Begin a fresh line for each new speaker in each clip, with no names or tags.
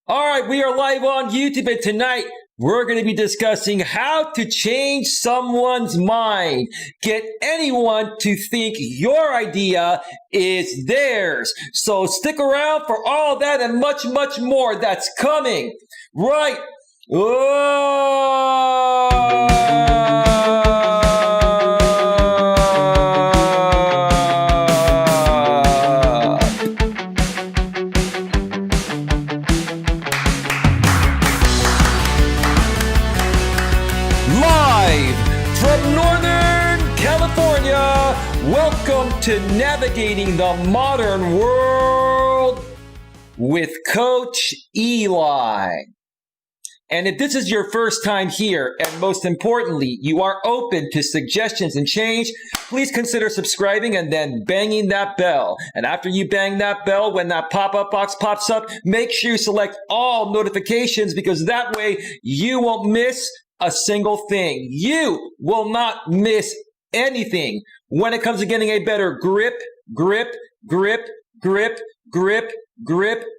All right, we are live on YouTube, and tonight we're going to be discussing how to change someone's mind. Get anyone to think your idea is theirs. So stick around for all that and much, much more that's coming right. From Northern California, welcome to Navigating the Modern World with Coach Eli. And if this is your first time here, and most importantly, you are open to suggestions and change, please consider subscribing and then banging that bell. And after you bang that bell, when that pop-up box pops up, make sure you select all notifications, because that way you won't miss a single thing. You will not miss anything when it comes to getting a better grip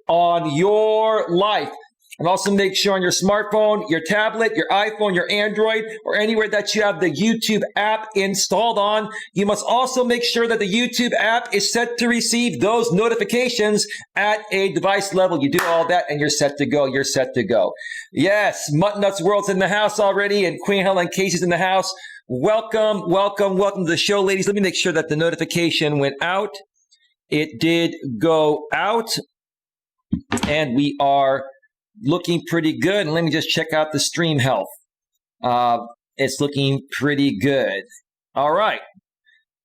on your life. And also make sure on your smartphone, your tablet, your iPhone, your Android, or anywhere that you have the YouTube app installed on, you must also make sure that the YouTube app is set to receive those notifications at a device level. You do all that and you're set to go. You're set to go. Yes, Mutton Nuts World's in the house already, and Queen Helen Casey's in the house. Welcome to the show, ladies. Let me make sure that the notification went out. It did go out, and we are looking pretty good. And let me just check out the stream health. It's looking pretty good. All right.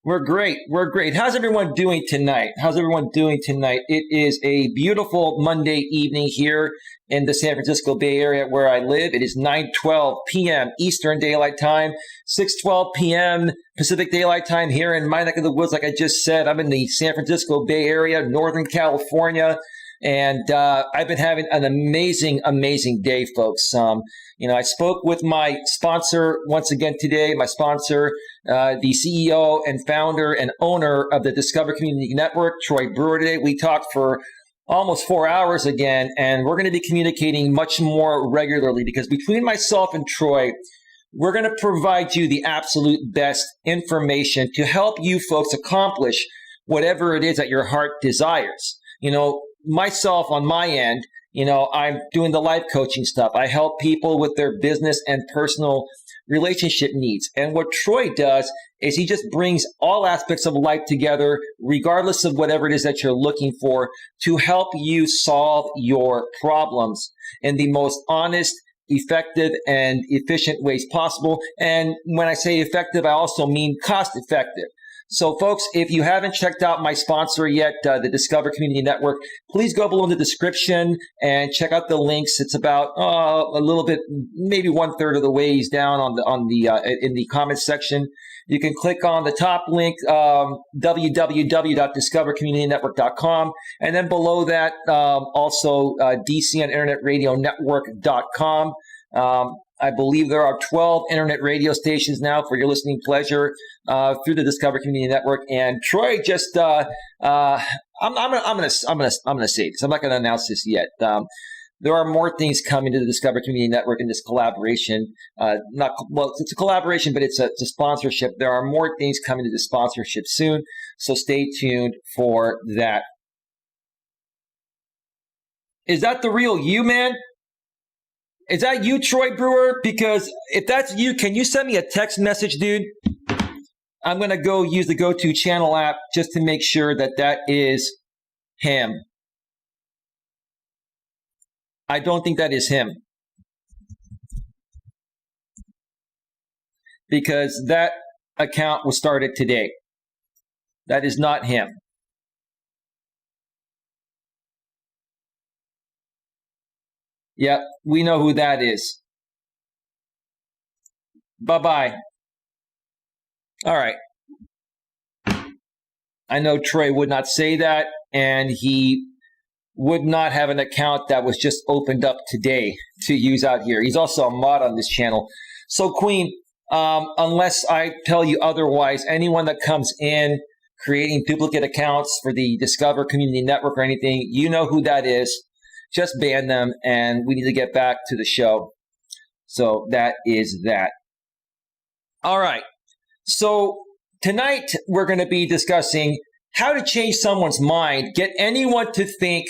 We're great. We're great. How's everyone doing tonight? It is a beautiful Monday evening here in the San Francisco Bay Area where I live. It is 9:12 p.m. Eastern Daylight Time, 6:12 p.m. Pacific Daylight Time here in my neck of the woods. Like I just said, I'm in the San Francisco Bay Area, Northern California. And I've been having an amazing day, folks. I spoke with my sponsor once again today, the CEO and founder and owner of the Discover Community Network, Troy Brewer, today. We talked for almost 4 hours again, and we're going to be communicating much more regularly, because between myself and Troy, we're going to provide you the absolute best information to help you folks accomplish whatever it is that your heart desires. Myself on my end, I'm doing the life coaching stuff. I help people with their business and personal relationship needs. And what Troy does is he just brings all aspects of life together, regardless of whatever it is that you're looking for, to help you solve your problems in the most honest, effective, and efficient ways possible. And when I say effective, I also mean cost effective. So, folks, if you haven't checked out my sponsor yet, the Discover Community Network, please go below in the description and check out the links. It's about a little bit, maybe 1/3 of the ways down in the comments section. You can click on the top link, www.discovercommunitynetwork.com, and then below that, also DCNInternetRadioNetwork.com. I believe there are 12 internet radio stations now for your listening pleasure through the Discover Community Network. And Troy just, I'm gonna say this. I'm not gonna announce this yet. There are more things coming to the Discover Community Network in this collaboration. It's a collaboration, but it's a sponsorship. There are more things coming to the sponsorship soon, so stay tuned for that. Is that the real you, man? Is that you, Troy Brewer? Because if that's you, can you send me a text message, dude? I'm going to go use the GoTo Channel app just to make sure that that is him. I don't think that is him, because that account was started today. That is not him. Yep, we know who that is. Bye-bye. All right. I know Troy would not say that, and he would not have an account that was just opened up today to use out here. He's also a mod on this channel. So, Queen, unless I tell you otherwise, anyone that comes in creating duplicate accounts for the Discover Community Network or anything, you know who that is. just ban them, and we need to get back to the show. So that is that. All right. So tonight we're going to be discussing how to change someone's mind, get anyone to think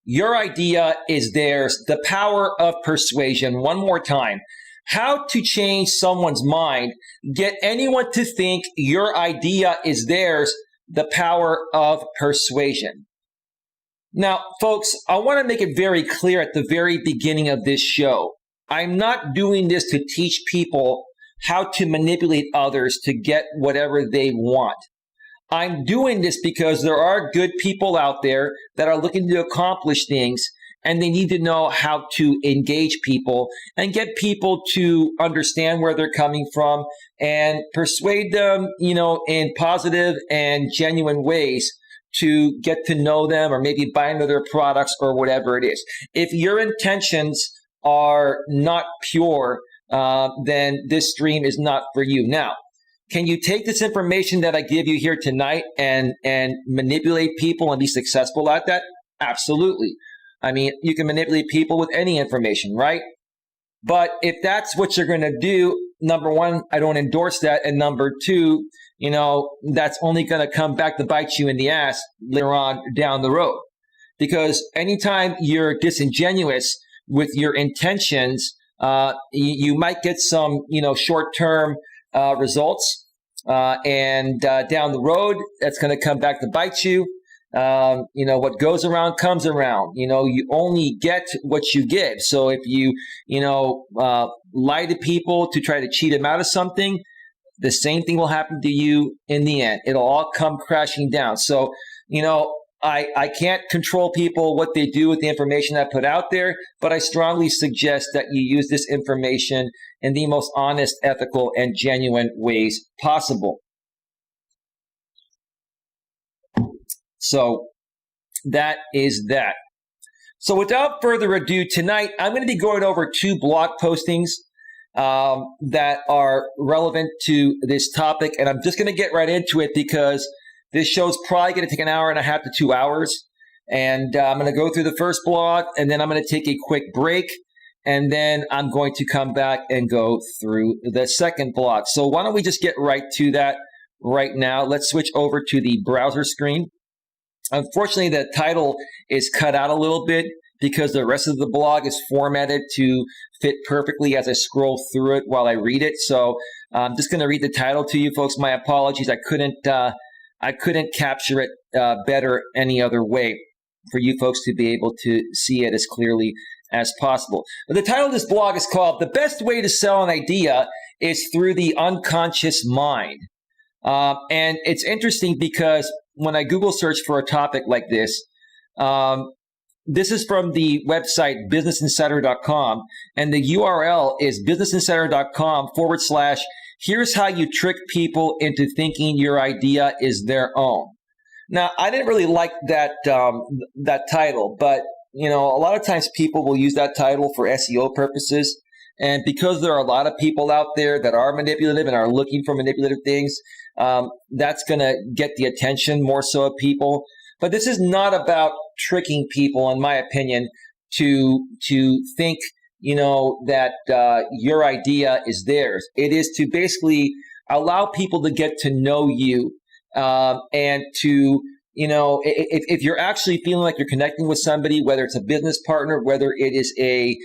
your idea is theirs, the power of persuasion. One more time. How to change someone's mind, get anyone to think your idea is theirs, the power of persuasion. Now, folks, I want to make it very clear at the very beginning of this show. I'm not doing this to teach people how to manipulate others to get whatever they want. I'm doing this because there are good people out there that are looking to accomplish things, and they need to know how to engage people and get people to understand where they're coming from and persuade them, in positive and genuine ways to get to know them or maybe buy into their products or whatever it is. If your intentions are not pure, then this stream is not for you. Now, can you take this information that I give you here tonight and manipulate people and be successful at that? Absolutely. I mean, you can manipulate people with any information, right? But if that's what you're going to do, number one, I don't endorse that. And number two, that's only going to come back to bite you in the ass later on down the road. Because anytime you're disingenuous with your intentions, you might get some, short-term results. And down the road, that's going to come back to bite you. What goes around comes around. You only get what you give. So if you, lie to people to try to cheat them out of something, the same thing will happen to you in the end. It'll all come crashing down. So, I can't control people, what they do with the information I put out there, but I strongly suggest that you use this information in the most honest, ethical, and genuine ways possible. So that is that. So without further ado, tonight I'm going to be going over 2 blog postings that are relevant to this topic, and I'm just going to get right into it because this show's probably going to take an hour and a half to 2 hours. And I'm going to go through the first blog, and then I'm going to take a quick break, and then I'm going to come back and go through the second blog. So why don't we just get right to that right now? Let's switch over to the browser screen. Unfortunately, the title is cut out a little bit because the rest of the blog is formatted to fit perfectly as I scroll through it while I read it. So I'm just going to read the title to you folks. My apologies. I couldn't capture it better any other way for you folks to be able to see it as clearly as possible. But the title of this blog is called "The Best Way to Sell an Idea is Through the Unconscious Mind." And it's interesting because when I Google search for a topic like this, this is from the website businessinsider.com, and the URL is businessinsider.com/ here's how you trick people into thinking your idea is their own. Now, I didn't really like that title, but a lot of times people will use that title for SEO purposes. And because there are a lot of people out there that are manipulative and are looking for manipulative things, that's going to get the attention more so of people. But this is not about tricking people, in my opinion, to think, that your idea is theirs. It is to basically allow people to get to know you, and to, if you're actually feeling like you're connecting with somebody, whether it's a business partner, whether it is a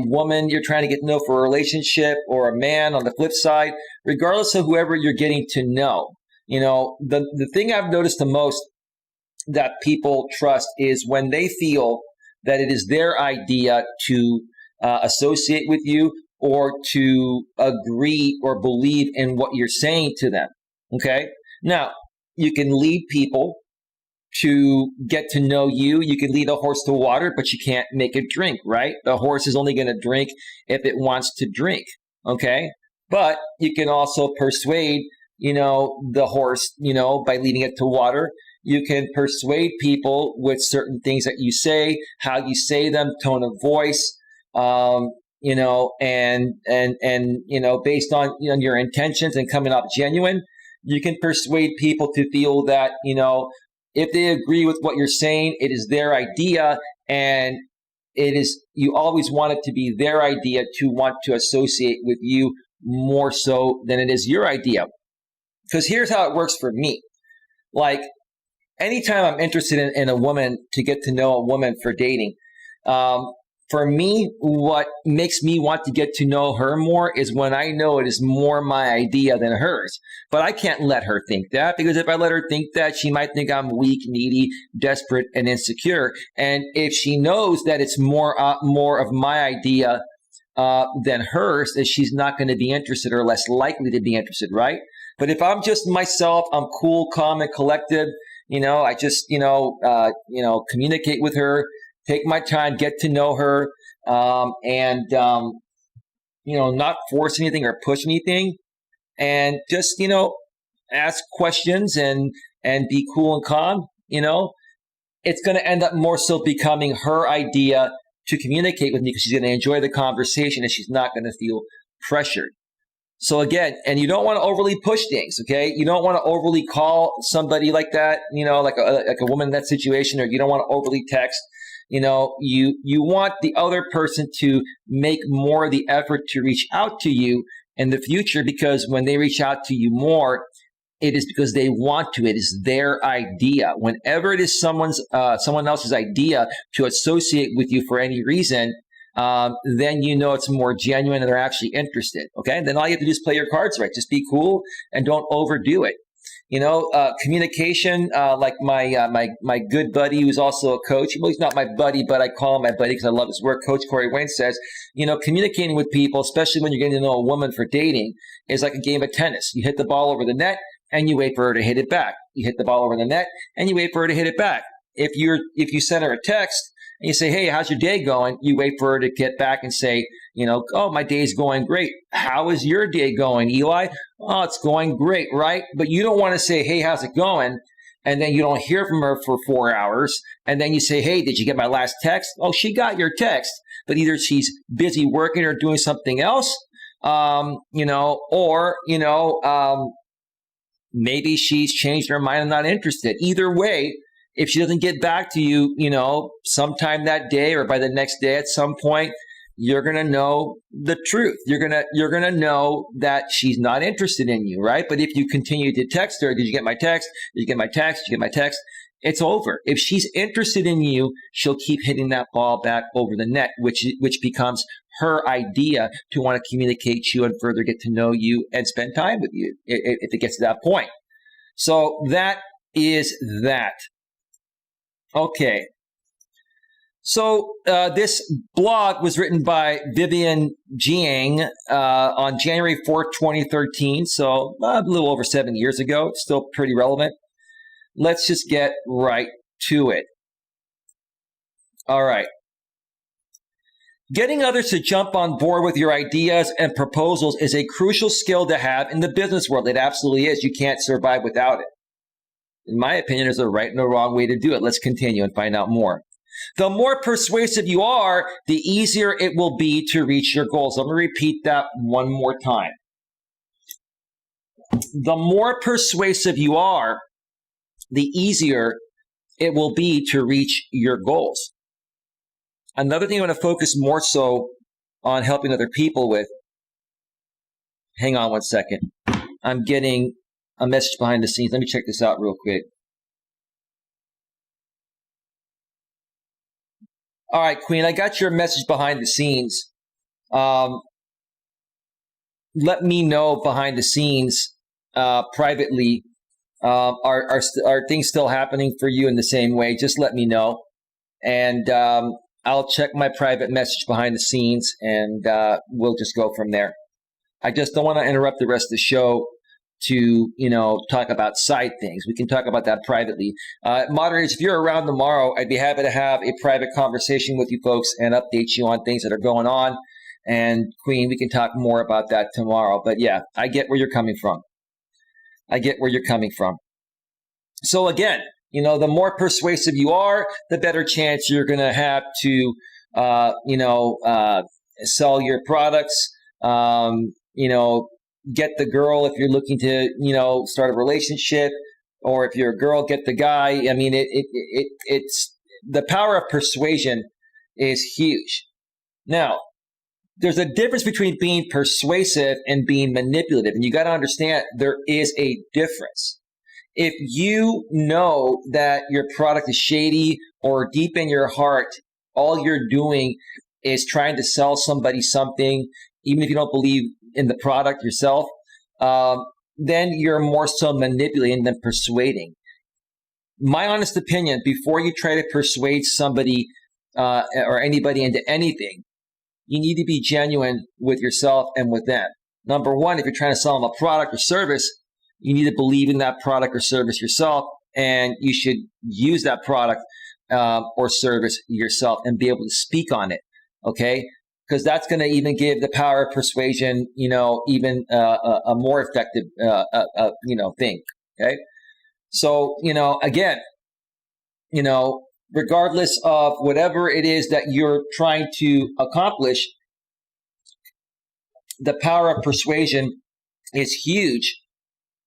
woman you're trying to get to know for a relationship, or a man on the flip side, regardless of whoever you're getting to know, the thing I've noticed the most that people trust is when they feel that it is their idea to associate with you or to agree or believe in what you're saying to them. Okay. Now, you can lead people to get to know you. You can lead a horse to water, but you can't make it drink, right? The horse is only going to drink if it wants to drink. Okay. But you can also persuade, the horse, by leading it to water. You can persuade people with certain things that you say, how you say them, tone of voice, and based on your intentions and coming up genuine, you can persuade people to feel that, if they agree with what you're saying, it is their idea, and you always want it to be their idea to want to associate with you more so than it is your idea. Because here's how it works for me. Like, anytime I'm interested in a woman, to get to know a woman for dating, for me, what makes me want to get to know her more is when I know it is more my idea than hers. But I can't let her think that, because if I let her think that, she might think I'm weak, needy, desperate, and insecure. And if she knows that it's more of my idea than hers, that she's not going to be interested, or less likely to be interested, right? But if I'm just myself, I'm cool, calm, and collected. I just communicate with her, take my time, get to know her, and not force anything or push anything, and just ask questions and be cool and calm. It's going to end up more so becoming her idea to communicate with me, because she's going to enjoy the conversation and she's not going to feel pressured. So again, and you don't want to overly push things, okay? You don't want to overly call somebody like that, like a woman in that situation, or you don't want to overly text. You want the other person to make more of the effort to reach out to you in the future, because when they reach out to you more, it is because they want to. It is their idea. Whenever it is someone else's idea to associate with you for any reason, then it's more genuine and they're actually interested. Okay, then all you have to do is play your cards right. Just be cool and don't overdo it. Communication. Like my good buddy, who's also a coach. Well, he's not my buddy, but I call him my buddy because I love his work. Coach Corey Wayne says, communicating with people, especially when you're getting to know a woman for dating, is like a game of tennis. You hit the ball over the net and you wait for her to hit it back. You hit the ball over the net and you wait for her to hit it back. If you send her a text and you say, hey, how's your day going? You wait for her to get back and say, oh, my day's going great. How is your day going, Eli? Oh, it's going great, right? But you don't want to say, hey, how's it going? And then you don't hear from her for 4 hours. And then you say, hey, did you get my last text? Oh, she got your text. But either she's busy working or doing something else, maybe she's changed her mind and not interested. Either way, if she doesn't get back to you, sometime that day or by the next day at some point, you're going to know the truth. You're going to know that she's not interested in you, right? But if you continue to text her, did you get my text? Did you get my text? Did you get my text? It's over. If she's interested in you, she'll keep hitting that ball back over the net, which becomes her idea to want to communicate you and further get to know you and spend time with you if it gets to that point. So that is that. Okay. So this blog was written by Vivian Jiang on January 4th, 2013. So a little over 7 years ago. It's still pretty relevant. Let's just get right to it. All right. Getting others to jump on board with your ideas and proposals is a crucial skill to have in the business world. It absolutely is. You can't survive without it. In my opinion, there's a right and a wrong way to do it. Let's continue and find out more. The more persuasive you are, the easier it will be to reach your goals. I'm going to repeat that one more time. The more persuasive you are, the easier it will be to reach your goals. Another thing I want to focus more so on helping other people with. Hang on one second. I'm getting a message behind the scenes. Let me check this out real quick. All right, Queen, I got your message behind the scenes. Let me know behind the scenes privately. Are things still happening for you in the same way? Just let me know. And I'll check my private message behind the scenes and we'll just go from there. I just don't want to interrupt the rest of the show to, talk about side things. We can talk about that privately. Moderators, if you're around tomorrow, I'd be happy to have a private conversation with you folks and update you on things that are going on. And Queen, we can talk more about that tomorrow. But yeah, I get where you're coming from. So again, the more persuasive you are, the better chance you're going to have to, sell your products, get the girl if you're looking to, start a relationship, or if you're a girl, get the guy. I mean, it's the power of persuasion is huge. Now, there's a difference between being persuasive and being manipulative. And you got to understand there is a difference. If you know that your product is shady, or deep in your heart, all you're doing is trying to sell somebody something, even if you don't believe in the product yourself, then you're more so manipulating than persuading. My honest opinion, before you try to persuade somebody or anybody into anything, you need to be genuine with yourself and with them. Number one, if you're trying to sell them a product or service, you need to believe in that product or service yourself, and you should use that product or service yourself and be able to speak on it, okay? Because that's going to even give the power of persuasion, even a more effective, thing, okay? So, again, regardless of whatever it is that you're trying to accomplish, the power of persuasion is huge,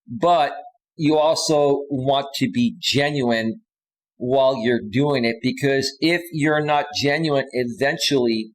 but you also want to be genuine while you're doing it, because if you're not genuine, eventually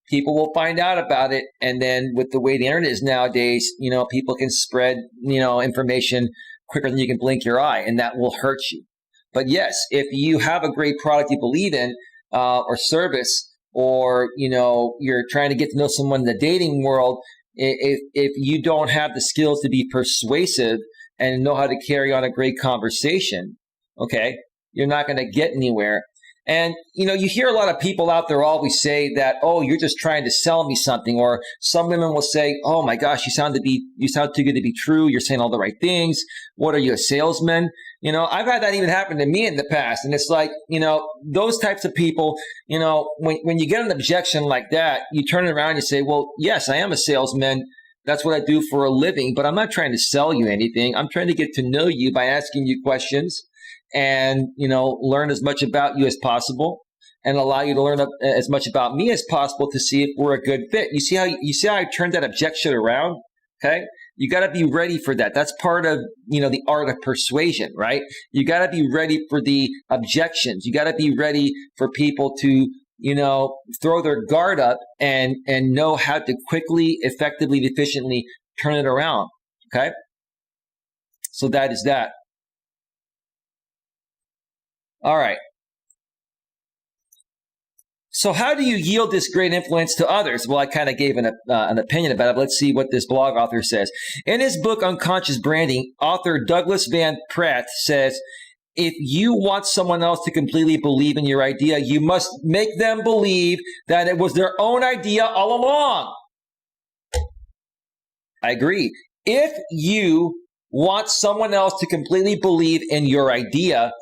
people will find out about it. And then with the way the internet is nowadays, people can spread, information quicker than you can blink your eye, and that will hurt you. But yes, if you have a great product you believe in or service, or, you're trying to get to know someone in the dating world, if you don't have the skills to be persuasive and know how to carry on a great conversation, okay, you're not going to get anywhere. And, you hear a lot of people out there always say that, oh, you're just trying to sell me something. Or some women will say, oh my gosh, you sound too good to be true. You're saying all the right things. What are you, a salesman? I've had that even happen to me in the past. And it's like, those types of people, when you get an objection like that, you turn it around and you say, well, yes, I am a salesman. That's what I do for a living, but I'm not trying to sell you anything. I'm trying to get to know you by asking you questions and, learn as much about you as possible, and allow you to learn as much about me as possible to see if we're a good fit. You see how I turned that objection around? Okay. You got to be ready for that. That's part of, the art of persuasion, right? You got to be ready for the objections. You got to be ready for people to, throw their guard up and know how to quickly, effectively, efficiently turn it around. Okay. So that is that. All right. So how do you yield this great influence to others? Well, I kind of gave an opinion about it. But let's see what this blog author says. In his book, Unconscious Branding, author Douglas Van Pratt says, if you want someone else to completely believe in your idea, you must make them believe that it was their own idea all along. I agree. If you want someone else to completely believe in your idea,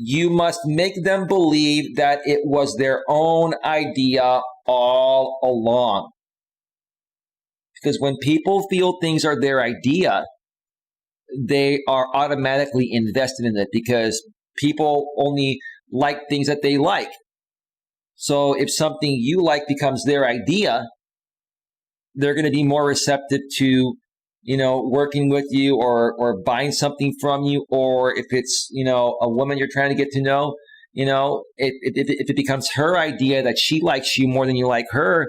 you must make them believe that it was their own idea all along. Because when people feel things are their idea, they are automatically invested in it, because people only like things that they like. So if something you like becomes their idea, they're going to be more receptive to working with you or buying something from you. Or if it's, a woman you're trying to get to know, if it becomes her idea that she likes you more than you like her,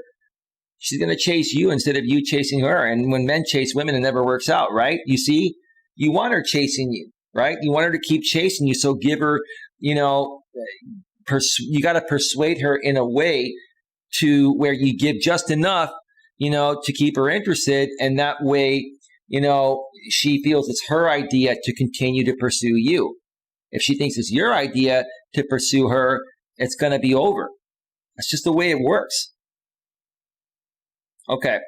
she's going to chase you instead of you chasing her. And when men chase women, it never works out, right? You see, you want her chasing you, right? You want her to keep chasing you. So give her, you got to persuade her in a way to where you give just enough, to keep her interested. And that way, she feels it's her idea to continue to pursue you. If she thinks it's your idea to pursue her, it's going to be over. That's just the way it works. Okay.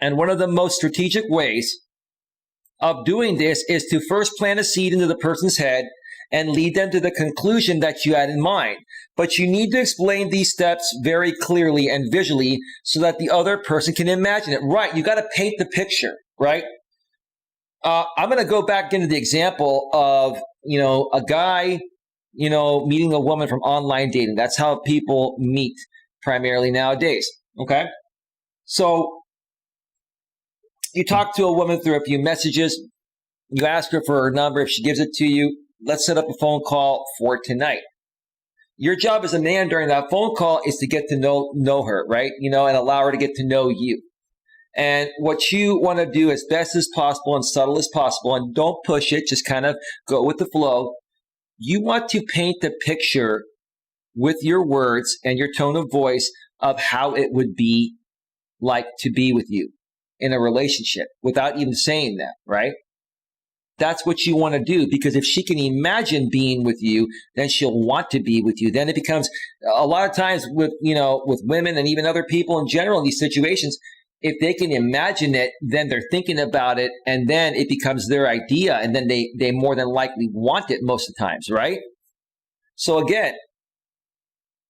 And one of the most strategic ways of doing this is to first plant a seed into the person's head and lead them to the conclusion that you had in mind. But you need to explain these steps very clearly and visually so that the other person can imagine it. Right, you got to paint the picture, right? I'm going to go back into the example of, a guy, meeting a woman from online dating. That's how people meet primarily nowadays, okay? So you talk to a woman through a few messages. You ask her for her number. If she gives it to you, let's set up a phone call for tonight. Your job as a man during that phone call is to get to know her, right? And allow her to get to know you. And what you want to do as best as possible and subtle as possible, and don't push it, just kind of go with the flow. You want to paint the picture with your words and your tone of voice of how it would be like to be with you in a relationship without even saying that, right? That's what you want to do, because if she can imagine being with you, then she'll want to be with you. Then it becomes a lot of times with women and even other people in general in these situations, if they can imagine it, then they're thinking about it, and then it becomes their idea, and then they more than likely want it most of the times, right? So again,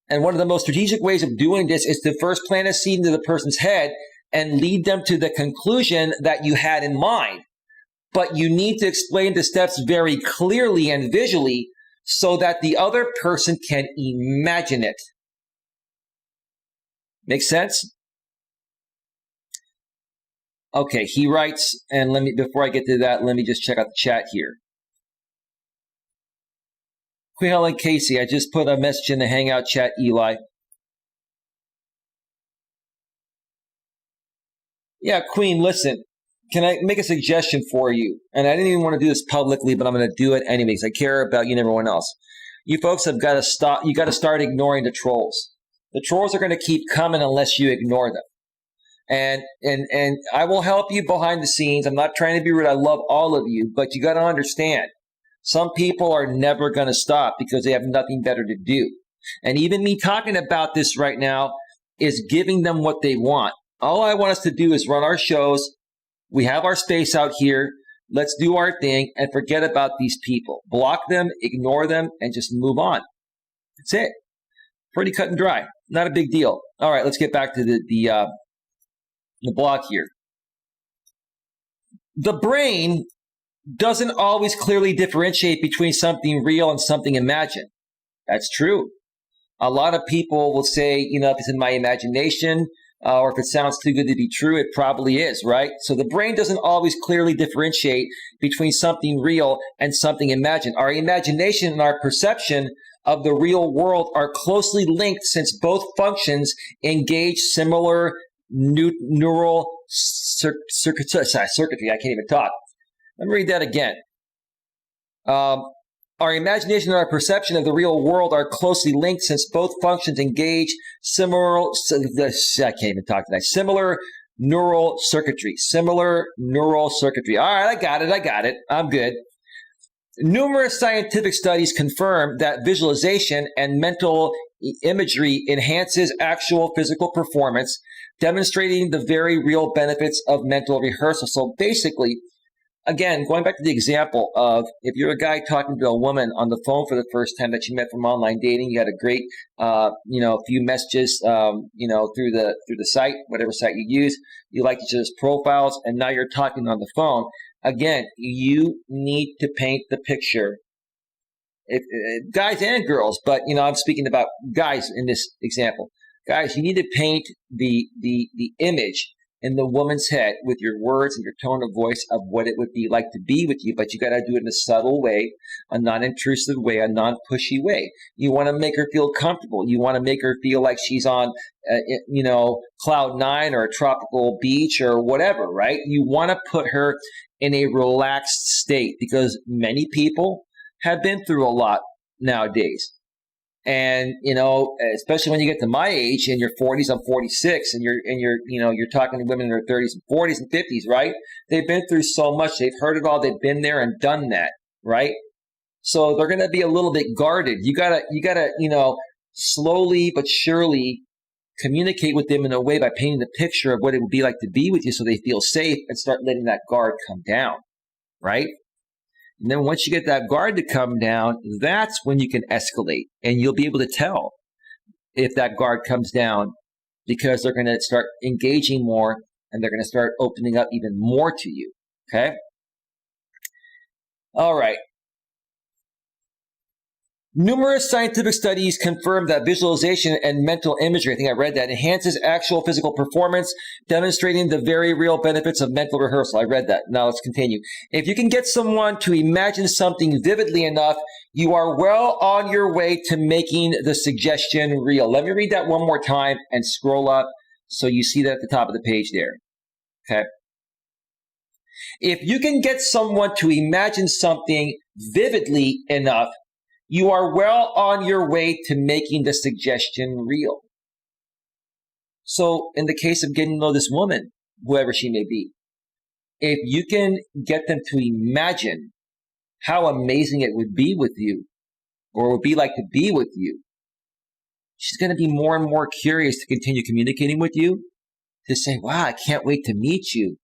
and one of the most strategic ways of doing this is to first plant a seed into the person's head and lead them to the conclusion that you had in mind. But you need to explain the steps very clearly and visually so that the other person can imagine it. Make sense? Okay, he writes, and before I get to that, let me just check out the chat here. Queen Helen Casey, I just put a message in the Hangout chat, Eli. Yeah, Queen, listen. Can I make a suggestion for you? And I didn't even want to do this publicly, but I'm going to do it anyways. I care about you and everyone else. You folks have got to stop. You got to start ignoring the trolls. The trolls are going to keep coming unless you ignore them. And I will help you behind the scenes. I'm not trying to be rude. I love all of you, but you got to understand, some people are never going to stop because they have nothing better to do. And even me talking about this right now is giving them what they want. All I want us to do is run our shows. We have our space out here. Let's do our thing and forget about these people. Block them, ignore them, and just move on. That's it. Pretty cut and dry. Not a big deal. All right, let's get back to the blog here. The brain doesn't always clearly differentiate between something real and something imagined. That's true. A lot of people will say, if it's in my imagination, or if it sounds too good to be true, it probably is, right? So the brain doesn't always clearly differentiate between something real and something imagined. Our imagination and our perception of the real world are closely linked since both functions engage similar neural circuitry. I can't even talk. Let me read that again. Our imagination and our perception of the real world are closely linked since both functions engage similar neural circuitry. Similar neural circuitry. All right, I got it. I'm good. Numerous scientific studies confirm that visualization and mental imagery enhances actual physical performance, demonstrating the very real benefits of mental rehearsal. So basically, again, going back to the example of if you're a guy talking to a woman on the phone for the first time that you met from online dating, you had a great, few messages, through the site, whatever site you use, you like each other's profiles, and now you're talking on the phone. Again, you need to paint the picture, guys and girls, but I'm speaking about guys in this example. Guys, you need to paint the image in the woman's head with your words and your tone of voice of what it would be like to be with you, but you got to do it in a subtle way, a non-intrusive way, a non-pushy way. You want to make her feel comfortable. You want to make her feel like she's on, cloud nine or a tropical beach or whatever, right? You want to put her in a relaxed state because many people have been through a lot nowadays. And, especially when you get to my age, in your 40s, I'm 46, and you're talking to women in their 30s and 40s and 50s, right? They've been through so much. They've heard it all. They've been there and done that, right? So they're going to be a little bit guarded. You gotta, slowly but surely communicate with them in a way by painting the picture of what it would be like to be with you so they feel safe and start letting that guard come down, right? And then once you get that guard to come down, that's when you can escalate. And you'll be able to tell if that guard comes down because they're going to start engaging more and they're going to start opening up even more to you. Okay? All right. Numerous scientific studies confirm that visualization and mental imagery, I think I read that, enhances actual physical performance, demonstrating the very real benefits of mental rehearsal. I read that. Now let's continue. If you can get someone to imagine something vividly enough, you are well on your way to making the suggestion real. Let me read that one more time and scroll up so you see that at the top of the page there. Okay. If you can get someone to imagine something vividly enough, you are well on your way to making the suggestion real. So in the case of getting to know this woman, whoever she may be, if you can get them to imagine how amazing it would be with you, or it would be like to be with you, she's going to be more and more curious to continue communicating with you, to say, wow, I can't wait to meet you.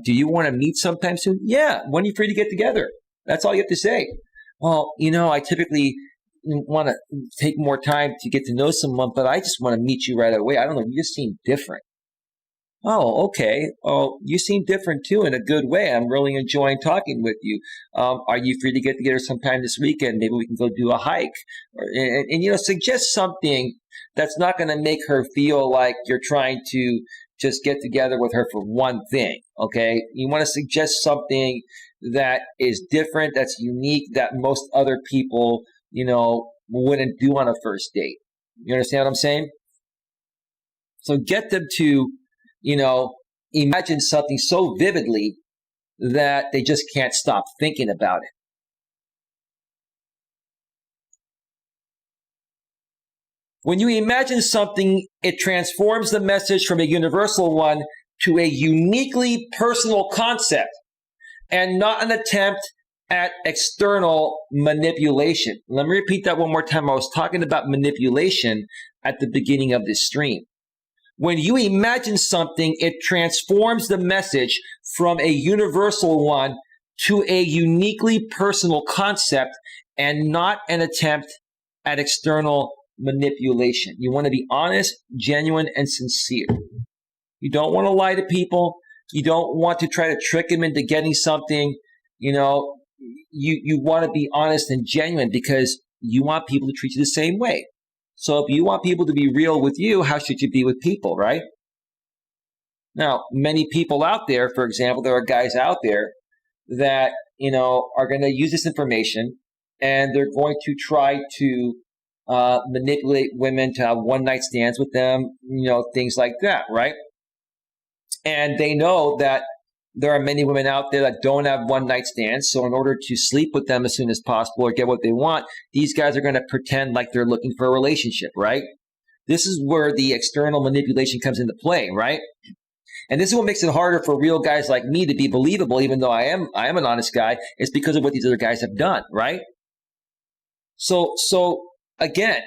Do you want to meet sometime soon? Yeah. When are you free to get together? That's all you have to say. Well, I typically want to take more time to get to know someone, but I just want to meet you right away. I don't know. You just seem different. Oh, okay. Oh, you seem different too in a good way. I'm really enjoying talking with you. Are you free to get together sometime this weekend? Maybe we can go do a hike. And suggest something that's not going to make her feel like you're trying to just get together with her for one thing. Okay. You want to suggest something that is different, that's unique, that most other people, wouldn't do on a first date. You understand what I'm saying? So get them to, imagine something so vividly that they just can't stop thinking about it. When you imagine something, it transforms the message from a universal one to a uniquely personal concept, and not an attempt at external manipulation. Let me repeat that one more time. I was talking about manipulation at the beginning of this stream. When you imagine something, it transforms the message from a universal one to a uniquely personal concept, and not an attempt at external manipulation. You want to be honest, genuine, and sincere. You don't want to lie to people. You don't want to try to trick them into getting something. You want to be honest and genuine because you want people to treat you the same way. So if you want people to be real with you, how should you be with people, right? Now, many people out there, for example, there are guys out there that, are going to use this information, and they're going to try to manipulate women to have one-night stands with them, things like that, right? And they know that there are many women out there that don't have one-night stands. So in order to sleep with them as soon as possible or get what they want, these guys are going to pretend like they're looking for a relationship, right? This is where the external manipulation comes into play, right? And this is what makes it harder for real guys like me to be believable, even though I am an honest guy. It's because of what these other guys have done, right? So again,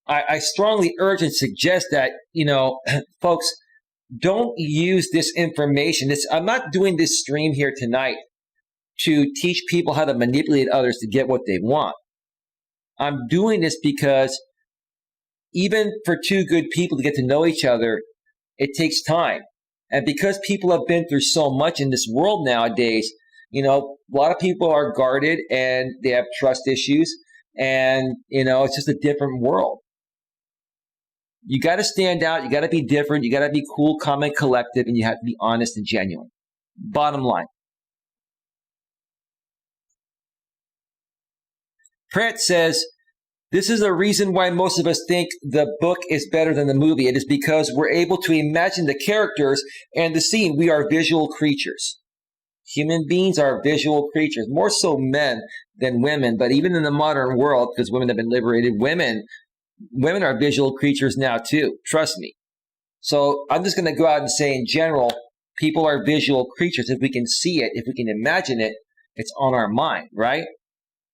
I strongly urge and suggest that, folks, don't use this information. I'm not doing this stream here tonight to teach people how to manipulate others to get what they want. I'm doing this because even for two good people to get to know each other, it takes time. And because people have been through so much in this world nowadays, a lot of people are guarded and they have trust issues, and, it's just a different world. You got to stand out. You got to be different. You got to be cool, calm, and collective, and you have to be honest and genuine. Bottom line. Pratt says, this is the reason why most of us think the book is better than the movie. It is because we're able to imagine the characters and the scene. We are visual creatures. Human beings are visual creatures, more so men than women. But even in the modern world, because women have been liberated, women are visual creatures now too. Trust me. So I'm just going to go out and say in general, people are visual creatures. If we can see it, if we can imagine it, it's on our mind, right?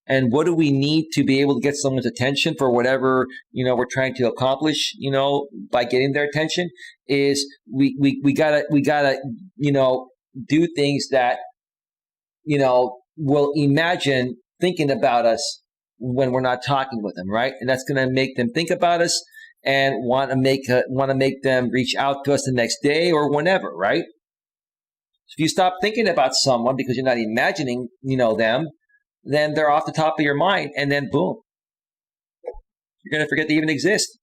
And what do we need to be able to get someone's attention for whatever, we're trying to accomplish, by getting their attention is we gotta, do things that, will imagine thinking about us when we're not talking with them, right? And that's going to make them think about us and want to make them reach out to us the next day or whenever, right? So if you stop thinking about someone because you're not imagining, them, then they're off the top of your mind, and then boom, you're going to forget they even exist.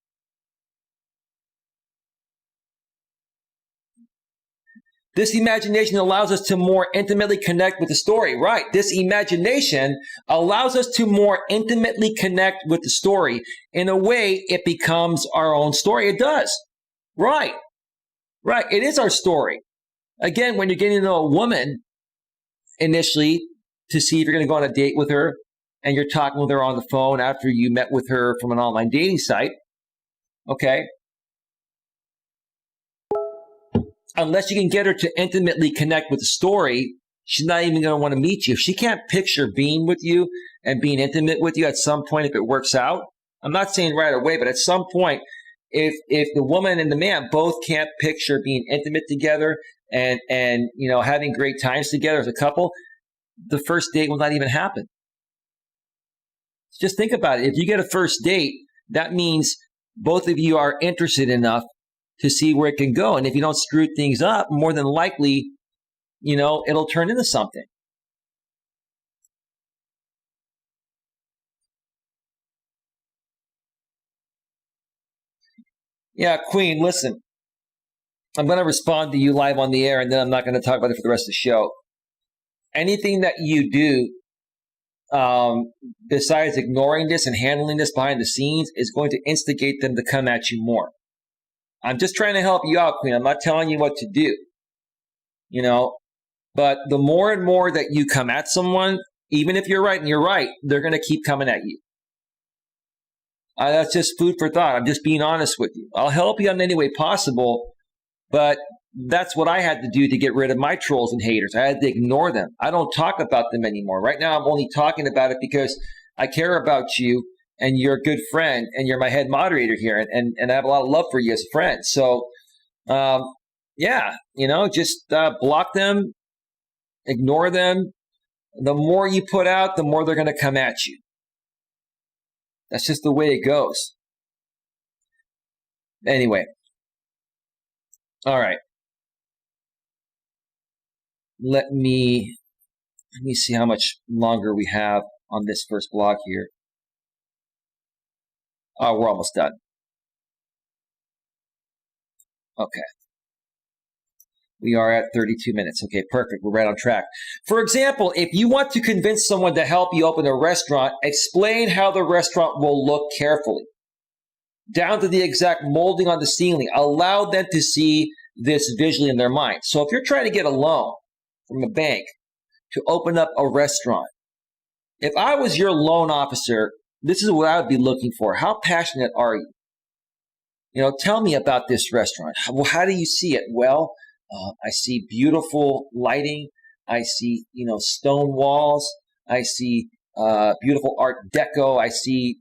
This imagination allows us to more intimately connect with the story. Right. This imagination allows us to more intimately connect with the story. In a way, it becomes our own story. It does. Right. Right. It is our story. Again, when you're getting to know a woman initially to see if you're going to go on a date with her, and you're talking with her on the phone after you met with her from an online dating site, okay? Unless you can get her to intimately connect with the story, she's not even going to want to meet you. If she can't picture being with you and being intimate with you at some point, if it works out, I'm not saying right away, but at some point, if the woman and the man both can't picture being intimate together and having great times together as a couple, the first date will not even happen. Just think about it. If you get a first date, that means both of you are interested enough to see where it can go. And if you don't screw things up, more than likely, it'll turn into something. Yeah, Queen, listen. I'm going to respond to you live on the air, and then I'm not going to talk about it for the rest of the show. Anything that you do besides ignoring this and handling this behind the scenes is going to instigate them to come at you more. I'm just trying to help you out, Queen. I'm not telling you what to do, but the more and more that you come at someone, even if you're right and you're right, they're going to keep coming at you. That's just food for thought. I'm just being honest with you. I'll help you in any way possible, but that's what I had to do to get rid of my trolls and haters. I had to ignore them. I don't talk about them anymore. Right now, I'm only talking about it because I care about you and you're a good friend and you're my head moderator here. And I have a lot of love for you as a friend. So, just block them, ignore them. The more you put out, the more they're going to come at you. That's just the way it goes. Anyway. All right. Let me see how much longer we have on this first blog here. Oh, we're almost done. Okay. We are at 32 minutes. Okay, perfect. We're right on track. For example, if you want to convince someone to help you open a restaurant, explain how the restaurant will look carefully, down to the exact molding on the ceiling. Allow them to see this visually in their mind. So if you're trying to get a loan from a bank to open up a restaurant, if I was your loan officer, this is what I would be looking for. How passionate are you? Tell me about this restaurant. How do you see it? Well, I see beautiful lighting. I see, stone walls. I see beautiful art deco. I see,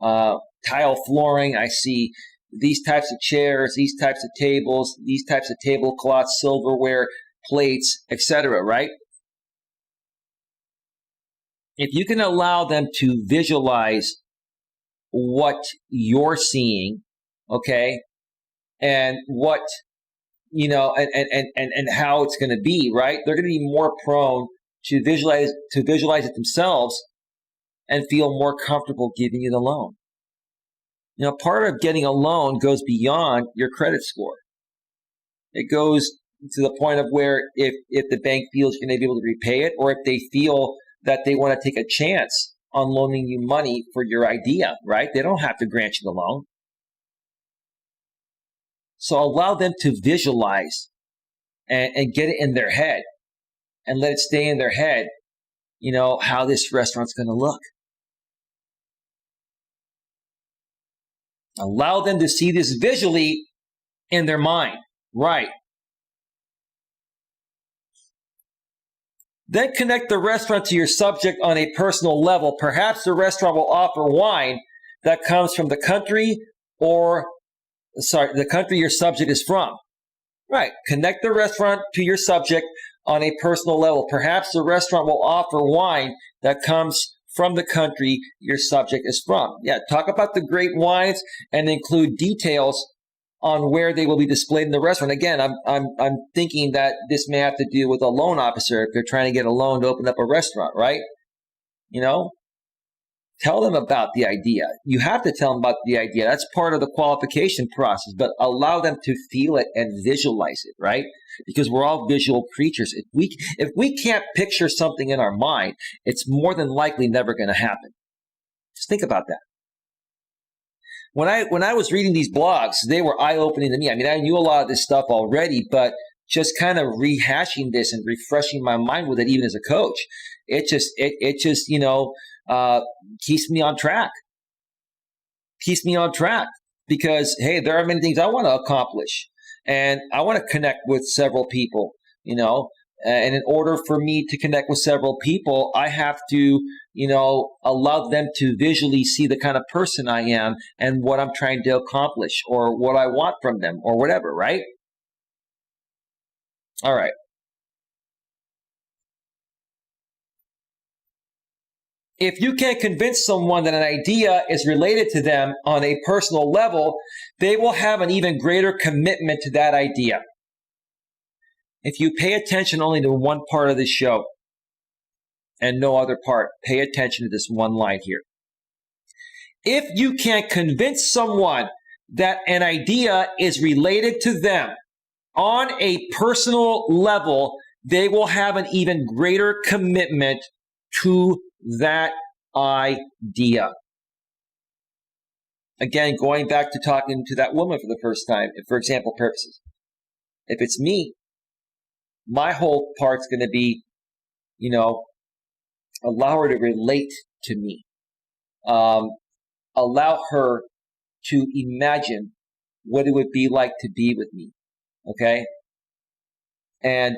tile flooring. I see these types of chairs, these types of tables, these types of tablecloths, silverware, plates, etc., right? If you can allow them to visualize what you're seeing, okay, and what, and how it's going to be, right? They're going to be more prone to visualize it themselves and feel more comfortable giving you the loan. Part of getting a loan goes beyond your credit score. It goes to the point of where if the bank feels you're going to be able to repay it, or if they feel that they want to take a chance on loaning you money for your idea, right? They don't have to grant you the loan. So allow them to visualize and get it in their head and let it stay in their head, how this restaurant's going to look. Allow them to see this visually in their mind. Right. Then connect the restaurant to your subject on a personal level. Perhaps the restaurant will offer wine that comes from the country the country your subject is from. Right. Connect the restaurant to your subject on a personal level. Perhaps the restaurant will offer wine that comes from the country your subject is from. Yeah, talk about the great wines and include details on where they will be displayed in the restaurant. Again, I'm thinking that this may have to do with a loan officer if they're trying to get a loan to open up a restaurant, right? you know, tell them about the idea. You have to tell them about the idea. That's part of the qualification process, but allow them to feel it and visualize it, right? Because we're all visual creatures. If we can't picture something in our mind, it's more than likely never going to happen. Just think about that. When I was reading these blogs, they were eye-opening to me. I mean, I knew a lot of this stuff already, but just kind of rehashing this and refreshing my mind with it, even as a coach, it just keeps me on track. Keeps me on track because, hey, there are many things I want to accomplish, and I want to connect with several people, and in order for me to connect with several people, I have to, allow them to visually see the kind of person I am and what I'm trying to accomplish or what I want from them or whatever, right? All right. If you can't convince someone that an idea is related to them on a personal level, they will have an even greater commitment to that idea. If you pay attention only to one part of the show and no other part, pay attention to this one line here. If you can't convince someone that an idea is related to them on a personal level, they will have an even greater commitment to that idea. Again, going back to talking to that woman for the first time, for example purposes. If it's me, my whole part's going to be, allow her to relate to me. Allow her to imagine what it would be like to be with me. Okay? And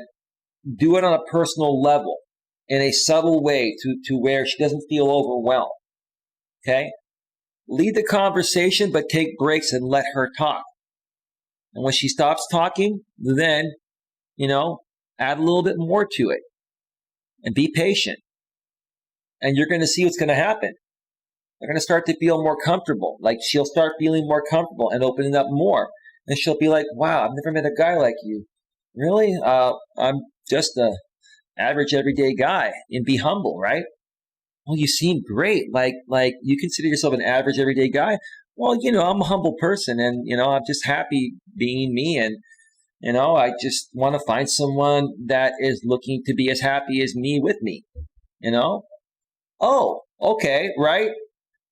do it on a personal level in a subtle way to where she doesn't feel overwhelmed. Okay? Lead the conversation, but take breaks and let her talk. And when she stops talking, then, add a little bit more to it and be patient. And you're going to see what's going to happen. They're going to start to feel more comfortable. Like she'll start feeling more comfortable and opening up more. And she'll be like, wow, I've never met a guy like you. Really? I'm just a average everyday guy, and be humble, right? Well, you seem great. Like you consider yourself an average everyday guy. Well, I'm a humble person, and I'm just happy being me, and I just want to find someone that is looking to be as happy as me with me. Oh, okay, right?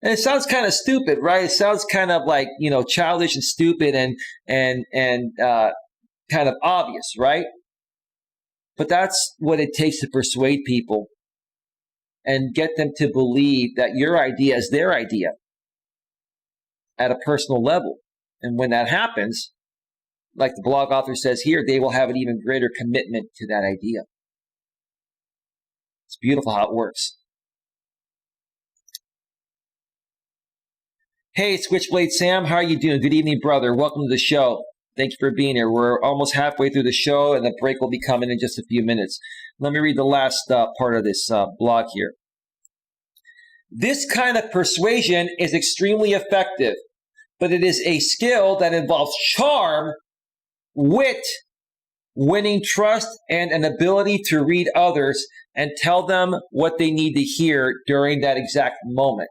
And it sounds kind of stupid, right? It sounds kind of like childish and stupid and kind of obvious, right? But that's what it takes to persuade people and get them to believe that your idea is their idea at a personal level. And when that happens, like the blog author says here, they will have an even greater commitment to that idea. It's beautiful how it works. Hey, Switchblade Sam, how are you doing? Good evening, brother. Welcome to the show. Thank you for being here. We're almost halfway through the show, and the break will be coming in just a few minutes. Let me read the last part of this blog here. This kind of persuasion is extremely effective, but it is a skill that involves charm, wit, winning trust, and an ability to read others and tell them what they need to hear during that exact moment.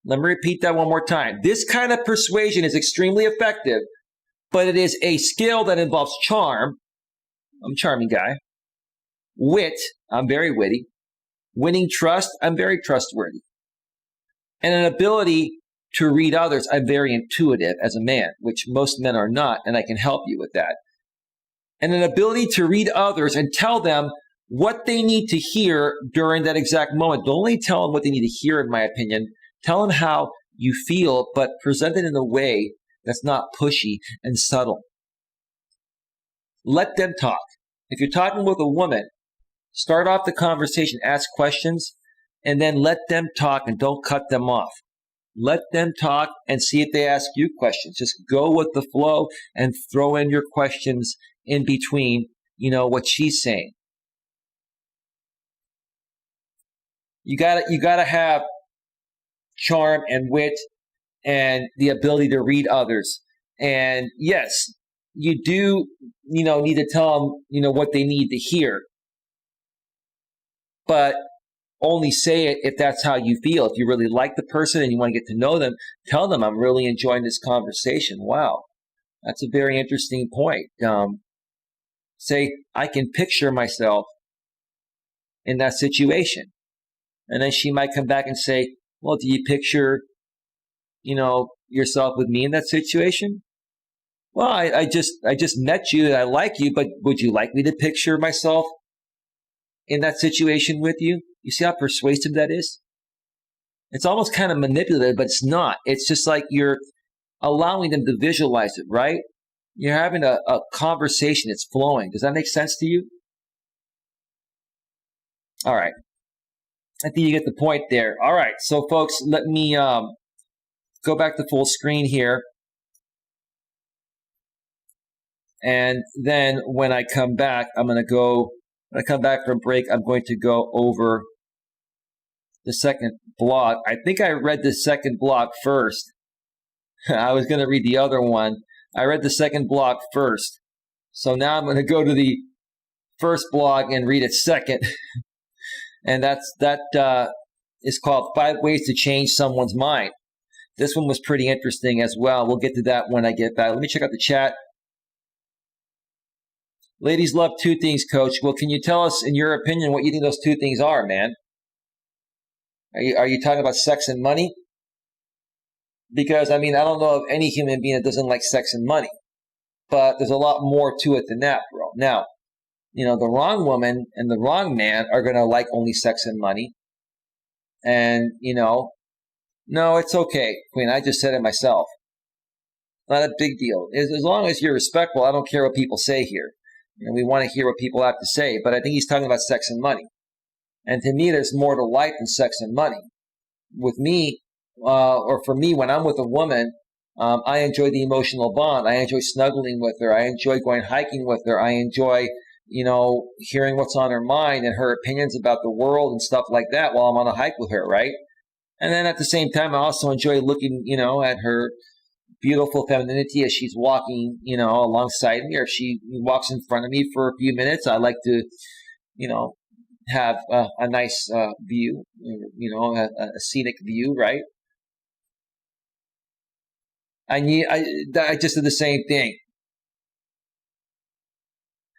Let me repeat that one more time. This kind of persuasion is extremely effective, but it is a skill that involves charm. I'm a charming guy. Wit. I'm very witty. Winning trust. I'm very trustworthy. And an ability to read others. I'm very intuitive as a man, which most men are not, and I can help you with that. And an ability to read others and tell them what they need to hear during that exact moment. Don't only tell them what they need to hear, in my opinion. Tell them how you feel, but present it in a way that's not pushy and subtle. Let them talk. If you're talking with a woman, start off the conversation, ask questions, and then let them talk and don't cut them off. Let them talk and see if they ask you questions. Just go with the flow and throw in your questions in between, what she's saying. You gotta have charm and wit and the ability to read others. And yes, you do, need to tell them, what they need to hear. But only say it if that's how you feel. If you really like the person and you want to get to know them, tell them, I'm really enjoying this conversation. Wow, that's a very interesting point. Say, I can picture myself in that situation. And then she might come back and say, well, do you picture, yourself with me in that situation? Well, I just met you and I like you, but would you like me to picture myself in that situation with you? You see how persuasive that is? It's almost kind of manipulative, but it's not. It's just like you're allowing them to visualize it, right? You're having a conversation. It's flowing. Does that make sense to you? All right. I think you get the point there. All right. So, folks, let me go back to full screen here. And then when I come back, when I come back from break, I'm going to go over the second blog. I think I read the second blog first. I was going to read the other one. I read the second blog first. So now I'm going to go to the first blog and read it second. And that is called 5 Ways to Change Someone's Mind. This one was pretty interesting as well. We'll get to that when I get back. Let me check out the chat. Ladies love 2 things, Coach. Well, can you tell us, in your opinion, what you think those 2 things are, man? Are you talking about sex and money? Because, I don't know of any human being that doesn't like sex and money. But there's a lot more to it than that, bro. Now, the wrong woman and the wrong man are going to like only sex and money. And, no, it's okay, Queen. I just said it myself. Not a big deal. As long as you're respectful, I don't care what people say here. We want to hear what people have to say. But I think he's talking about sex and money. And to me, there's more to life than sex and money. With me, or for me, when I'm with a woman, I enjoy the emotional bond. I enjoy snuggling with her. I enjoy going hiking with her. I enjoy, hearing what's on her mind and her opinions about the world and stuff like that while I'm on a hike with her, right? And then at the same time, I also enjoy looking, at her beautiful femininity as she's walking, alongside me, or if she walks in front of me for a few minutes. I like to, have a nice view, a scenic view, right? I just did the same thing.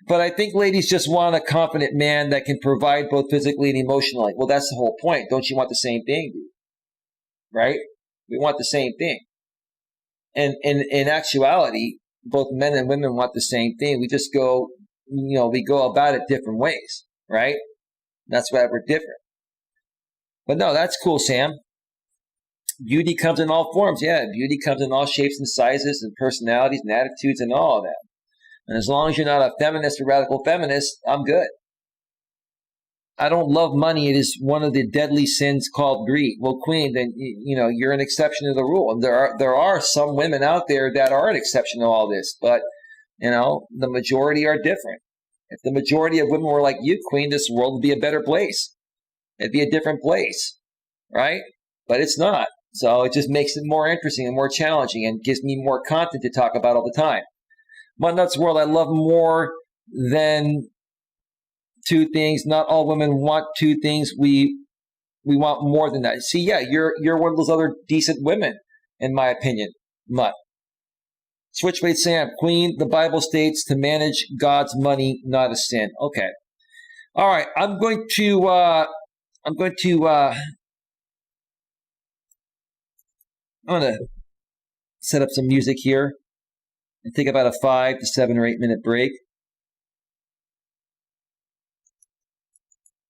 But I think ladies just want a confident man that can provide both physically and emotionally. Well, that's the whole point. Don't you want the same thing, dude? Right? We want the same thing. And in actuality, both men and women want the same thing. We just go, we go about it different ways, right? That's why we're different. But no, that's cool, Sam. Beauty comes in all forms. Yeah, beauty comes in all shapes and sizes and personalities and attitudes and all of that. And as long as you're not a feminist or radical feminist, I'm good. I don't love money. It is one of the deadly sins called greed. Well, Queen, then, you're an exception to the rule. And there are some women out there that are an exception to all this. But, the majority are different. If the majority of women were like you, Queen, this world would be a better place. It'd be a different place, right? But it's not. So it just makes it more interesting and more challenging and gives me more content to talk about all the time. Mud Nuts World, I love more than 2 things. Not all women want 2 things. We want more than that. See, yeah, you're one of those other decent women, in my opinion. Mud. Switchblade Sam, Queen, the Bible states to manage God's money, not a sin. Okay. All right. I'm going to set up some music here and take about a 5 to 7 or 8 minute break.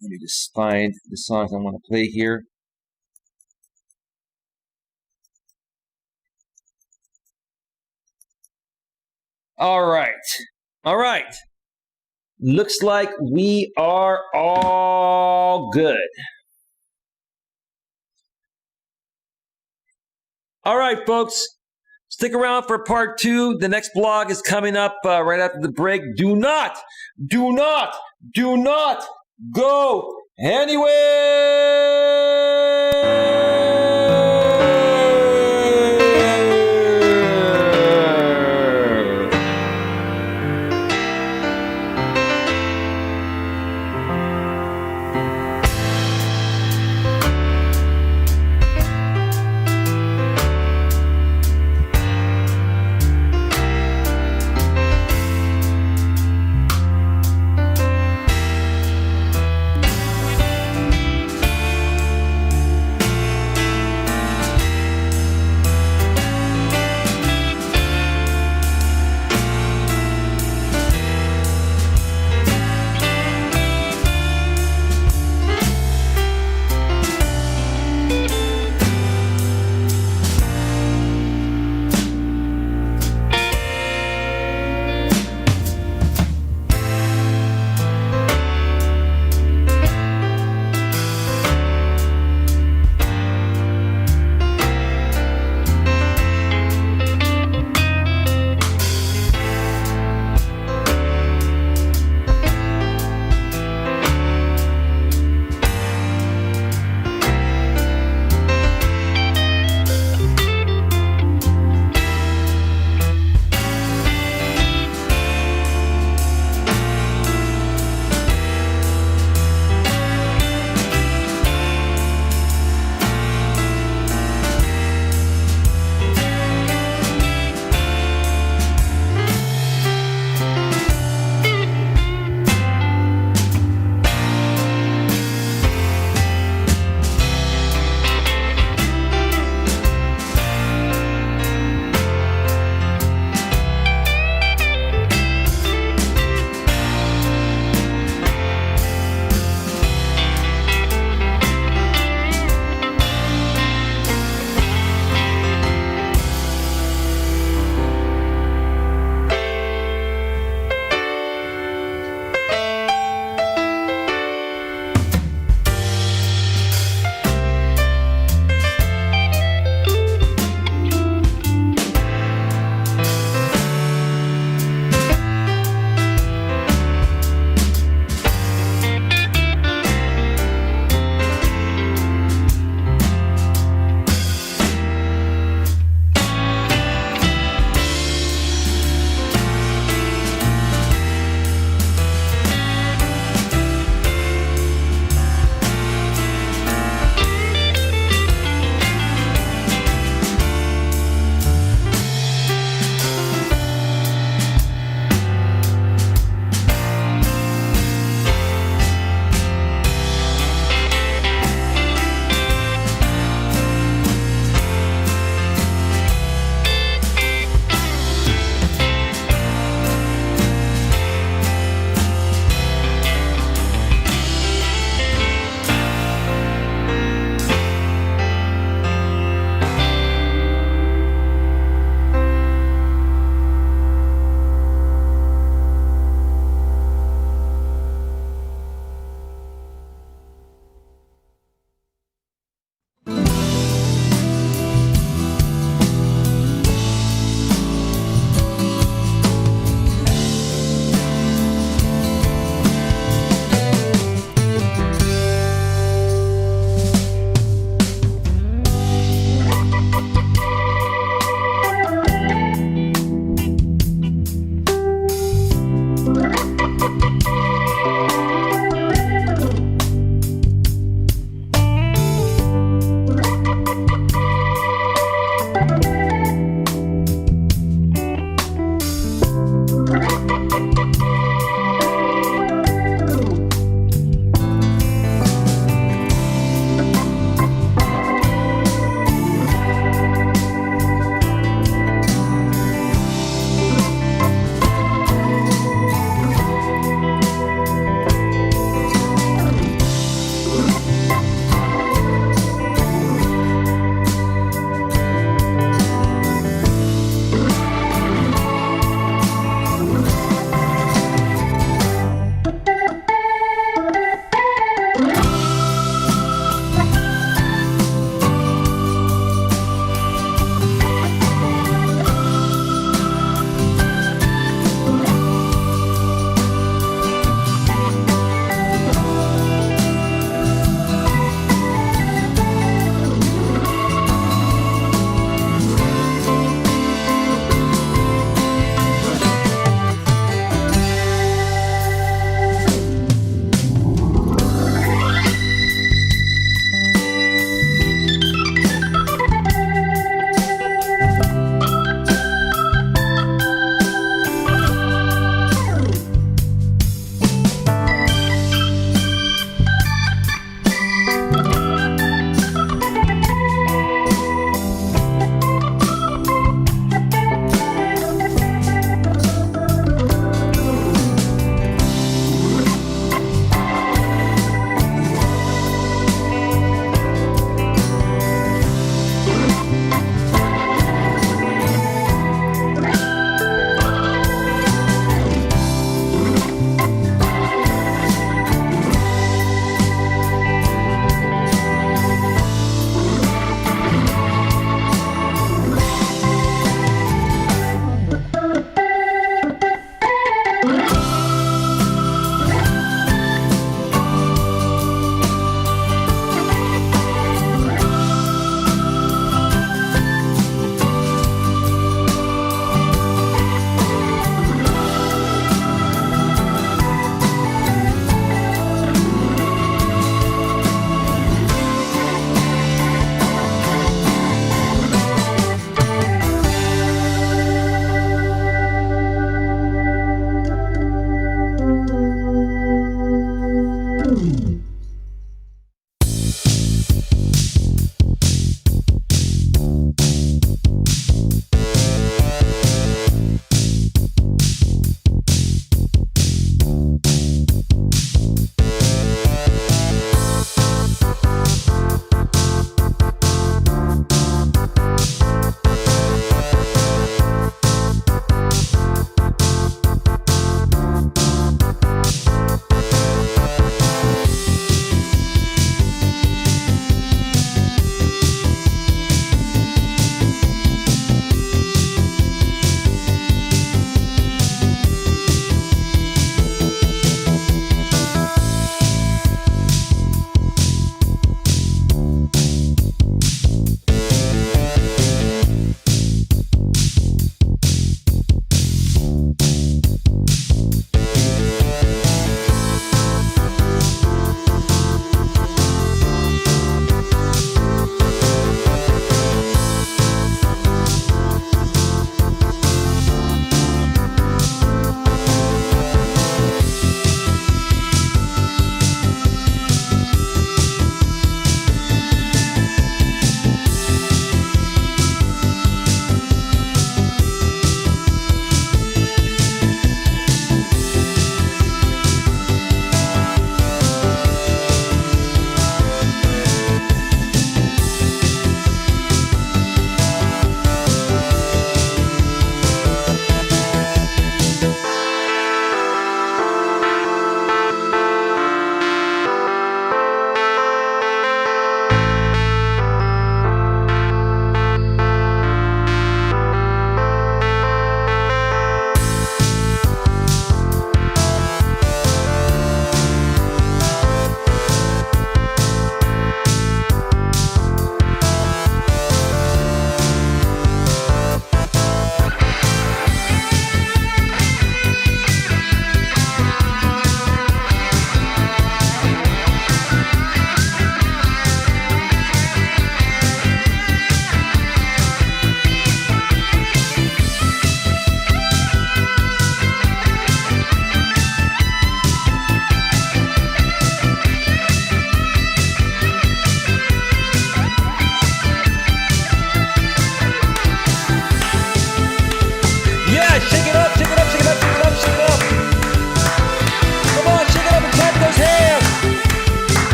Let me just find the songs I want to play here. All right. Looks like we are all good. All right, folks. Stick around for part 2. The next blog is coming up right after the break. Do not go anywhere.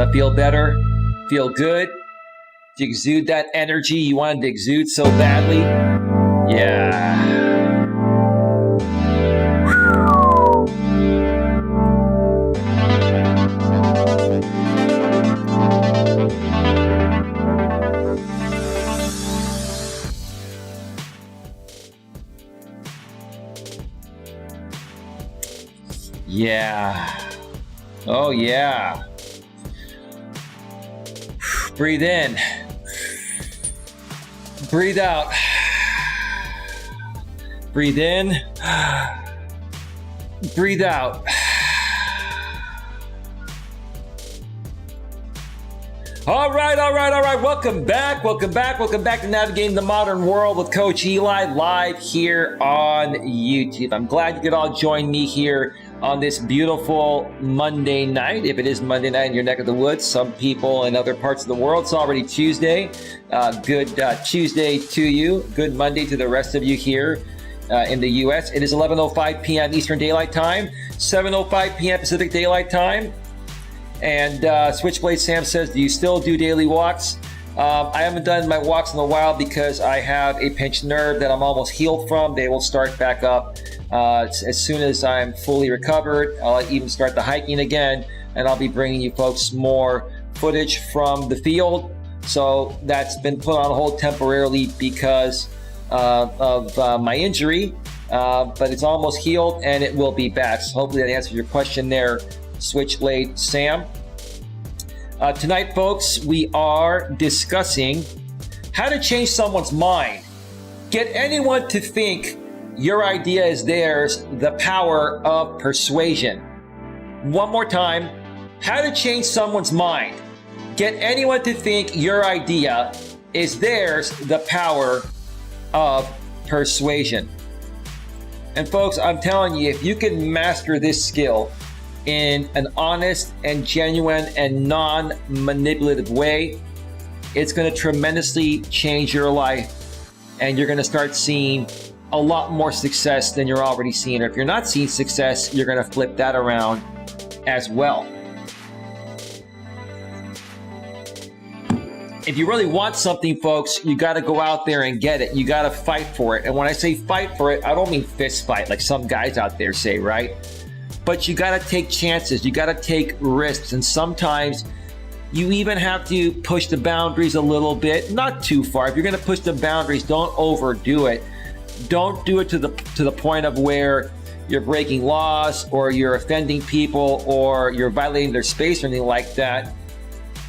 that feel better? Feel good? To exude that energy you wanted to exude so badly? Yeah. Yeah. Oh, yeah. Breathe in. Breathe out. Breathe in. Breathe out. All right. Welcome back to Navigating the Modern World with Coach Eli, live here on YouTube. I'm glad you could all join me here on this beautiful Monday night. If it is Monday night in your neck of the woods, some people in other parts of the world, it's already Tuesday. Good Tuesday to you. Good Monday to the rest of you here in the U.S. It is 11:05 p.m. Eastern Daylight Time, 7:05 p.m. Pacific Daylight Time. And Switchblade Sam says, do you still do daily walks? I haven't done my walks in a while because I have a pinched nerve that I'm almost healed from. They will start back up as soon as I'm fully recovered. I'll even start the hiking again, and I'll be bringing you folks more footage from the field. So that's been put on hold temporarily because of my injury, but it's almost healed and it will be back. So hopefully that answers your question there, Switchblade Sam. Tonight, folks, we are discussing how to change someone's mind. Get anyone to think your idea is theirs, the power of persuasion. One more time, how to change someone's mind. Get anyone to think your idea is theirs, the power of persuasion. And folks, I'm telling you, if you can master this skill in an honest and genuine and non-manipulative way, it's going to tremendously change your life, and you're going to start seeing a lot more success than you're already seeing. Or if you're not seeing success, you're going to flip that around as well. If you really want something, folks, you got to go out there and get it. You got to fight for it. And when I say fight for it, I don't mean fist fight like some guys out there say, right? But you got to take chances. You got to take risks. And sometimes you even have to push the boundaries a little bit, not too far. If you're going to push the boundaries, don't overdo it. Don't do it to the point of where you're breaking laws or you're offending people or you're violating their space or anything like that.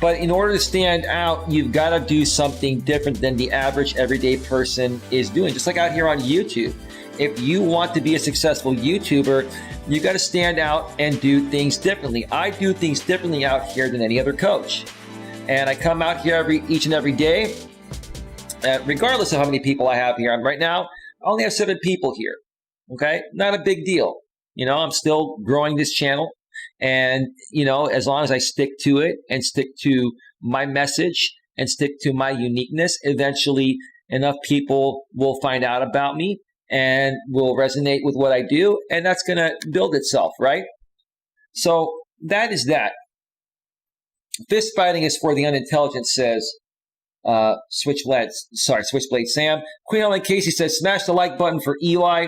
But in order to stand out, you've got to do something different than the average everyday person is doing. Just like out here on YouTube. If you want to be a successful YouTuber, you got to stand out and do things differently. I do things differently out here than any other coach. And I come out here each and every day, regardless of how many people I have here. Right now, I only have 7 people here. Okay? Not a big deal. You know, I'm still growing this channel. And, you know, as long as I stick to it and stick to my message and stick to my uniqueness, eventually enough people will find out about me and will resonate with what I do. And that's going to build itself, right? So that is that. Fist fighting is for the unintelligent, says Switchblade Sam. Queen Ellen Casey says, smash the like button for Eli.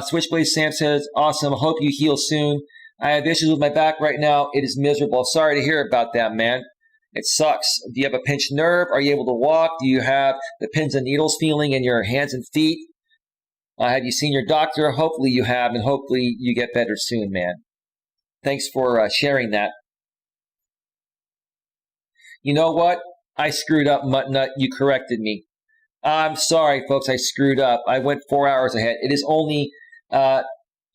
Switchblade Sam says, awesome. Hope you heal soon. I have issues with my back right now. It is miserable. Sorry to hear about that, man. It sucks. Do you have a pinched nerve? Are you able to walk? Do you have the pins and needles feeling in your hands and feet? Have you seen your doctor? Hopefully you have, and hopefully you get better soon, man. Thanks for sharing that. You know what? I screwed up, Muttnut. You corrected me. I'm sorry, folks. I screwed up. I went 4 hours ahead. It is only, it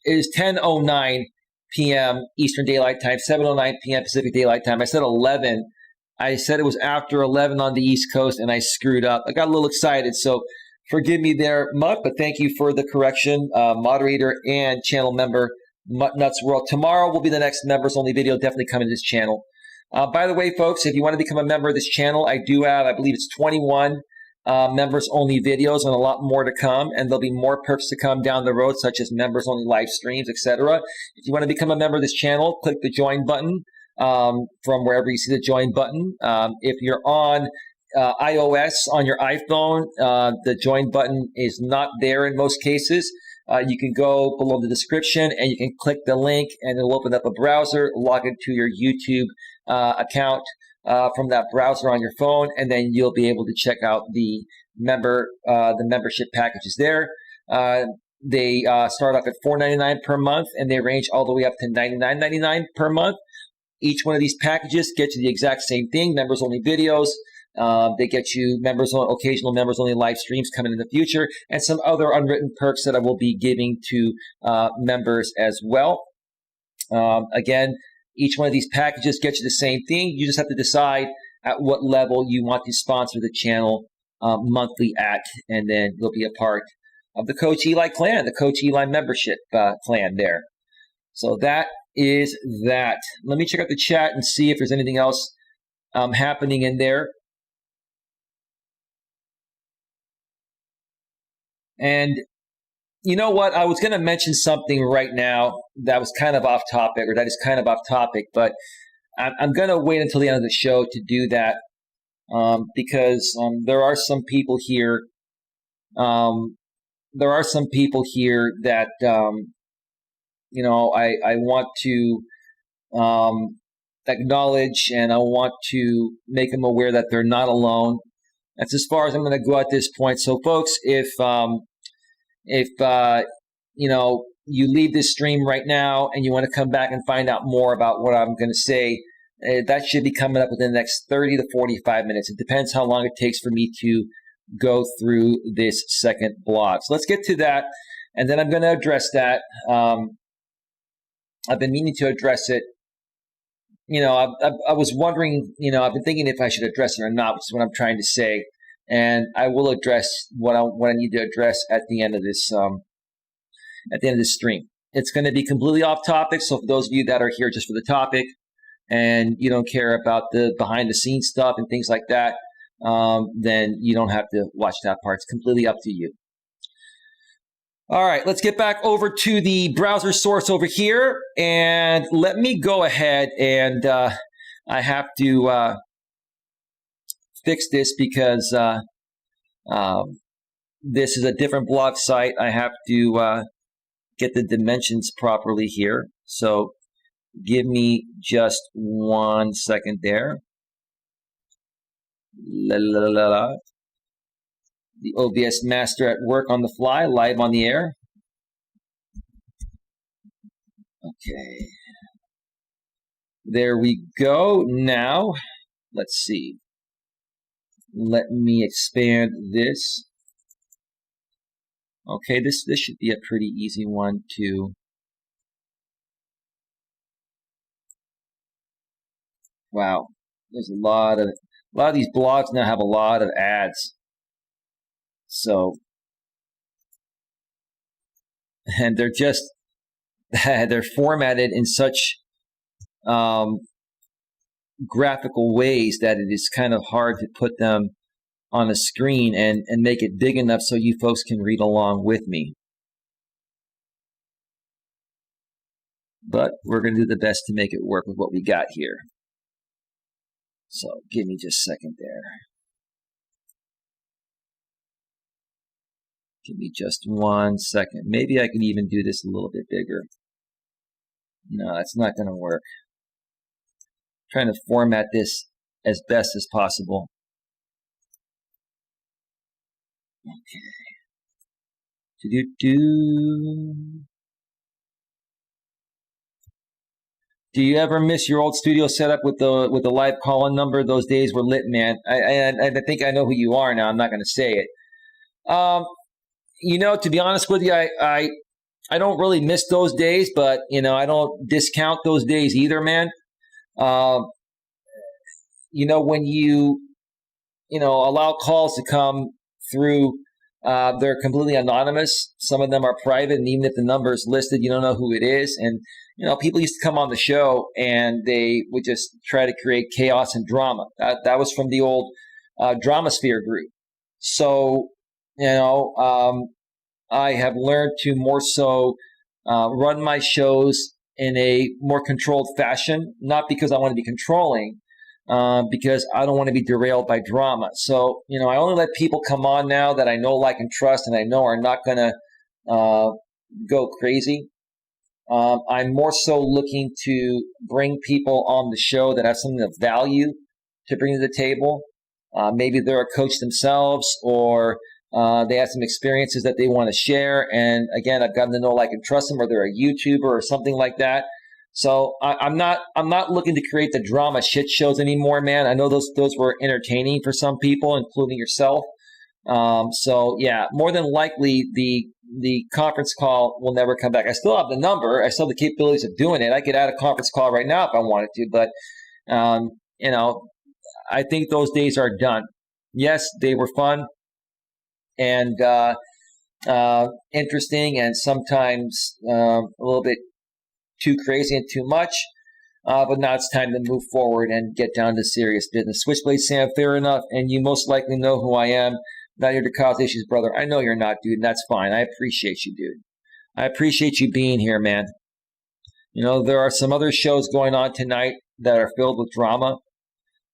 is 10:09 p.m. Eastern Daylight Time, 7:09 p.m. Pacific Daylight Time. I said 11. I said it was after 11 on the East Coast, and I screwed up. I got a little excited, so forgive me there, Mutt, but thank you for the correction, moderator and channel member, Muttnuts World. Tomorrow will be the next members-only video, definitely coming to this channel. By the way, folks, if you want to become a member of this channel, I do have, I believe it's 21 members-only videos and a lot more to come, and there'll be more perks to come down the road, such as members-only live streams, etc. If you want to become a member of this channel, click the join button. from wherever you see the join button. If you're on iOS on your iPhone, the join button is not there in most cases. You can go below the description and you can click the link and it'll open up a browser, log into your YouTube account from that browser on your phone, and then you'll be able to check out the membership packages there. They start off at $4.99 per month, and they range all the way up to $99.99 per month. Each one of these packages gets you the exact same thing: members-only videos. They get you occasional members-only live streams coming in the future, and some other unwritten perks that I will be giving to members as well. Again, each one of these packages gets you the same thing. You just have to decide at what level you want to sponsor the channel monthly at, and then you'll be a part of the Coach Eli clan, the Coach Eli membership clan there. So that is that. Let me check out the chat and see if there's anything else happening in there. And you know what? I was going to mention something right now that was kind of off topic, or that is kind of off topic, but I'm going to wait until the end of the show to do that because there are some people here. There are some people here that you know I want to acknowledge, and I want to make them aware that they're not alone. That's as far as I'm going to go at this point. So, folks, if you know, you leave this stream right now and you want to come back and find out more about what I'm going to say, that should be coming up within the next 30 to 45 minutes. It depends how long it takes for me to go through this second blog. So let's get to that, and then I'm going to address that. I've been meaning to address it. You know, I was wondering, you know, I've been thinking if I should address it or not, which is what I'm trying to say. And I will address what I need to address at the end of this stream. It's going to be completely off topic. So for those of you that are here just for the topic and you don't care about the behind the scenes stuff and things like that, then you don't have to watch that part. It's completely up to you. All right, let's get back over to the browser source over here, and let me go ahead and I have to fix this because this is a different blog site. I have to get the dimensions properly here. So give me just 1 second there. The OBS master at work on the fly, live on the air. Okay. There we go. Now, let's see. Let me expand this. Okay, this should be a pretty easy one to. Wow, there's a lot of these blogs now have a lot of ads. So, and they're just, they're formatted in such graphical ways that it is kind of hard to put them on a screen and make it big enough so you folks can read along with me. But we're going to do the best to make it work with what we got here. So give me just a second there. Give me just 1 second. Maybe I can even do this a little bit bigger. No, that's not going to work. I'm trying to format this as best as possible. Okay. Do you ever miss your old studio setup with the live call-in number? Those days were lit, man. I think I know who you are now. I'm not going to say it. You know, to be honest with you, I don't really miss those days, but, you know, I don't discount those days either, man. You know, when you allow calls to come through, they're completely anonymous. Some of them are private, and even if the number is listed, you don't know who it is. And, you know, people used to come on the show and they would just try to create chaos and drama. That was from the old Dramasphere group. So, you know, I have learned to more so run my shows in a more controlled fashion, not because I want to be controlling, because I don't want to be derailed by drama. So, I only let people come on now that I know, like, and trust, and I know are not going to go crazy. I'm more so looking to bring people on the show that have something of value to bring to the table. Maybe they're a coach themselves, or they have some experiences that they want to share. And again, I've gotten to know, like, and trust them, or they're a YouTuber or something like that. So I'm not looking to create the drama shit shows anymore, man. I know those were entertaining for some people, including yourself. So yeah, more than likely the conference call will never come back. I still have the number. I still have the capabilities of doing it. I could add a conference call right now if I wanted to, but I think those days are done. Yes, they were fun and interesting, and sometimes a little bit too crazy and too much. But now it's time to move forward and get down to serious business. Switchblade Sam, fair enough, and you most likely know who I am. Not here to cause issues, brother. I know you're not, dude, and that's fine. I appreciate you, dude. I appreciate you being here, man. There are some other shows going on tonight that are filled with drama,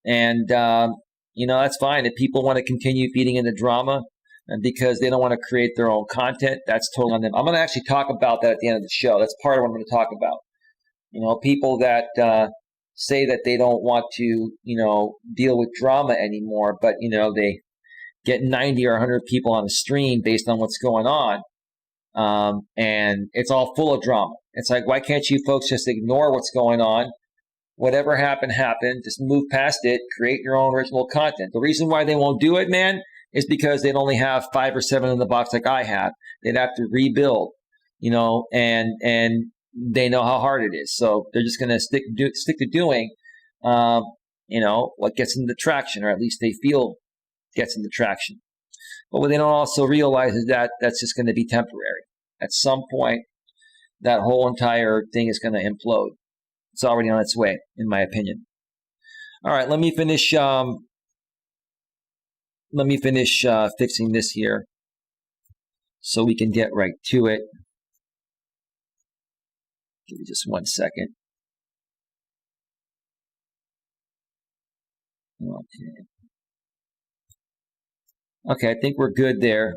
and that's fine. If people want to continue feeding into drama, and because they don't want to create their own content, that's totally on them. I'm going to actually talk about that at the end of the show. That's part of what I'm going to talk about. People that say that they don't want to, deal with drama anymore, but, they get 90 or 100 people on the stream based on what's going on. And it's all full of drama. It's like, why can't you folks just ignore what's going on? Whatever happened, happened. Just move past it. Create your own original content. The reason why they won't do it, man, is because they'd only have 5 or 7 in the box like I have. They'd have to rebuild, and they know how hard it is. So they're just going to stick to doing, what gets them the traction, or at least they feel gets them the traction. But what they don't also realize is that that's just going to be temporary. At some point, that whole entire thing is going to implode. It's already on its way, in my opinion. All right, let me finish fixing this here so we can get right to it. Give me just 1 second. Okay, I think we're good there.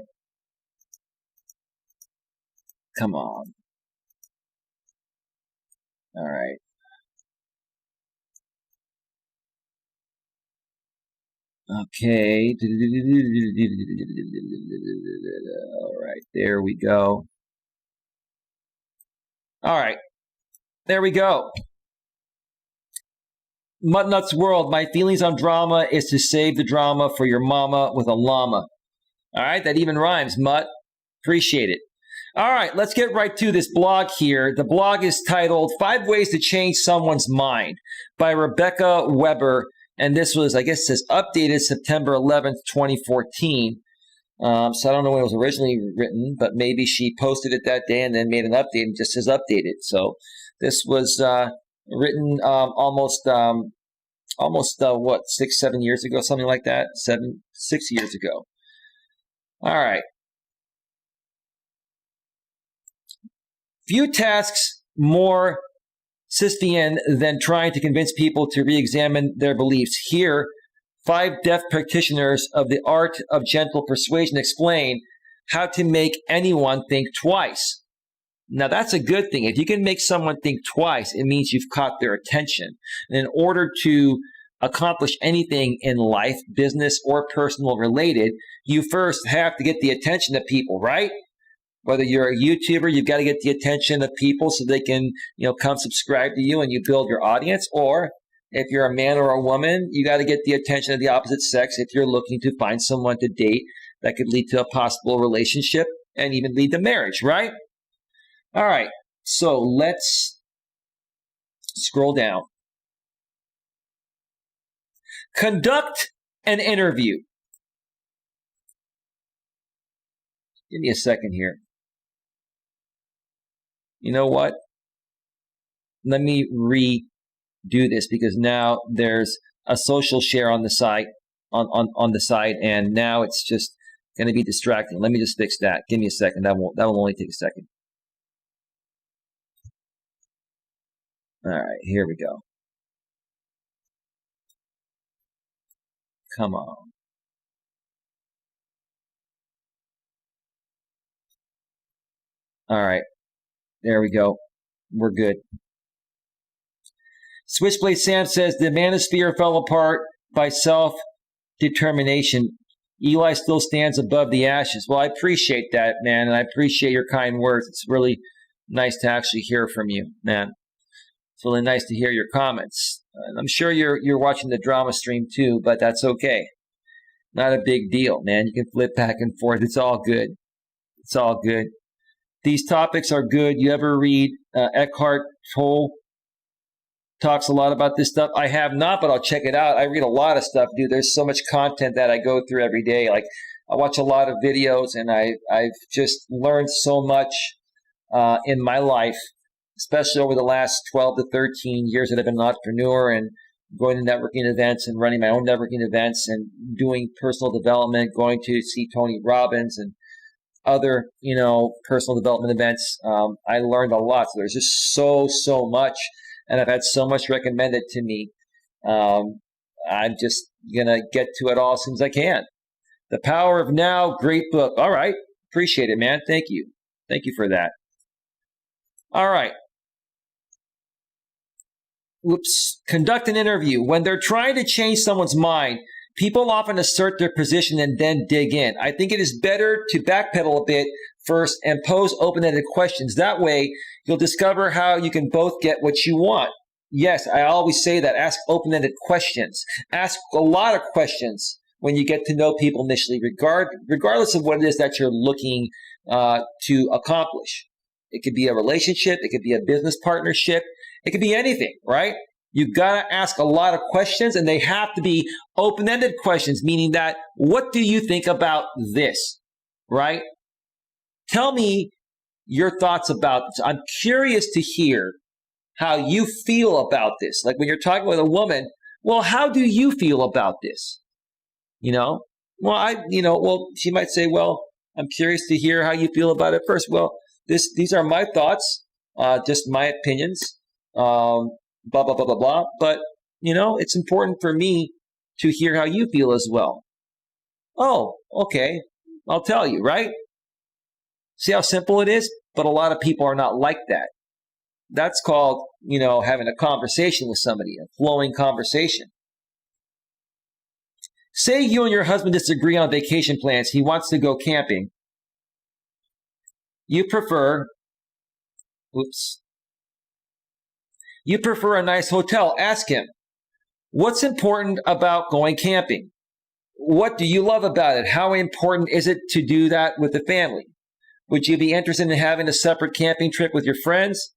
Come on. All right. Okay. All right, there we go. All right, there we go. Muttnuts World, my feelings on drama is to save the drama for your mama with a llama. All right, that even rhymes, Mutt. Appreciate it. All right, let's get right to this blog here. The blog is titled 5 Ways to Change Someone's Mind by Rebecca Weber. And this was, I guess, it says updated September 11th, 2014. So I don't know when it was originally written, but maybe she posted it that day and then made an update and just says updated. So this was written almost 6-7 years ago, something like that. 6 years ago. All right. Few tasks more Sisyphean than trying to convince people to re-examine their beliefs. Here, 5 deaf practitioners of the art of gentle persuasion explain how to make anyone think twice. Now, that's a good thing. If you can make someone think twice, it means you've caught their attention. And in order to accomplish anything in life, business or personal related, you first have to get the attention of people, right? Whether you're a YouTuber, you've got to get the attention of people so they can, come subscribe to you and you build your audience. Or if you're a man or a woman, you got to get the attention of the opposite sex if you're looking to find someone to date that could lead to a possible relationship and even lead to marriage, right? All right, so let's scroll down. Conduct an interview. Give me a second here. You know what? Let me redo this because now there's a social share on the site, on the site, and now it's just going to be distracting. Let me just fix that. Give me a second. That will only take a second. All right, here we go. Come on. All right, there we go. We're good. Switchblade Sam says the manosphere fell apart by self-determination. Eli still stands above the ashes. Well, I appreciate that, man, and I appreciate your kind words. It's really nice to actually hear from you, man. It's really nice to hear your comments. And I'm sure you're watching the drama stream too, but that's okay. Not a big deal, man. You can flip back and forth. It's all good. It's all good. These topics are good. You ever read Eckhart Tolle? Talks a lot about this stuff. I have not, but I'll check it out. I read a lot of stuff, dude. There's so much content that I go through every day. Like, I watch a lot of videos, and I've just learned so much in my life, especially over the last 12 to 13 years that I've been an entrepreneur and going to networking events and running my own networking events and doing personal development, going to see Tony Robbins and other, personal development events. I learned a lot. So there's just so much. And I've had so much recommended to me. I'm just going to get to it all as soon as I can. The Power of Now, great book. All right. Appreciate it, man. Thank you. Thank you for that. All right. Whoops. Conduct an interview. When they're trying to change someone's mind, people often assert their position and then dig in. I think it is better to backpedal a bit first and pose open-ended questions. That way, you'll discover how you can both get what you want. Yes, I always say that. Ask open-ended questions. Ask a lot of questions when you get to know people initially, regardless of what it is that you're looking to accomplish. It could be a relationship. It could be a business partnership. It could be anything, right? You've got to ask a lot of questions, and they have to be open-ended questions, meaning that, what do you think about this, right? Tell me your thoughts about this. I'm curious to hear how you feel about this. Like when you're talking with a woman, well, how do you feel about this? Well, she might say, well, I'm curious to hear how you feel about it first. Well, these are my thoughts, just my opinions, blah, blah, blah, blah, blah. But, it's important for me to hear how you feel as well. Oh, okay. I'll tell you, right? See how simple it is? But a lot of people are not like that. That's called, having a conversation with somebody, a flowing conversation. Say you and your husband disagree on vacation plans. He wants to go camping. You prefer a nice hotel. Ask him, what's important about going camping? What do you love about it? How important is it to do that with the family? Would you be interested in having a separate camping trip with your friends?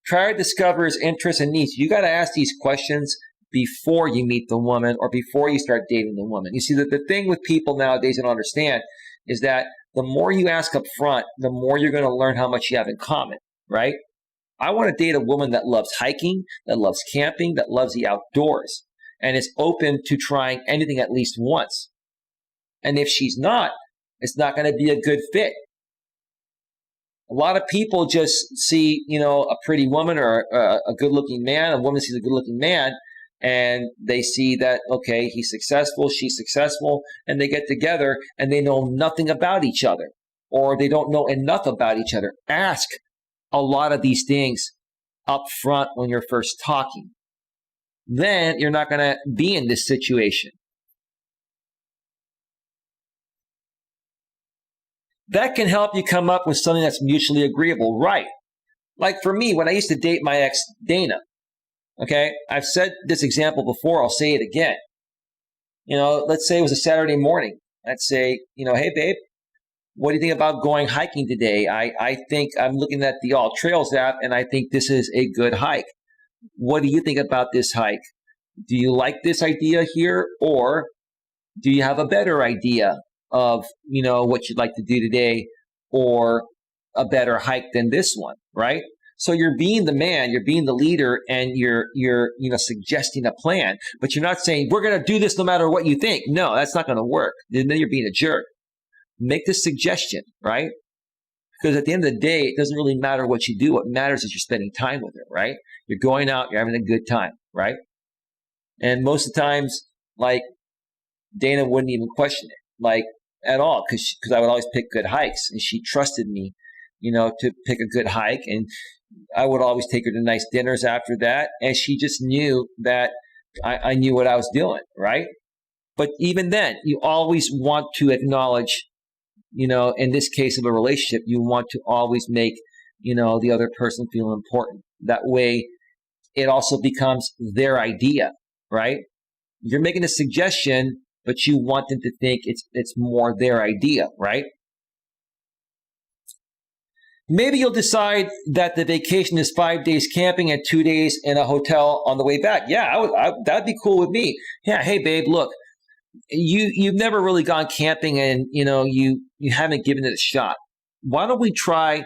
Try to discover his interests and needs. You got to ask these questions before you meet the woman or before you start dating the woman. You see, that the thing with people nowadays don't understand is that the more you ask up front, the more you're going to learn how much you have in common, right? I want to date a woman that loves hiking, that loves camping, that loves the outdoors, and is open to trying anything at least once. And if she's not, it's not going to be a good fit. A lot of people just see, a pretty woman or a good-looking man. A woman sees a good-looking man, and they see that, okay, he's successful, she's successful, and they get together, and they know nothing about each other, or they don't know enough about each other. Ask a lot of these things up front when you're first talking. Then you're not going to be in this situation. That can help you come up with something that's mutually agreeable, right? Like for me, when I used to date my ex, Dana, okay, I've said this example before, I'll say it again. Let's say it was a Saturday morning. I'd say, hey, babe, what do you think about going hiking today? I think I'm looking at the All Trails app, and I think this is a good hike. What do you think about this hike? Do you like this idea here, or do you have a better idea of, what you'd like to do today, or a better hike than this one, right? So you're being the man, you're being the leader, and you're suggesting a plan, but you're not saying, we're going to do this no matter what you think. No, that's not going to work. Then you're being a jerk. Make the suggestion, right? Because at the end of the day, it doesn't really matter what you do. What matters is you're spending time with her, right? You're going out, you're having a good time, right? And most of the times, like, Dana wouldn't even question it, like, at all, because I would always pick good hikes, and she trusted me, to pick a good hike, and I would always take her to nice dinners after that, and she just knew that I knew what I was doing, right? But even then, you always want to acknowledge, in this case of a relationship, you want to always make, the other person feel important. That way, it also becomes their idea, right? You're making a suggestion, but you want them to think it's more their idea, right? Maybe you'll decide that the vacation is 5 days camping and 2 days in a hotel on the way back. Yeah, that'd be cool with me. Yeah, hey babe, look, you've never really gone camping, and you haven't given it a shot. Why don't we try,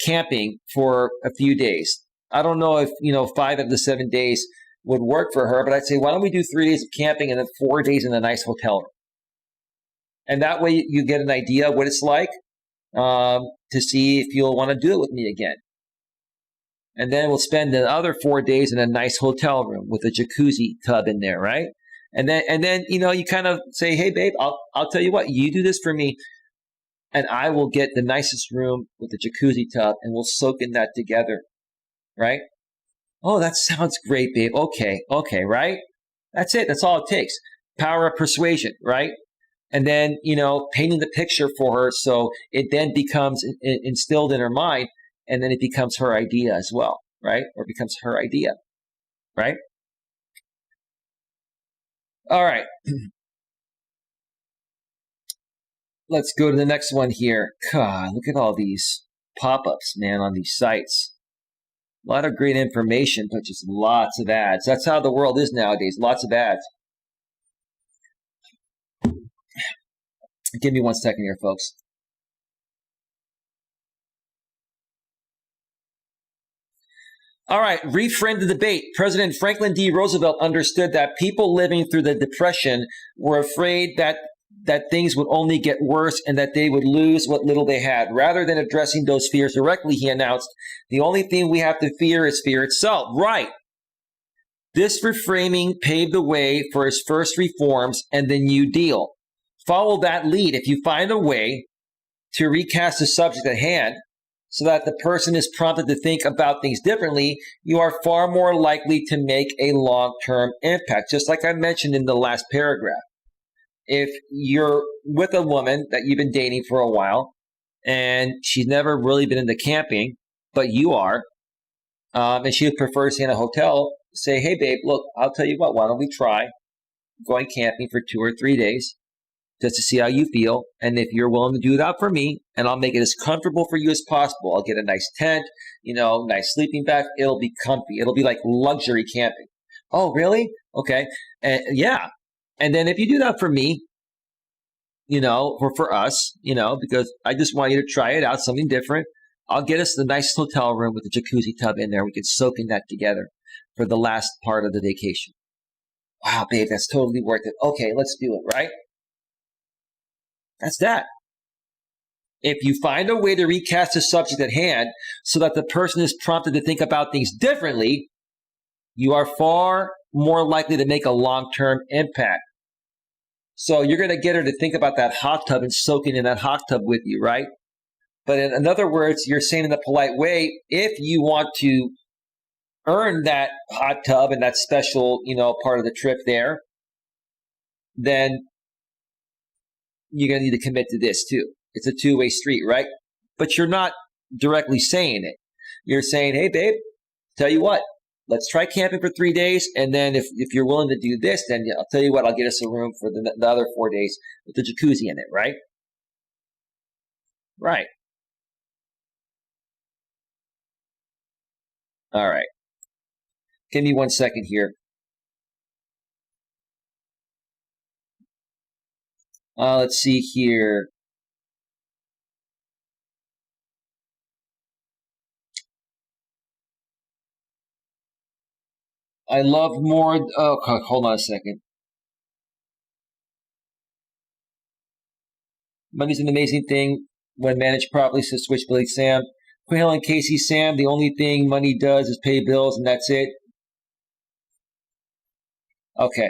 camping for a few days? I don't know if 5 out of the 7 days would work for her, but I'd say, why don't we do 3 days of camping and then 4 days in a nice hotel room? And that way you get an idea of what it's like, to see if you'll want to do it with me again. And then we'll spend the other 4 days in a nice hotel room with a jacuzzi tub in there, right? And then you kind of say, hey babe, I'll tell you what, you do this for me, and I will get the nicest room with the jacuzzi tub, and we'll soak in that together, right? Oh, that sounds great, babe. Okay, right? That's it. That's all it takes. Power of persuasion, right? And then, painting the picture for her so it then becomes instilled in her mind, and then it becomes her idea as well, right? Or becomes her idea, right? All right. Let's go to the next one here. God, look at all these pop-ups, man, on these sites. A lot of great information, but just lots of ads. That's how the world is nowadays. Lots of ads. Give me 1 second here, folks. All right, reframe the debate. President Franklin D. Roosevelt understood that people living through the Depression were afraid that things would only get worse and that they would lose what little they had. Rather than addressing those fears directly, he announced, the only thing we have to fear is fear itself. Right. This reframing paved the way for his first reforms and the New Deal. Follow that lead. If you find a way to recast the subject at hand so that the person is prompted to think about things differently, you are far more likely to make a long-term impact, just like I mentioned in the last paragraph. If you're with a woman that you've been dating for a while and she's never really been into camping, but you are, and she would prefer to stay in a hotel, say, hey, babe, look, I'll tell you what, why don't we try going camping for 2 or 3 days just to see how you feel. And if you're willing to do that for me, and I'll make it as comfortable for you as possible. I'll get a nice tent, nice sleeping bag. It'll be comfy. It'll be like luxury camping. Oh, really? Okay. Yeah. And then if you do that for me, or for us, because I just want you to try it out, something different, I'll get us the nice hotel room with the jacuzzi tub in there. We can soak in that together for the last part of the vacation. Wow, babe, that's totally worth it. Okay, let's do it, right? That's that. If you find a way to recast the subject at hand so that the person is prompted to think about things differently, you are far more likely to make a long-term impact. So you're going to get her to think about that hot tub and soaking in that hot tub with you, right? But in other words, you're saying in a polite way, if you want to earn that hot tub and that special, part of the trip there, then you're going to need to commit to this too. It's a two-way street, right? But you're not directly saying it. You're saying, hey, babe, tell you what, let's try camping for 3 days. And then if you're willing to do this, then I'll tell you what, I'll get us a room for the other 4 days with the jacuzzi in it, right? Right. All right. Give me 1 second here. Let's see here. I love more. Oh, hold on a second. Money's an amazing thing. when managed properly, says Switchblade Sam. Quit hailing Casey Sam. The only thing money does is pay bills, and that's it. Okay.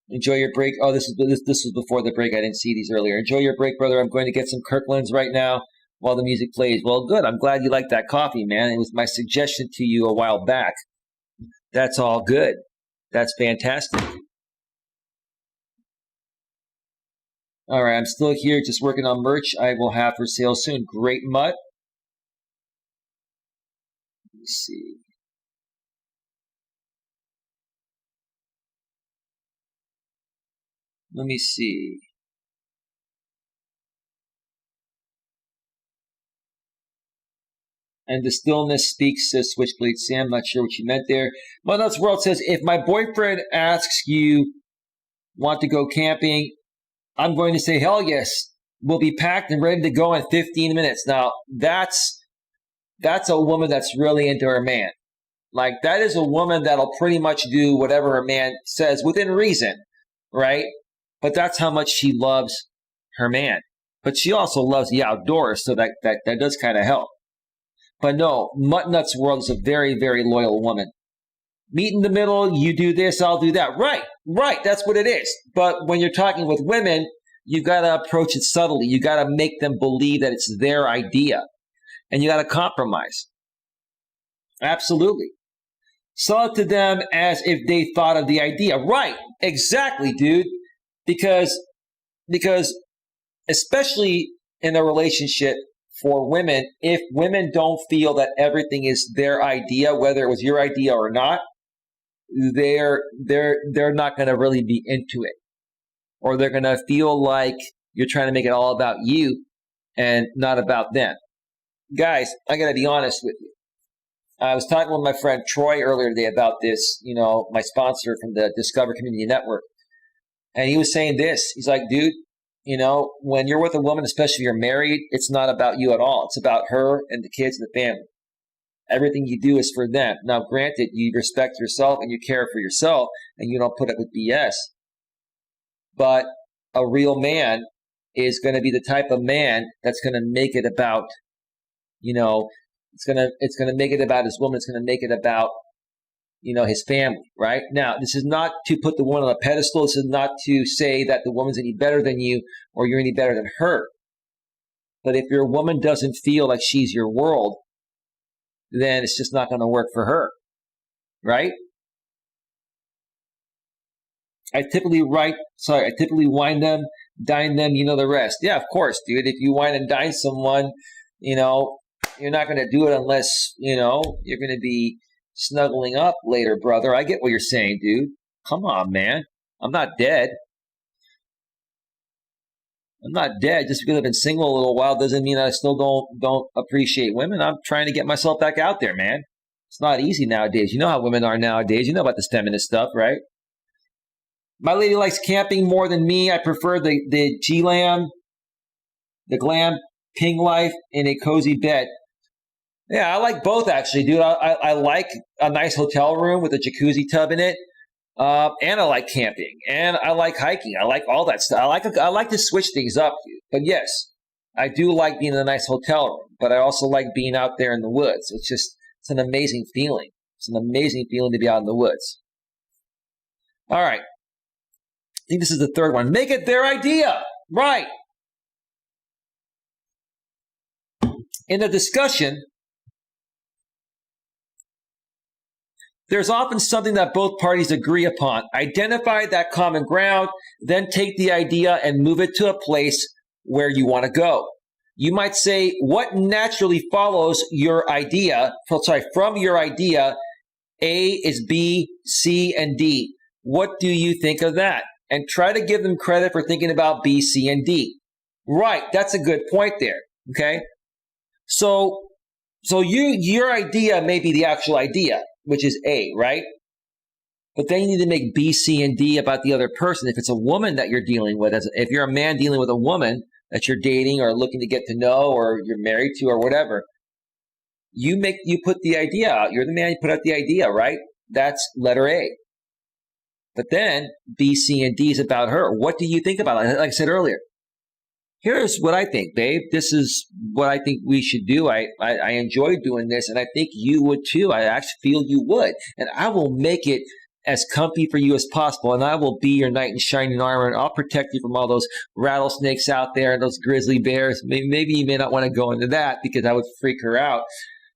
Enjoy your break. Oh, this was before the break. I didn't see these earlier. Enjoy your break, brother. I'm going to get some Kirkland's right now while the music plays. Well, good. I'm glad you like that coffee, man. It was my suggestion to you a while back. That's all good. That's fantastic. All right, I'm still here just working on merch I will have for sale soon. Great Mutt. Let me see. Let me see. And the stillness speaks, says Switchblade Sam. Not sure what you meant there. Mother's World says, if my boyfriend asks you, want to go camping, I'm going to say, hell yes. We'll be packed and ready to go in 15 minutes. Now, that's a woman that's really into her man. Like, that is a woman that'll pretty much do whatever her man says within reason, right? But that's how much she loves her man. But she also loves the outdoors, so that does kind of help. But no, Muttnuts World is a very, very loyal woman. Meet in the middle, you do this, I'll do that. Right, that's what it is. But when you're talking with women, you got to approach it subtly. You got to make them believe that it's their idea. And you got to compromise. Absolutely. Sell it to them as if they thought of the idea. Right, exactly, dude. Because especially in a relationship for women, if women don't feel that everything is their idea, whether it was your idea or not, they're not going to really be into it. Or they're going to feel like you're trying to make it all about you and not about them. Guys, I got to be honest with you. I was talking with my friend Troy earlier today about this, my sponsor from the Discover Community Network. And he was saying this. He's like, dude, when you're with a woman, especially if you're married, it's not about you at all. It's about her and the kids and the family. Everything you do is for them. Now, granted, you respect yourself and you care for yourself and you don't put up with BS. But a real man is going to be the type of man that's going to make it about, it's going to make it about his woman. It's going to make it about, his family, right? Now, this is not to put the woman on a pedestal. This is not to say that the woman's any better than you or you're any better than her. But if your woman doesn't feel like she's your world, then it's just not going to work for her, right? I typically wine them, dine them, the rest. Yeah, of course, dude. If you wine and dine someone, you're not going to do it unless, you're going to be snuggling up later, brother. I get what you're saying, dude. Come on, man. I'm not dead. Just because I've been single a little while doesn't mean I still don't appreciate women. I'm trying to get myself back out there, man. It's not easy nowadays. You know how women are nowadays. You know about this feminist stuff, right? My lady likes camping more than me. I prefer the glam ping life in a cozy bed. Yeah, I like both actually, dude. I like a nice hotel room with a jacuzzi tub in it. And I like camping, and I like hiking. I like all that stuff. I like to switch things up, dude. But yes, I do like being in a nice hotel room, but I also like being out there in the woods. It's an amazing feeling. It's an amazing feeling to be out in the woods. All right. I think this is the third one. Make it their idea. Right. In a discussion, there's often something that both parties agree upon. Identify that common ground, then take the idea and move it to a place where you want to go. You might say, what naturally follows your idea? From your idea, A is B, C, and D. What do you think of that? And try to give them credit for thinking about B, C, and D. Right, that's a good point there, okay? So your idea may be the actual idea, which is A, right? But then you need to make B, C, and D about the other person. If it's a woman that you're dealing with, if you're a man dealing with a woman that you're dating or looking to get to know or you're married to or whatever, you put the idea out. You're the man, you put out the idea, right? That's letter A. But then B, C, and D is about her. What do you think about it? Like I said earlier, here's what I think, babe. This is what I think we should do. I enjoy doing this, and I think you would too. I actually feel you would. And I will make it as comfy for you as possible, and I will be your knight in shining armor, and I'll protect you from all those rattlesnakes out there and those grizzly bears. Maybe you may not want to go into that because I would freak her out.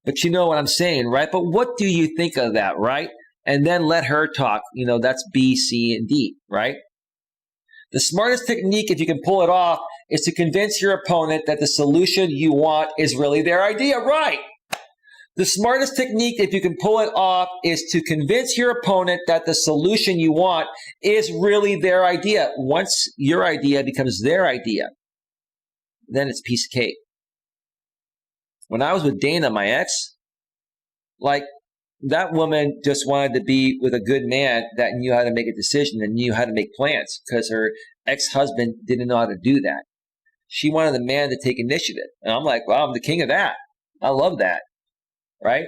But you know what I'm saying, right? But what do you think of that, right? And then let her talk. You know, that's B, C, and D, right? The smartest technique, if you can pull it off, is to convince your opponent that the solution you want is really their idea, right? The smartest technique, if you can pull it off, is to convince your opponent that the solution you want is really their idea. Once your idea becomes their idea, then it's piece of cake. When I was with Dana, my ex, like, that woman just wanted to be with a good man that knew how to make a decision and knew how to make plans because her ex-husband didn't know how to do that. She wanted the man to take initiative. And I'm like, wow, I'm the king of that. I love that. Right?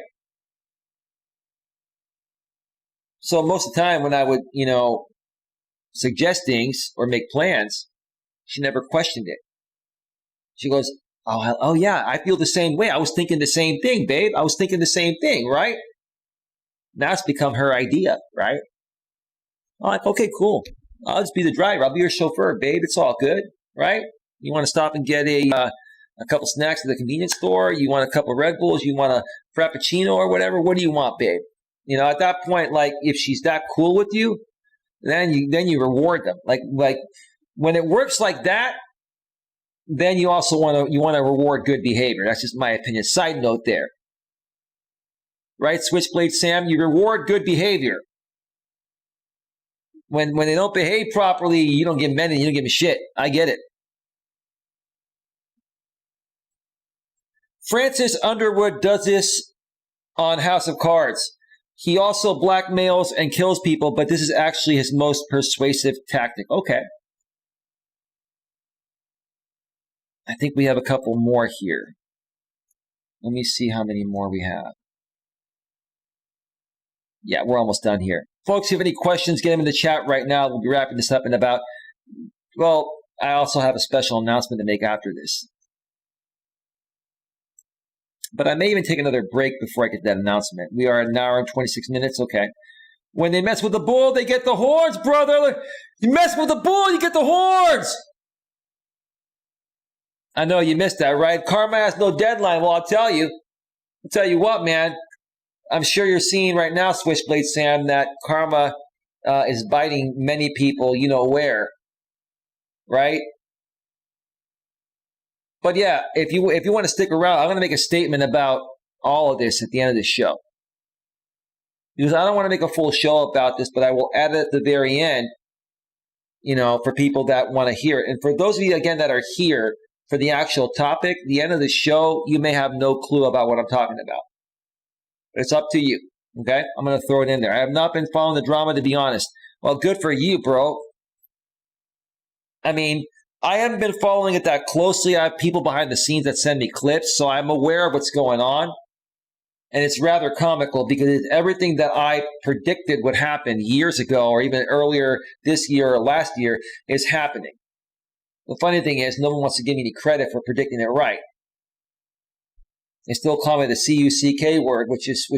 So most of the time when I would, suggest things or make plans, she never questioned it. She goes, oh yeah, I feel the same way. I was thinking the same thing, babe. I was thinking the same thing, right? Now it's become her idea, right? I'm like, okay, cool. I'll just be the driver. I'll be your chauffeur, babe. It's all good, right? You want to stop and get a couple snacks at the convenience store? You want a couple Red Bulls? You want a Frappuccino or whatever? What do you want, babe? At that point, like, if she's that cool with you, then you reward them. Like when it works like that, then you also want to reward good behavior. That's just my opinion. Side note there. Right, Switchblade Sam, you reward good behavior. When they don't behave properly, you don't give them anything, you don't give them shit. I get it. Francis Underwood does this on House of Cards. He also blackmails and kills people, but this is actually his most persuasive tactic. Okay. I think we have a couple more here. Let me see how many more we have. Yeah, we're almost done here. Folks, if you have any questions, get them in the chat right now. We'll be wrapping this up in about, I also have a special announcement to make after this. But I may even take another break before I get that announcement. We are at an hour and 26 minutes. Okay. When they mess with the bull, they get the horns, brother. You mess with the bull, you get the horns. I know you missed that, right? Karma has no deadline. Well, I'll tell you what, man. I'm sure you're seeing right now, Switchblade Sam, that karma is biting many people, you know where, right? But yeah, if you want to stick around, I'm going to make a statement about all of this at the end of the show. Because I don't want to make a full show about this, but I will add it at the very end, for people that want to hear it. And for those of you, again, that are here for the actual topic, the end of the show, you may have no clue about what I'm talking about. It's up to you, okay? I'm going to throw it in there. I have not been following the drama, to be honest. Well, good for you, bro. I mean, I haven't been following it that closely. I have people behind the scenes that send me clips, so I'm aware of what's going on. And it's rather comical because it's everything that I predicted would happen years ago or even earlier this year or last year is happening. The funny thing is, no one wants to give me any credit for predicting it right. They still call me the C-U-C-K word, which is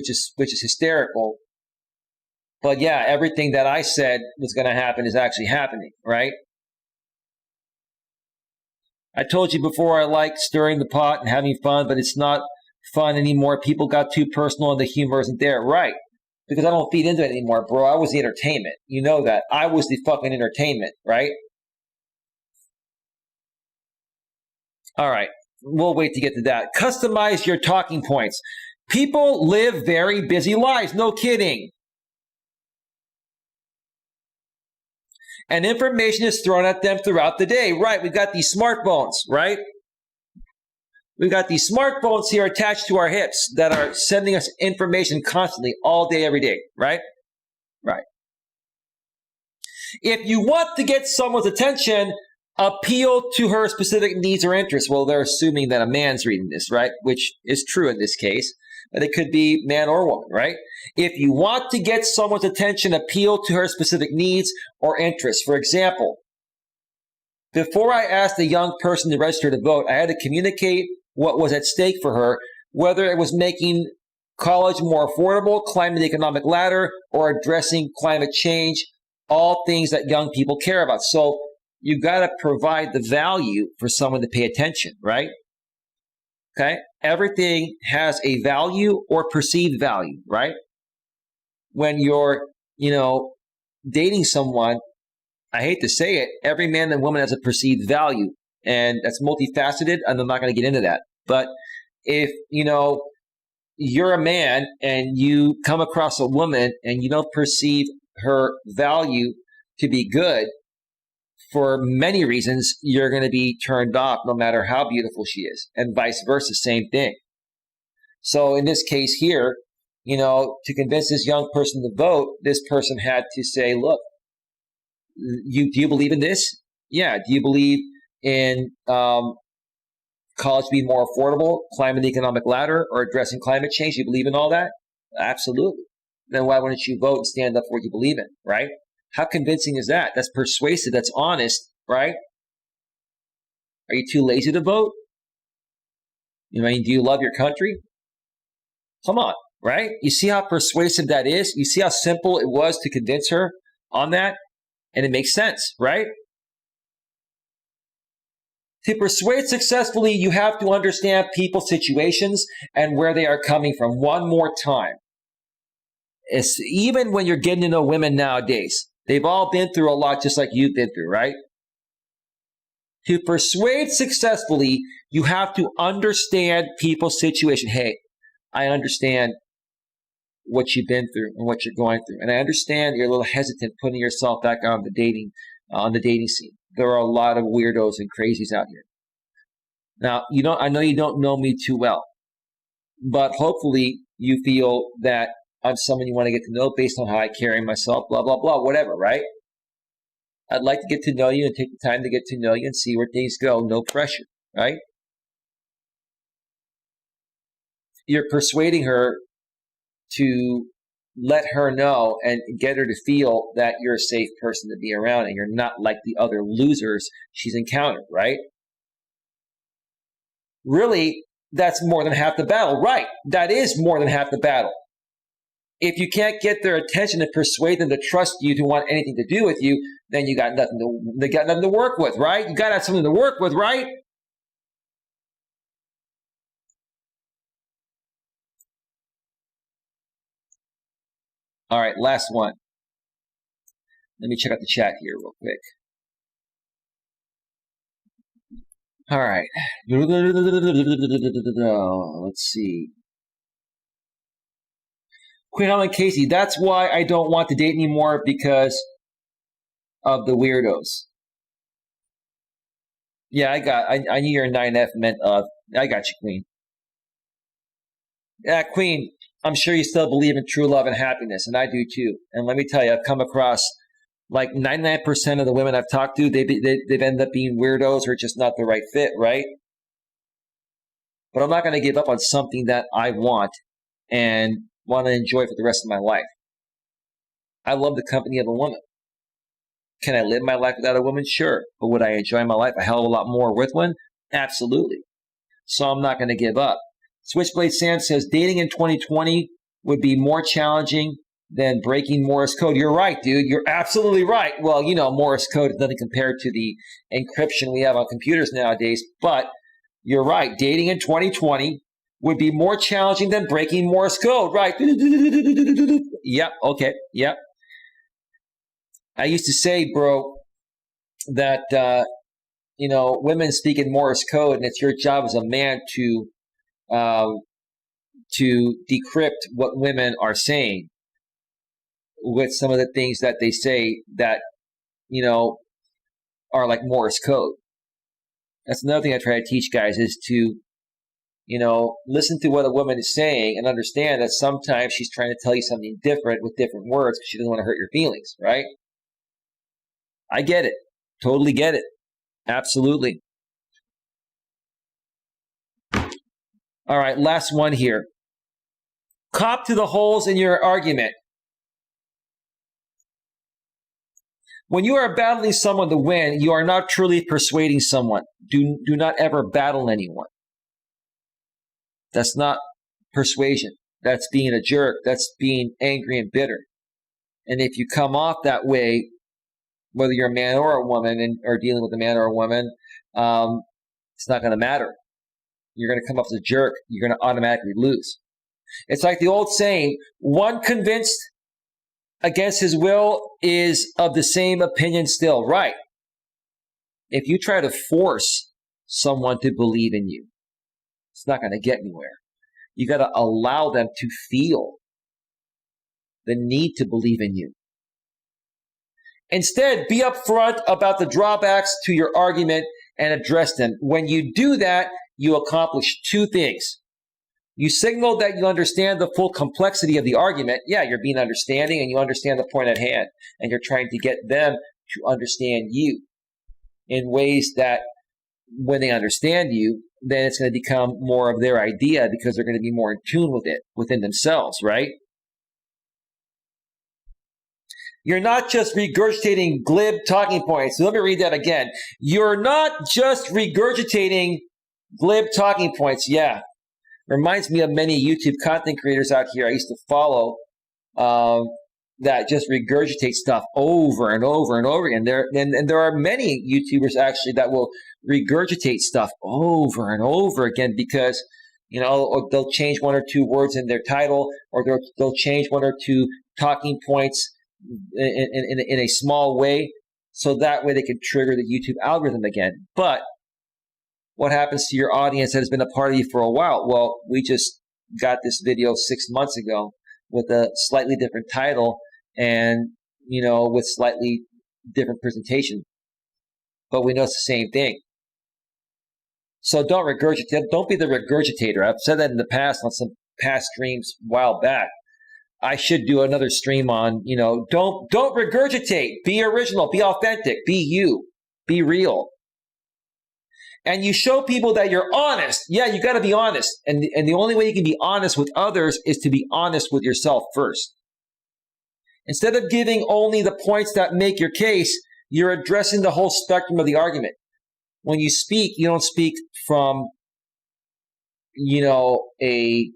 hysterical. But yeah, everything that I said was going to happen is actually happening, right? I told you before I like stirring the pot and having fun, but it's not fun anymore. People got too personal and the humor isn't there, right? Because I don't feed into it anymore, bro. I was the entertainment. You know that. I was the fucking entertainment, right? All right. We'll wait to get to that. Customize your talking points. People live very busy lives. No kidding. And information is thrown at them throughout the day. Right. We've got these smartphones, right? We've got these smartphones here attached to our hips that are sending us information constantly all day, every day. Right? Right. If you want to get someone's attention, appeal to her specific needs or interests. Well, they're assuming that a man's reading this, right? Which is true in this case. But it could be man or woman, right? If you want to get someone's attention, appeal to her specific needs or interests. For example, Before I asked a young person to register to vote, I had to communicate what was at stake for her, whether it was making college more affordable, climbing the economic ladder, or addressing climate change, all things that young people care about. So you got to provide the value for someone to pay attention, right? Okay. Everything has a value or perceived value, right? When you're, dating someone, I hate to say it, every man and woman has a perceived value, and that's multifaceted, and I'm not going to get into that. But if, you're a man and you come across a woman and you don't perceive her value to be good, for many reasons, you're going to be turned off no matter how beautiful she is, and vice versa, same thing. So in this case here, to convince this young person to vote, this person had to say, look, do you believe in this? Yeah. Do you believe in college being more affordable, climbing the economic ladder, or addressing climate change? You believe in all that? Absolutely. Then why wouldn't you vote and stand up for what you believe in, right? How convincing is that? That's persuasive. That's honest, right? Are you too lazy to vote? Do you love your country? Come on, right? You see how persuasive that is? You see how simple it was to convince her on that? And it makes sense, right? To persuade successfully, you have to understand people's situations and where they are coming from. One more time. Even when you're getting to know women nowadays, they've all been through a lot just like you've been through, right? To persuade successfully, you have to understand people's situation. Hey, I understand what you've been through and what you're going through. And I understand you're a little hesitant putting yourself back on the dating scene. There are a lot of weirdos and crazies out here. Now, I know you don't know me too well, but hopefully you feel that I'm someone you want to get to know based on how I carry myself, blah, blah, blah, whatever, right? I'd like to get to know you and take the time to get to know you and see where things go. No pressure, right? You're persuading her to let her know and get her to feel that you're a safe person to be around and you're not like the other losers she's encountered, right? Really, that's more than half the battle, right? That is more than half the battle. If you can't get their attention and persuade them to trust you, to want anything to do with you, then they got nothing to work with, right? You got to have something to work with, right? All right, last one. Let me check out the chat here real quick. All right. Let's see. Queen Helen Casey, that's why I don't want to date anymore, because of the weirdos. Yeah, I knew your 9F meant of. I got you, Queen. Yeah, Queen, I'm sure you still believe in true love and happiness, and I do too. And let me tell you, I've come across like 99% of the women I've talked to, they've ended up being weirdos or just not the right fit, right? But I'm not going to give up on something that I want and want to enjoy for the rest of my life. I love the company of a woman. Can I live my life without a woman? Sure. But would I enjoy my life a hell of a lot more with one? Absolutely. So I'm not going to give up. Switchblade Sam says, dating in 2020 would be more challenging than breaking Morse code. You're right, dude. You're absolutely right. Well, Morse code is nothing compared to the encryption we have on computers nowadays. But you're right. Dating in 2020 would be more challenging than breaking Morse code. Right. Yep. Okay. Yep. I used to say, bro, that, women speak in Morse code, and it's your job as a man to decrypt what women are saying with some of the things that they say that, are like Morse code. That's another thing I try to teach guys is to, listen to what a woman is saying and understand that sometimes she's trying to tell you something different with different words because she doesn't want to hurt your feelings, right? I get it. Totally get it. Absolutely. All right, last one here. Cop to the holes in your argument. When you are battling someone to win, you are not truly persuading someone. Do not ever battle anyone. That's not persuasion. That's being a jerk. That's being angry and bitter. And if you come off that way, whether you're a man or a woman or dealing with a man or a woman, it's not going to matter. You're going to come off as a jerk. You're going to automatically lose. It's like the old saying, one convinced against his will is of the same opinion still. Right. If you try to force someone to believe in you, it's not going to get anywhere. You got to allow them to feel the need to believe in you. Instead, be upfront about the drawbacks to your argument and address them. When you do that, you accomplish two things. You signal that you understand the full complexity of the argument. Yeah, you're being understanding and you understand the point at hand. And you're trying to get them to understand you in ways that when they understand you, then it's going to become more of their idea because they're going to be more in tune with it within themselves, right? You're not just regurgitating glib talking points. So let me read that again. You're not just regurgitating glib talking points. Yeah. Reminds me of many YouTube content creators out here I used to follow that just regurgitate stuff over and over and over again. There are many YouTubers actually that will regurgitate stuff over and over again because, you know, they'll change one or two words in their title, or they'll change one or two talking points in a small way, so that way they can trigger the YouTube algorithm again. But what happens to your audience that has been a part of you for a while? Well, we just got this video 6 months ago with a slightly different title and, you know, with slightly different presentation, but we know it's the same thing. So don't regurgitate. Don't be the regurgitator. I've said that in the past on some past streams a while back. I should do another stream on, you know, don't regurgitate. Be original. Be authentic. Be you. Be real. And you show people that you're honest. Yeah, you got to be honest. And the only way you can be honest with others is to be honest with yourself first. Instead of giving only the points that make your case, you're addressing the whole spectrum of the argument. When you speak, you don't speak from, you know, a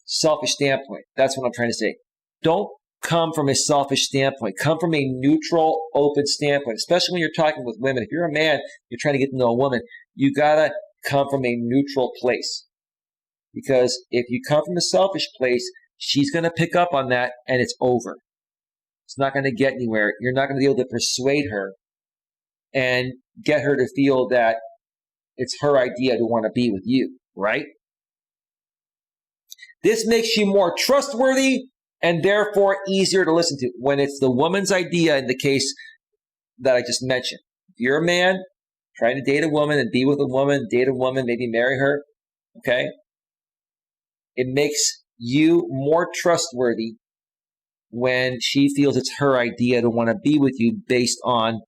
selfish standpoint. That's what I'm trying to say. Don't come from a selfish standpoint. Come from a neutral, open standpoint, especially when you're talking with women. If you're a man, you're trying to get to know a woman, you got to come from a neutral place. Because if you come from a selfish place, she's going to pick up on that and it's over. It's not going to get anywhere. You're not going to be able to persuade her and get her to feel that it's her idea to want to be with you, right? This makes you more trustworthy and therefore easier to listen to when it's the woman's idea in the case that I just mentioned. If you're a man trying to date a woman and be with a woman, date a woman, maybe marry her, okay? It makes you more trustworthy when she feels it's her idea to want to be with you based on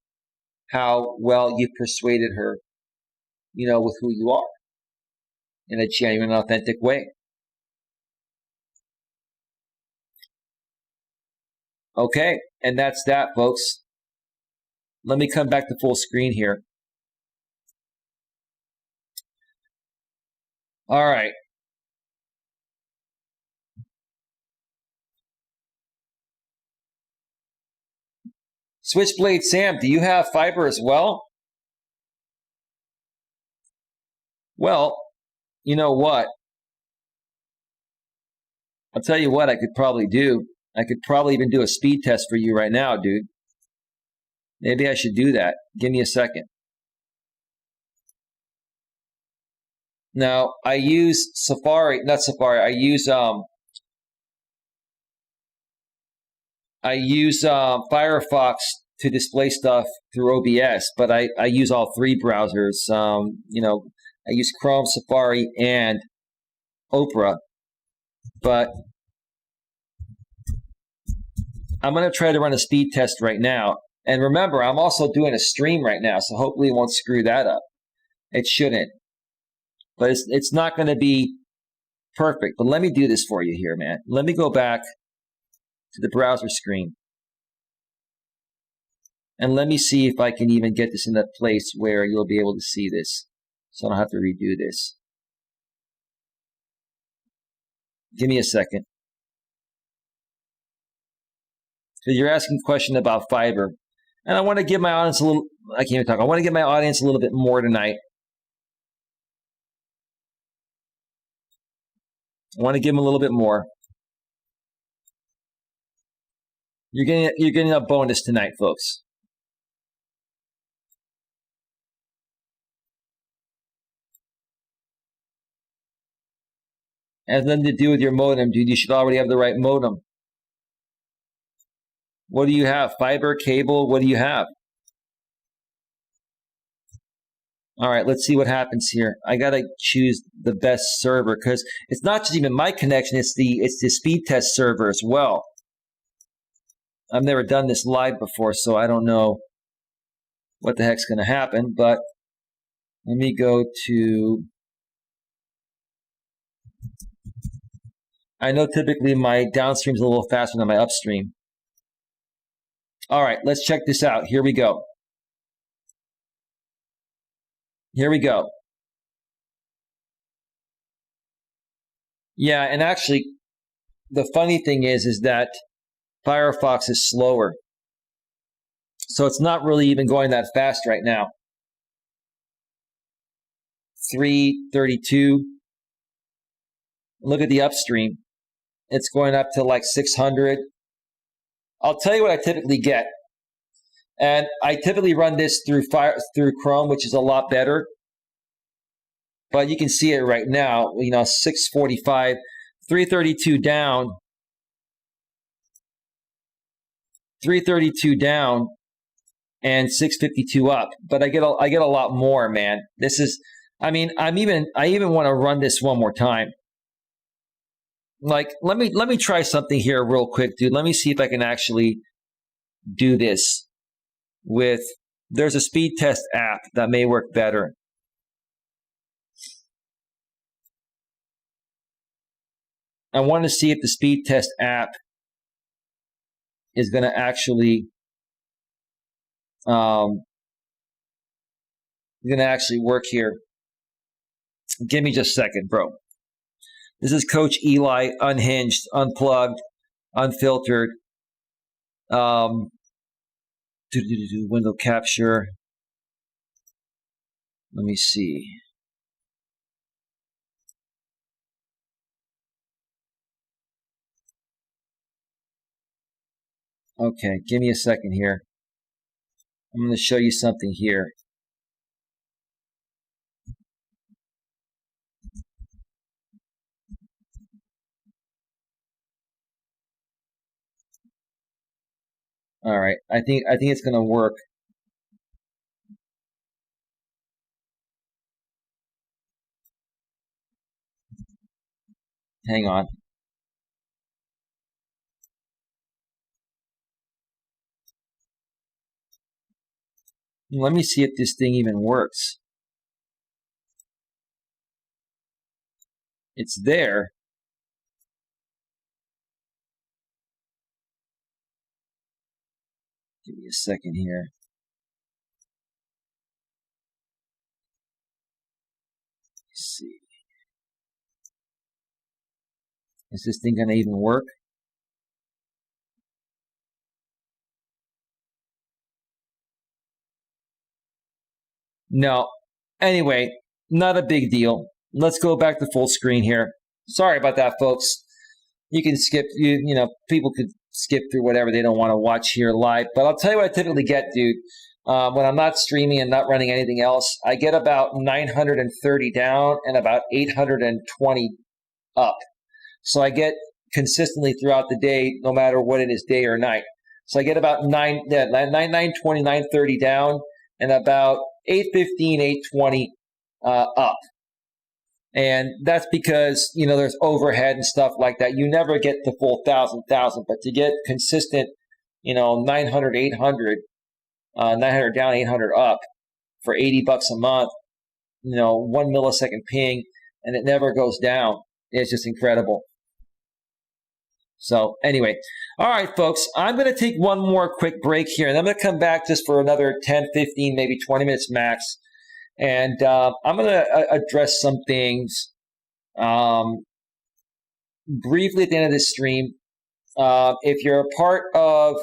how well you persuaded her, you know, with who you are in a genuine, authentic way. Okay, and that's that, folks. Let me come back to full screen here. All right. Switchblade Sam, do you have fiber as well? Well, you know what? I'll tell you what I could probably do. I could probably even do a speed test for you right now, dude. Maybe I should do that. Give me a second. Now, I use Safari, not Safari. I use Firefox to display stuff through OBS, but I use all three browsers. You know, I use Chrome, Safari, and Opera. But I'm going to try to run a speed test right now. And remember, I'm also doing a stream right now, so hopefully it won't screw that up. It shouldn't. But it's not going to be perfect. But let me do this for you here, man. Let me go back to the browser screen. And let me see if I can even get this in a place where you'll be able to see this. So I don't have to redo this. Give me a second. So you're asking a question about fiber. And I want to give my audience a little, I can't even talk. I want to give my audience a little bit more tonight. I want to give them a little bit more. You're getting a bonus tonight, folks. Has nothing to do with your modem, dude. You should already have the right modem. What do you have? Fiber, cable? What do you have? All right, let's see what happens here. I gotta choose the best server because it's not just even my connection. It's the speed test server as well. I've never done this live before, so I don't know what the heck's gonna happen. But let me go to. I know typically my downstream is a little faster than my upstream. All right, let's check this out. Here we go. Here we go. Yeah, and actually, the funny thing is that Firefox is slower. So it's not really even going that fast right now. 332. Look at the upstream. It's going up to like 600. I'll tell you what I typically get. And I typically run this through Chrome, which is a lot better. But you can see it right now, 645, 332 down, 332 down, and 652 up. But I get a lot more, man. This is, I even want to run this one more time. Like, let me try something here real quick, dude. Let me see if I can actually do this with, there's a speed test app that may work better. I want to see if the speed test app is going to actually work here. Give me just a second, bro. This is Coach Eli, unhinged, unplugged, unfiltered. Window capture. Let me see. Okay, give me a second here. I'm going to show you something here. All right, I think it's going to work. Hang on. Let me see if this thing even works. It's there. Give me a second here. Let's see. Is this thing going to even work? No. Anyway, not a big deal. Let's go back to full screen here. Sorry about that, folks. You can skip, people could skip through whatever they don't want to watch here live. But I'll tell you what I typically get, dude. When I'm not streaming and not running anything else, I get about 930 down and about 820 up. So I get consistently throughout the day, no matter what it is, day or night. So I get about 920, 930 down and about 815, 820 up. And that's because, there's overhead and stuff like that. You never get the full 1,000, but to get consistent, 900, 800, 900 down, 800 up for $80 a month, 1 millisecond ping, and it never goes down. It's just incredible. So anyway, All right, folks, I'm going to take one more quick break here, and I'm going to come back just for another 10, 15, maybe 20 minutes max. And I'm going to address some things briefly at the end of this stream. If you're a part of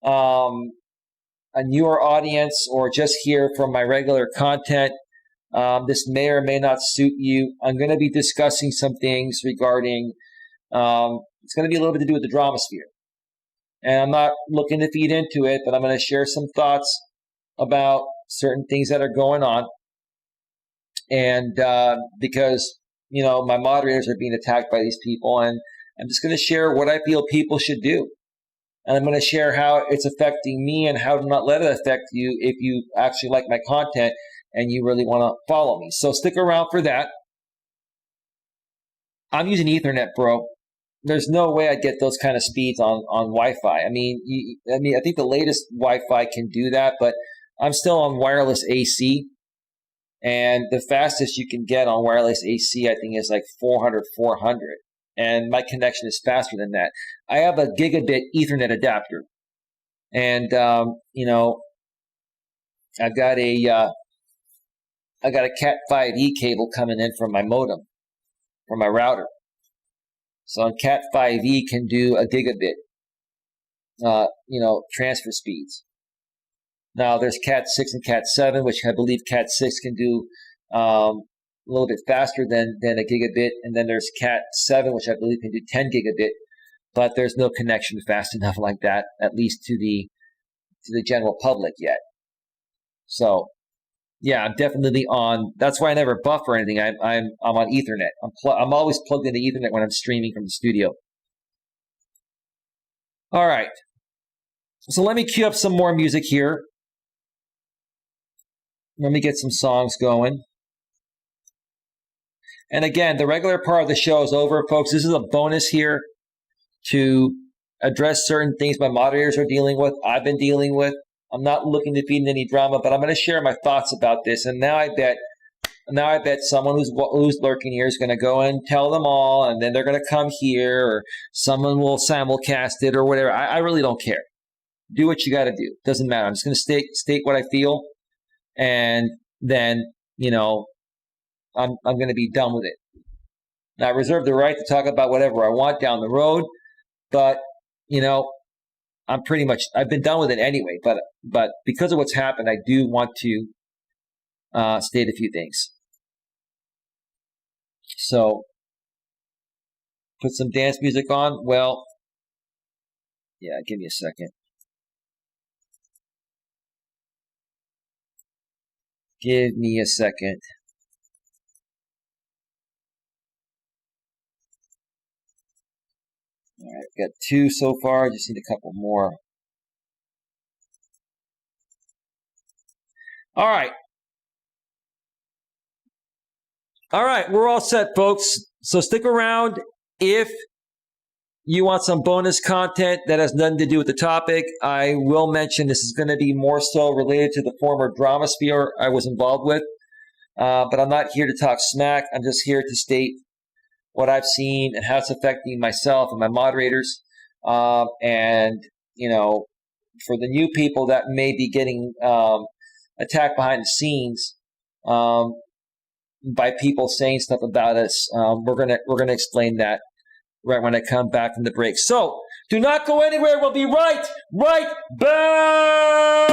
a newer audience or just here from my regular content, this may or may not suit you. I'm going to be discussing some things regarding, it's going to be a little bit to do with the drama sphere. And I'm not looking to feed into it, but I'm going to share some thoughts about certain things that are going on. And because, you know, my moderators are being attacked by these people, and I'm just going to share what I feel people should do. And I'm going to share how it's affecting me and how to not let it affect you if you actually like my content and you really want to follow me. So stick around for that. I'm using Ethernet, bro. There's no way I get those kind of speeds on Wi-Fi. I mean, I think the latest Wi-Fi can do that, but I'm still on wireless AC. And the fastest you can get on wireless AC, I think, is like 400. And my connection is faster than that. I have a gigabit Ethernet adapter. And, you know, I've got a Cat 5e cable coming in from my modem, from my router. So Cat 5e can do a gigabit, you know, transfer speeds. Now there's Cat 6 and Cat 7, which I believe Cat 6 can do a little bit faster than a gigabit. And then there's Cat 7, which I believe can do 10 gigabit, but there's no connection fast enough like that, at least to the general public yet. So yeah, I'm definitely on. That's why I never buffer anything. I'm on Ethernet. I'm always plugged into Ethernet when I'm streaming from the studio. All right. So let me cue up some more music here. Let me get some songs going. And again, the regular part of the show is over, folks. This is a bonus here to address certain things my moderators are dealing with, I've been dealing with. I'm not looking to feed in any drama, but I'm going to share my thoughts about this. And now I bet someone who's lurking here is going to go and tell them all, and then they're going to come here, or someone will simulcast it or whatever. I really don't care. Do what you got to do. Doesn't matter. I'm just going to state what I feel, and then, you know, I'm going to be done with it. Now, I reserve the right to talk about whatever I want down the road, but, you know, I've been done with it anyway, but because of what's happened, I do want to state a few things. So, put some dance music on. Well, yeah, give me a second. Give me a second. All right, got 2 so far. I just need a couple more. All right. All right, we're all set, folks. So stick around if you want some bonus content that has nothing to do with the topic. I will mention this is going to be more so related to the former drama sphere I was involved with. But I'm not here to talk smack. I'm just here to state what I've seen and how it's affecting myself and my moderators. And, you know, for the new people that may be getting attacked behind the scenes by people saying stuff about us, we're gonna explain that right when I come back from the break. So do not go anywhere. We'll be right back.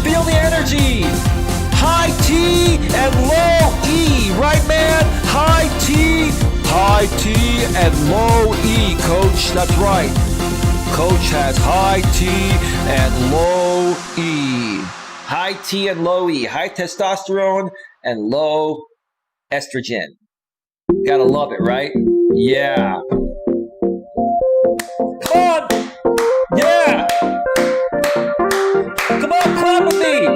Feel the energy. High T and low E, right man? High T and low E, coach. That's right. Coach has high T and low E. High T and low E. High testosterone and low estrogen. Gotta love it, right? Yeah. Come on! Yeah! Come on, clap with me!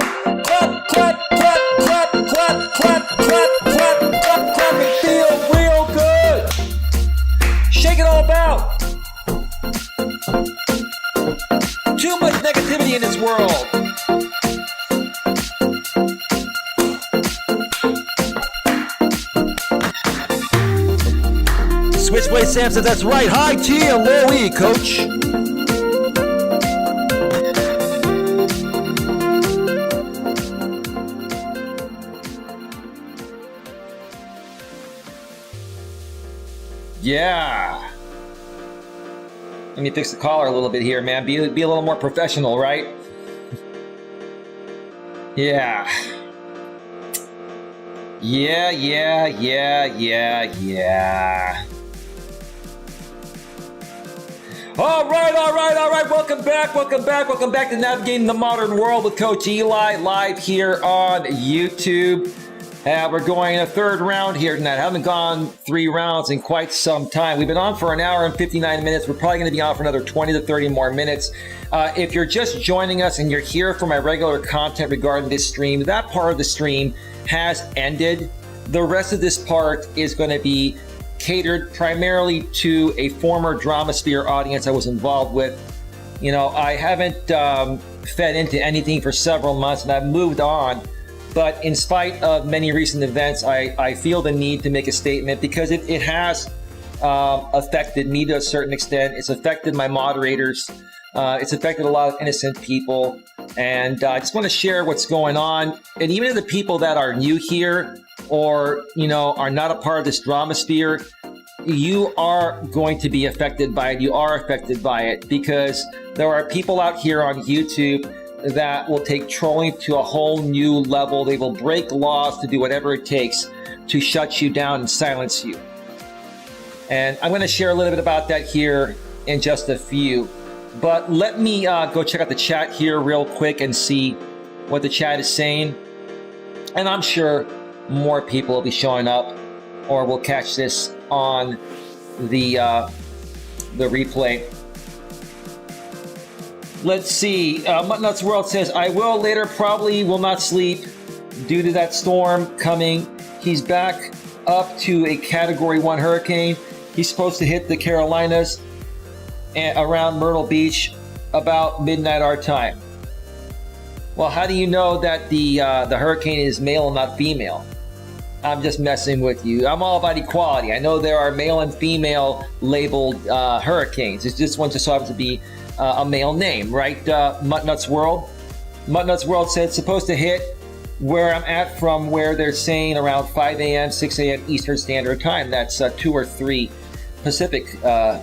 Clap, clap, clap, clap, clap, clap, clap, clap, clap, clap, and feel real good! Shake it all about! Too much negativity in this world! Switchblade Sam says that's right. High T and low E, coach. Yeah. Let me fix the collar a little bit here, man. Be a little more professional, right? Yeah. Yeah. All right. Welcome back to Navigating the Modern World with Coach Eli, live here on YouTube. We're going a third round here tonight. I haven't gone 3 rounds in quite some time. We've been on for an hour and 59 minutes. We're probably going to be on for another 20 to 30 more minutes. If you're just joining us and you're here for my regular content regarding this stream, that part of the stream has ended. The rest of this part is going to be catered primarily to a former Dramasphere audience I was involved with. You know, I haven't fed into anything for several months, and I've moved on. But in spite of many recent events, I feel the need to make a statement because it has affected me to a certain extent. It's affected my moderators. It's affected a lot of innocent people. And I just want to share what's going on. And even to the people that are new here or, you know, are not a part of this Dramasphere, you are going to be affected by it. You are affected by it because there are people out here on YouTube that will take trolling to a whole new level. They will break laws to do whatever it takes to shut you down and silence you. And I'm going to share a little bit about that here in just a few. But let me go check out the chat here real quick and see what the chat is saying. And I'm sure more people will be showing up or will catch this on the replay. Let's see. Muttnuts World says, I will later, probably will not sleep due to that storm coming. He's back up to a Category 1 hurricane. He's supposed to hit the Carolinas and around Myrtle Beach about midnight our time. Well, how do you know that the hurricane is male and not female? I'm just messing with you. I'm all about equality. I know there are male and female labeled hurricanes. It's just one just so happens to be a male name, right? Muttnuts World. Muttnuts World said it's supposed to hit where I'm at from where they're saying around 5 a.m., 6 a.m. Eastern Standard Time. That's 2 or 3 Pacific. Well,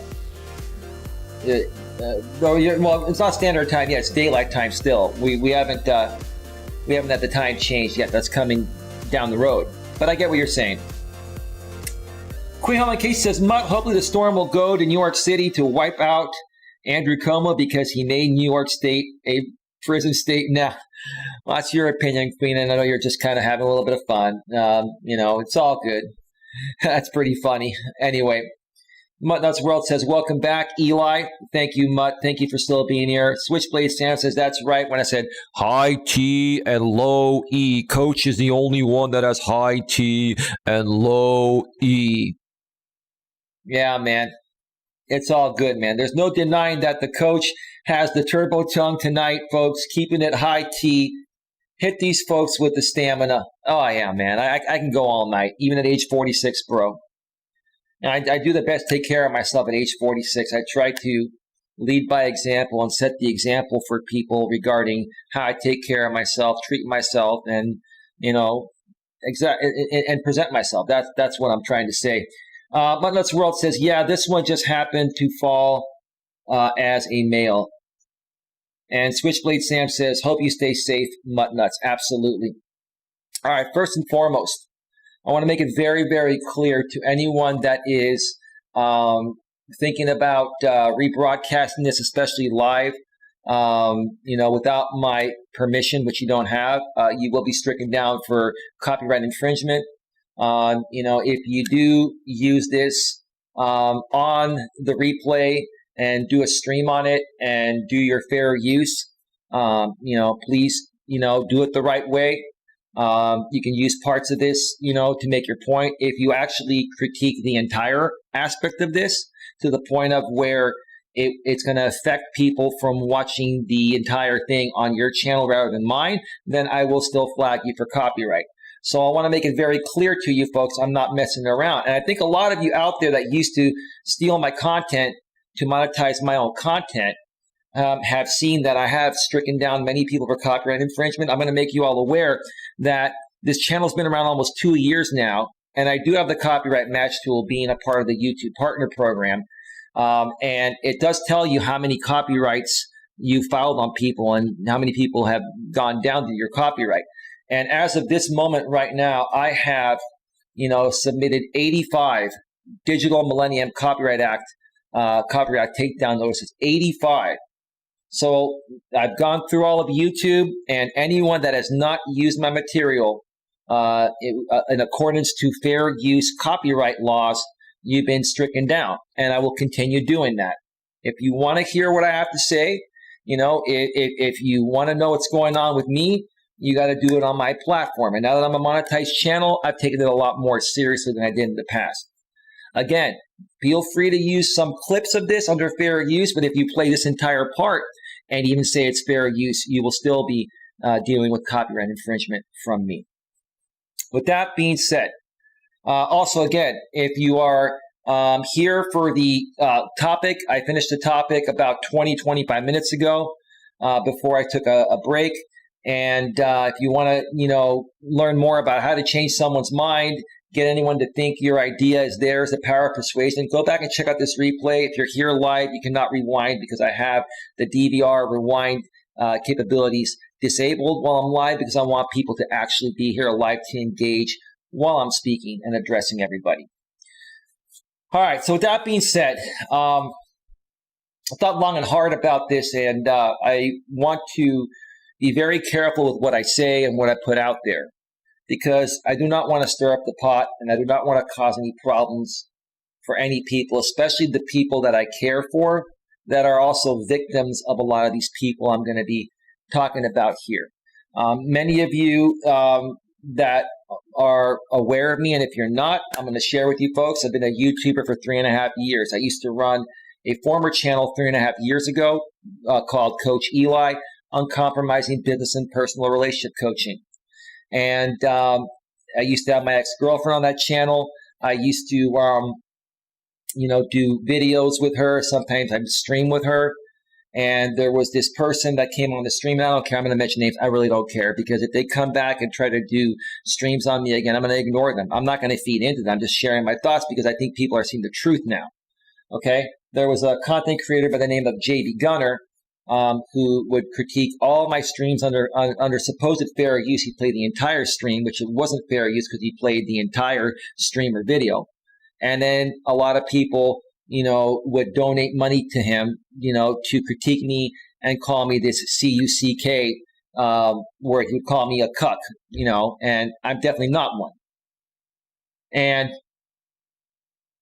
it's not Standard Time yet. It's daylight time still. We haven't had the time changed yet. That's coming down the road. But I get what you're saying. Queen Helen Case says, Mutt, hopefully the storm will go to New York City to wipe out Andrew Cuomo because he made New York State a prison state. Now, well, that's your opinion, Queen, and I know you're just kind of having a little bit of fun. You know, it's all good. That's pretty funny. Anyway, Muttnuts World says, welcome back, Eli. Thank you, Mutt. Thank you for still being here. Switchblade Sam says, that's right. When I said high T and low E, Coach is the only one that has high T and low E. Yeah, man. It's all good, man. There's no denying that the coach has the turbo tongue tonight, folks, keeping it high T. Hit these folks with the stamina. Oh, yeah, man. I can go all night, even at age 46, bro. And I do the best to take care of myself at age 46. I try to lead by example and set the example for people regarding how I take care of myself, treat myself, and, you know, and present myself. That's what I'm trying to say. Muttnuts World says, yeah, this one just happened to fall as a male. And Switchblade Sam says, hope you stay safe, Muttnuts. Absolutely. All right, first and foremost, I want to make it very, very clear to anyone that is thinking about rebroadcasting this, especially live, you know, without my permission, which you don't have, you will be stricken down for copyright infringement. You know, if you do use this on the replay and do a stream on it and do your fair use, you know, please, you know, do it the right way. You can use parts of this, you know, to make your point. If you actually critique the entire aspect of this to the point of where it's going to affect people from watching the entire thing on your channel rather than mine, then I will still flag you for copyright. So I want to make it very clear to you folks, I'm not messing around. And I think a lot of you out there that used to steal my content to monetize my own content have seen that I have stricken down many people for copyright infringement. I'm going to make you all aware that this channel's been around almost 2 years now, and I do have the copyright match tool being a part of the YouTube partner program. And it does tell you how many copyrights you filed on people and how many people have gone down to your copyright. And as of this moment right now, I have, you know, submitted 85 Digital Millennium Copyright Act copyright takedown notices, 85. So I've gone through all of YouTube, and anyone that has not used my material in accordance to fair use copyright laws, you've been stricken down, and I will continue doing that. If you want to hear what I have to say, you know, if you want to know what's going on with me, you got to do it on my platform. And now that I'm a monetized channel, I've taken it a lot more seriously than I did in the past. Again, feel free to use some clips of this under fair use, but if you play this entire part and even say it's fair use, you will still be dealing with copyright infringement from me. With that being said, also again, if you are here for the topic, I finished the topic about 25 minutes ago before I took a break. And if you want to, learn more about how to change someone's mind, get anyone to think your idea is theirs, the power of persuasion, go back and check out this replay. If you're here live, you cannot rewind because I have the DVR rewind capabilities disabled while I'm live, because I want people to actually be here live to engage while I'm speaking and addressing everybody. All right, so with that being said, I thought long and hard about this, and I want to be very careful with what I say and what I put out there, because I do not want to stir up the pot, and I do not want to cause any problems for any people, especially the people that I care for that are also victims of a lot of these people I'm going to be talking about here. Many of you that are aware of me, and if you're not, I'm going to share with you folks, I've been a YouTuber for 3.5 years. I used to run a former channel 3.5 years ago called Coach Eli, Uncompromising Business and Personal Relationship Coaching. And I used to have my ex-girlfriend on that channel. I used to, do videos with her. Sometimes I'd stream with her. And there was this person that came on the stream. And I don't care. I'm going to mention names. I really don't care, because if they come back and try to do streams on me again, I'm going to ignore them. I'm not going to feed into them. I'm just sharing my thoughts because I think people are seeing the truth now. Okay. There was a content creator by the name of JD Gunner, who would critique all my streams under supposed fair use. He played the entire stream, which it wasn't fair use because he played the entire stream or video. And then a lot of people, would donate money to him, to critique me and call me this CUCK, where he would call me a cuck, and I'm definitely not one. And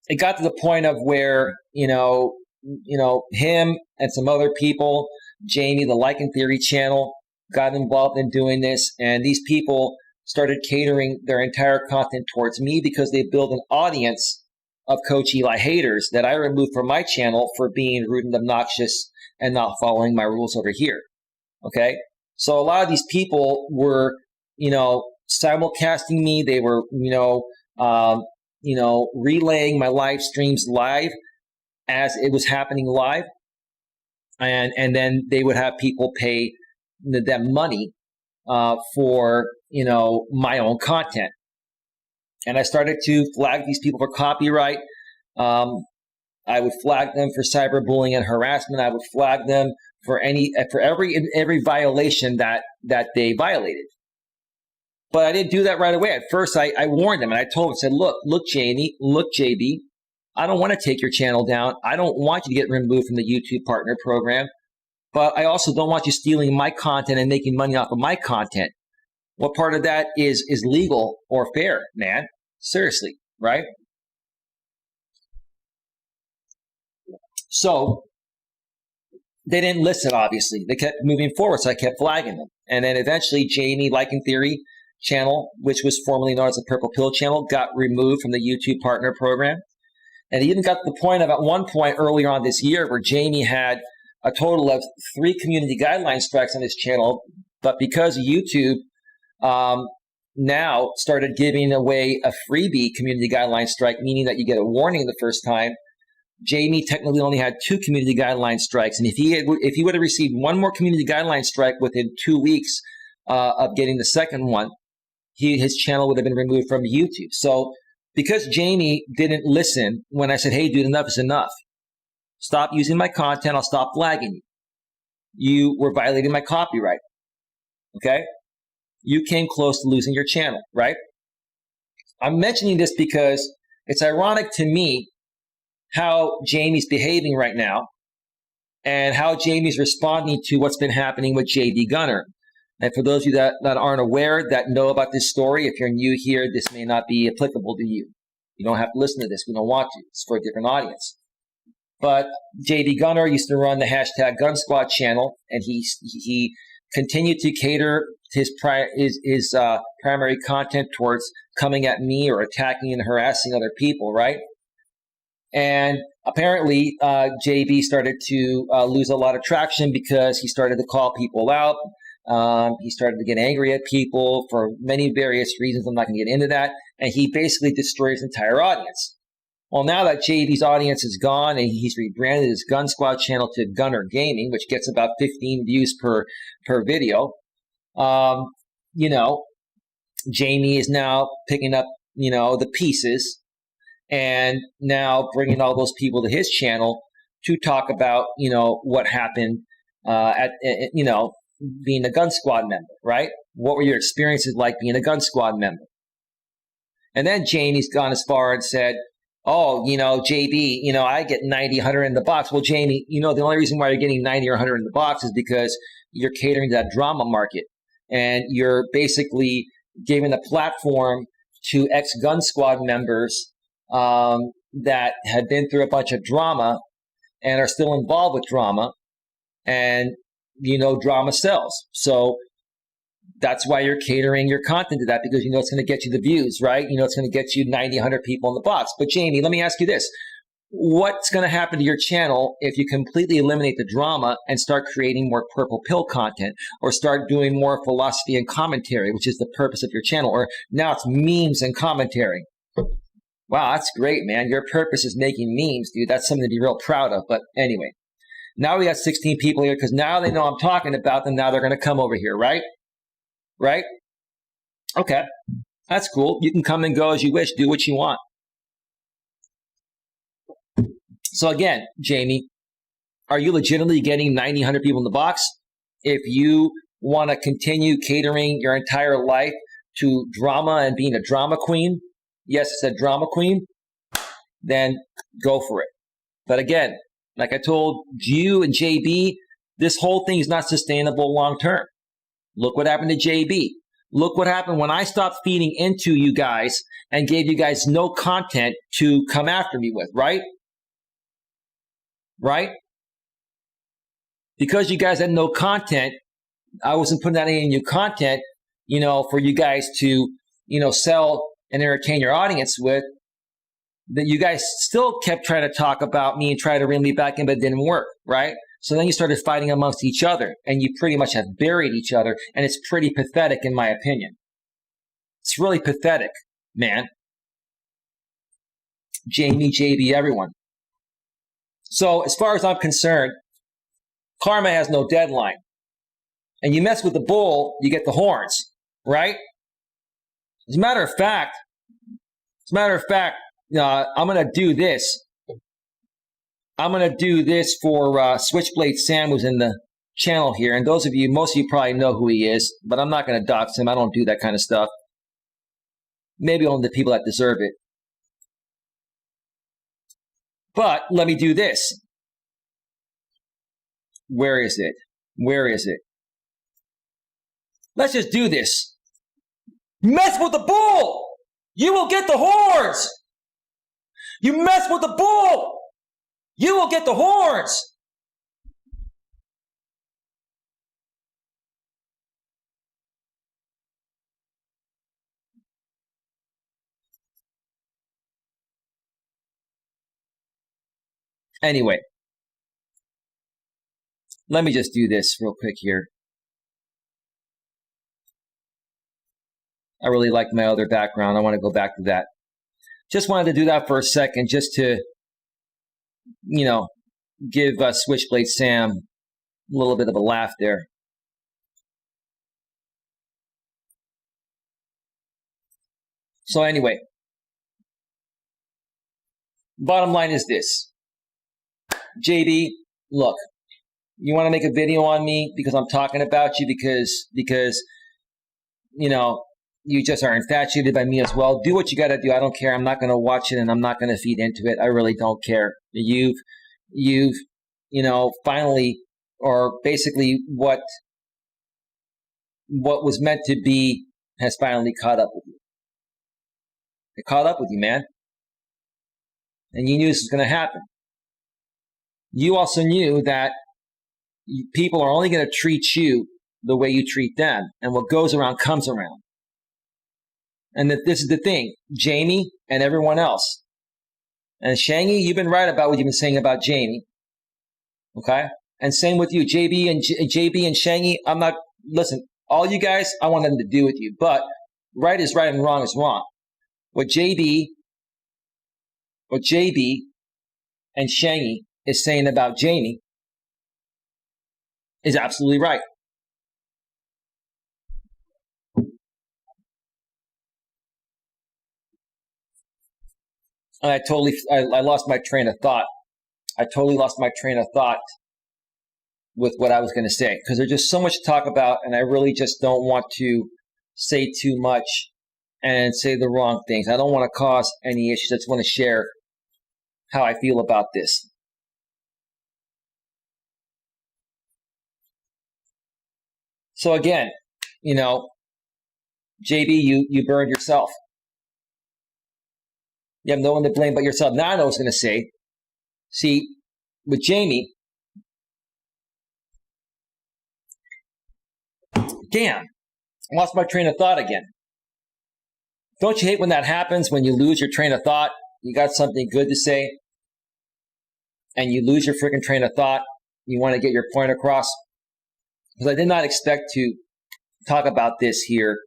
it got to the point of where, him and some other people, Jamie, the Like and Theory channel, got involved in doing this. And these people started catering their entire content towards me because they built an audience of Coach Eli haters that I removed from my channel for being rude and obnoxious and not following my rules over here. Okay. So a lot of these people were, simulcasting me. They were, relaying my live streams live as it was happening live. And then they would have people pay them money for, my own content. And I started to flag these people for copyright. I would flag them for cyberbullying and harassment. I would flag them for every violation that they violated. But I didn't do that right away. At first, I warned them and I told them, said, look, Jamie, look, JB, I don't want to take your channel down. I don't want you to get removed from the YouTube Partner Program. But I also don't want you stealing my content and making money off of my content. What part of that is legal or fair, man? Seriously, right? So they didn't listen, obviously. They kept moving forward, so I kept flagging them. And then eventually Jamie, Like and Theory channel, which was formerly known as the Purple Pill channel, got removed from the YouTube Partner Program. And it even got to the point of, at one point earlier on this year, where Jamie had a total of 3 community guideline strikes on his channel. But because YouTube now started giving away a freebie community guideline strike, meaning that you get a warning the first time, Jamie technically only had 2 community guideline strikes. And if he would have received one more community guideline strike within 2 weeks of getting the second one, his channel would have been removed from YouTube. So because Jamie didn't listen when I said, hey, dude, enough is enough. Stop using my content. I'll stop flagging you. You were violating my copyright. Okay? You came close to losing your channel, right? I'm mentioning this because it's ironic to me how Jamie's behaving right now and how Jamie's responding to what's been happening with JD Gunner. And for those of you that aren't aware, that know about this story, if you're new here, this may not be applicable to you. You don't have to listen to this. We don't want to. It's for a different audience. But JD Gunner used to run the hashtag Gun Squad channel, and he continued to cater his primary content towards coming at me or attacking and harassing other people, right? And apparently, JB started to lose a lot of traction because he started to call people out. He started to get angry at people for many various reasons. I'm not going to get into that. And he basically destroyed his entire audience. Well, now that JB's audience is gone and he's rebranded his Gun Squad channel to Gunner Gaming, which gets about 15 views per video, Jamie is now picking up, the pieces and now bringing all those people to his channel to talk about, what happened being a Gun Squad member, right? What were your experiences like being a Gun Squad member? And then Jamie's gone as far and said, oh, JB, I get 90, 100 in the box. Well, Jamie, the only reason why you're getting 90 or 100 in the box is because you're catering to that drama market. And you're basically giving a platform to ex-Gun Squad members that had been through a bunch of drama and are still involved with drama. And, drama sells. So that's why you're catering your content to that, because it's going to get you the views, right? It's going to get you 90, 100 people in the box. But Jamie, let me ask you this. What's going to happen to your channel if you completely eliminate the drama and start creating more purple pill content, or start doing more philosophy and commentary, which is the purpose of your channel, or now it's memes and commentary? Wow, that's great, man. Your purpose is making memes, dude. That's something to be real proud of. But anyway, now we got 16 people here because now they know I'm talking about them. Now they're going to come over here, right? Right? Okay. That's cool. You can come and go as you wish. Do what you want. So again, Jamie, are you legitimately getting 90, 100 people in the box? If you want to continue catering your entire life to drama and being a drama queen, yes, it's a drama queen, then go for it. But again, like I told you and JB, this whole thing is not sustainable long term. Look what happened to JB. Look what happened when I stopped feeding into you guys and gave you guys no content to come after me with, right? Right? Because you guys had no content, I wasn't putting out any new content, for you guys to, sell and entertain your audience with, that you guys still kept trying to talk about me and try to reel me back in, but it didn't work, right? So then you started fighting amongst each other, and you pretty much have buried each other, and it's pretty pathetic in my opinion. It's really pathetic, man. Jamie, JB, everyone. So as far as I'm concerned, karma has no deadline. And you mess with the bull, you get the horns, right? As a matter of fact, I'm going to do this. I'm going to do this for Switchblade Sam, who's in the channel here. And those of you, most of you probably know who he is, but I'm not going to dox him. I don't do that kind of stuff. Maybe only the people that deserve it. But let me do this. Where is it? Where is it? Let's just do this. Mess with the bull! You will get the horns! You mess with the bull! You will get the horns! Anyway, let me just do this real quick here. I really like my other background. I want to go back to that. Just wanted to do that for a second, just to, give Switchblade Sam a little bit of a laugh there. So anyway, bottom line is this. JB, look, you want to make a video on me because I'm talking about you because you just are infatuated by me as well. Do what you got to do. I don't care. I'm not going to watch it and I'm not going to feed into it. I really don't care. You've finally, or basically what was meant to be has finally caught up with you. It caught up with you, man. And you knew this was going to happen. You also knew that people are only going to treat you the way you treat them. And what goes around comes around. And that this is the thing, Jamie and everyone else. And Shangy, you've been right about what you've been saying about Jamie. Okay? And same with you, JB and Shangy. I'm not, listen, all you guys, I want nothing to do with you. But right is right and wrong is wrong. What JB and Shangy is saying about Jamie is absolutely right. And I lost my train of thought. I totally lost my train of thought with what I was going to say, because there's just so much to talk about, and I really just don't want to say too much and say the wrong things. I don't want to cause any issues. I just want to share how I feel about this. So again, JB, you burned yourself. You have no one to blame but yourself. Now I know what I was going to say. See, with Jamie, damn, I lost my train of thought again. Don't you hate when that happens, when you lose your train of thought? You got something good to say, and you lose your freaking train of thought. You want to get your point across. Because I did not expect to talk about this here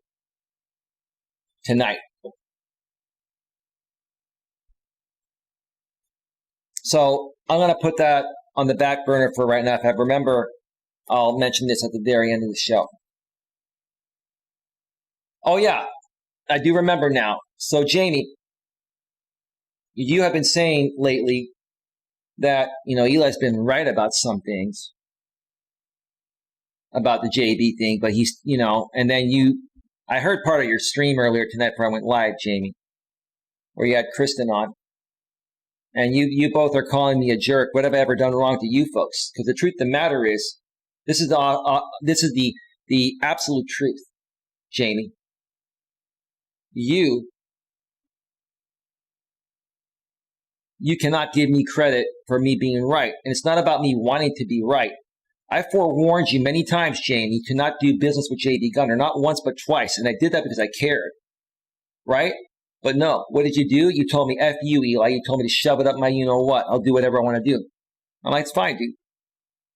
tonight. So I'm going to put that on the back burner for right now. If I remember, I'll mention this at the very end of the show. Oh, yeah, I do remember now. So, Jamie, you have been saying lately that, Eli's been right about some things about the JB thing, but he's, and then I heard part of your stream earlier tonight before I went live, Jamie, where you had Kristen on. And you both are calling me a jerk. What have I ever done wrong to you folks? Because the truth of the matter is, this is the absolute truth, Jamie. You cannot give me credit for me being right. And it's not about me wanting to be right. I forewarned you many times, Jamie, to not do business with JB Gunner, not once but twice. And I did that because I cared, right? But no, what did you do? You told me, F you, Eli. You told me to shove it up my you-know-what. I'll do whatever I want to do. I'm like, it's fine, dude.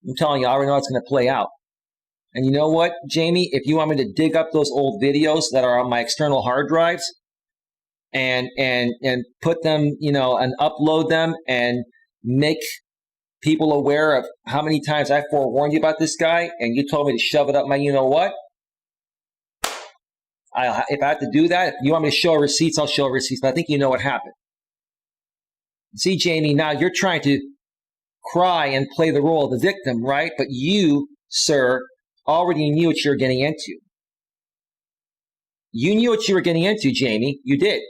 I'm telling you, I already know it's going to play out. And you know what, Jamie? If you want me to dig up those old videos that are on my external hard drives and put them, and upload them and make people aware of how many times I forewarned you about this guy and you told me to shove it up my you-know-what, if I have to do that, if you want me to show receipts, I'll show receipts. But I think you know what happened. See, Jamie, now you're trying to cry and play the role of the victim, right? But you, sir, already knew what you were getting into. You knew what you were getting into, Jamie. You did.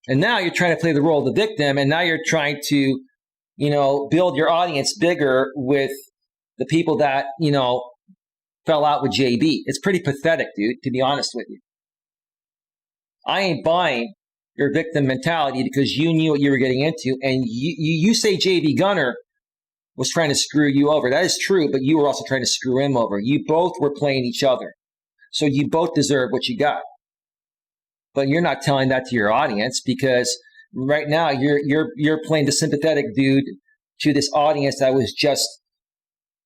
And now you're trying to play the role of the victim, and now you're trying to, build your audience bigger with the people that, fell out with JB. It's pretty pathetic, dude, to be honest with you. I ain't buying your victim mentality because you knew what you were getting into, and you say JB Gunner was trying to screw you over. That is true, but you were also trying to screw him over. You both were playing each other. So you both deserve what you got. But you're not telling that to your audience because right now you're playing the sympathetic dude to this audience that was just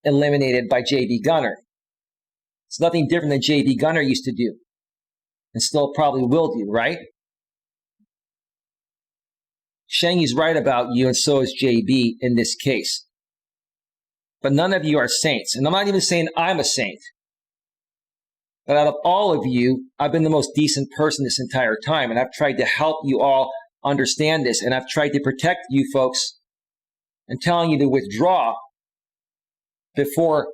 eliminated by JB Gunner. It's nothing different than JB Gunner used to do and still probably will do, right? Shangy's right about you, and so is JB in this case. But none of you are saints. And I'm not even saying I'm a saint. But out of all of you, I've been the most decent person this entire time. And I've tried to help you all understand this. And I've tried to protect you folks and telling you to withdraw before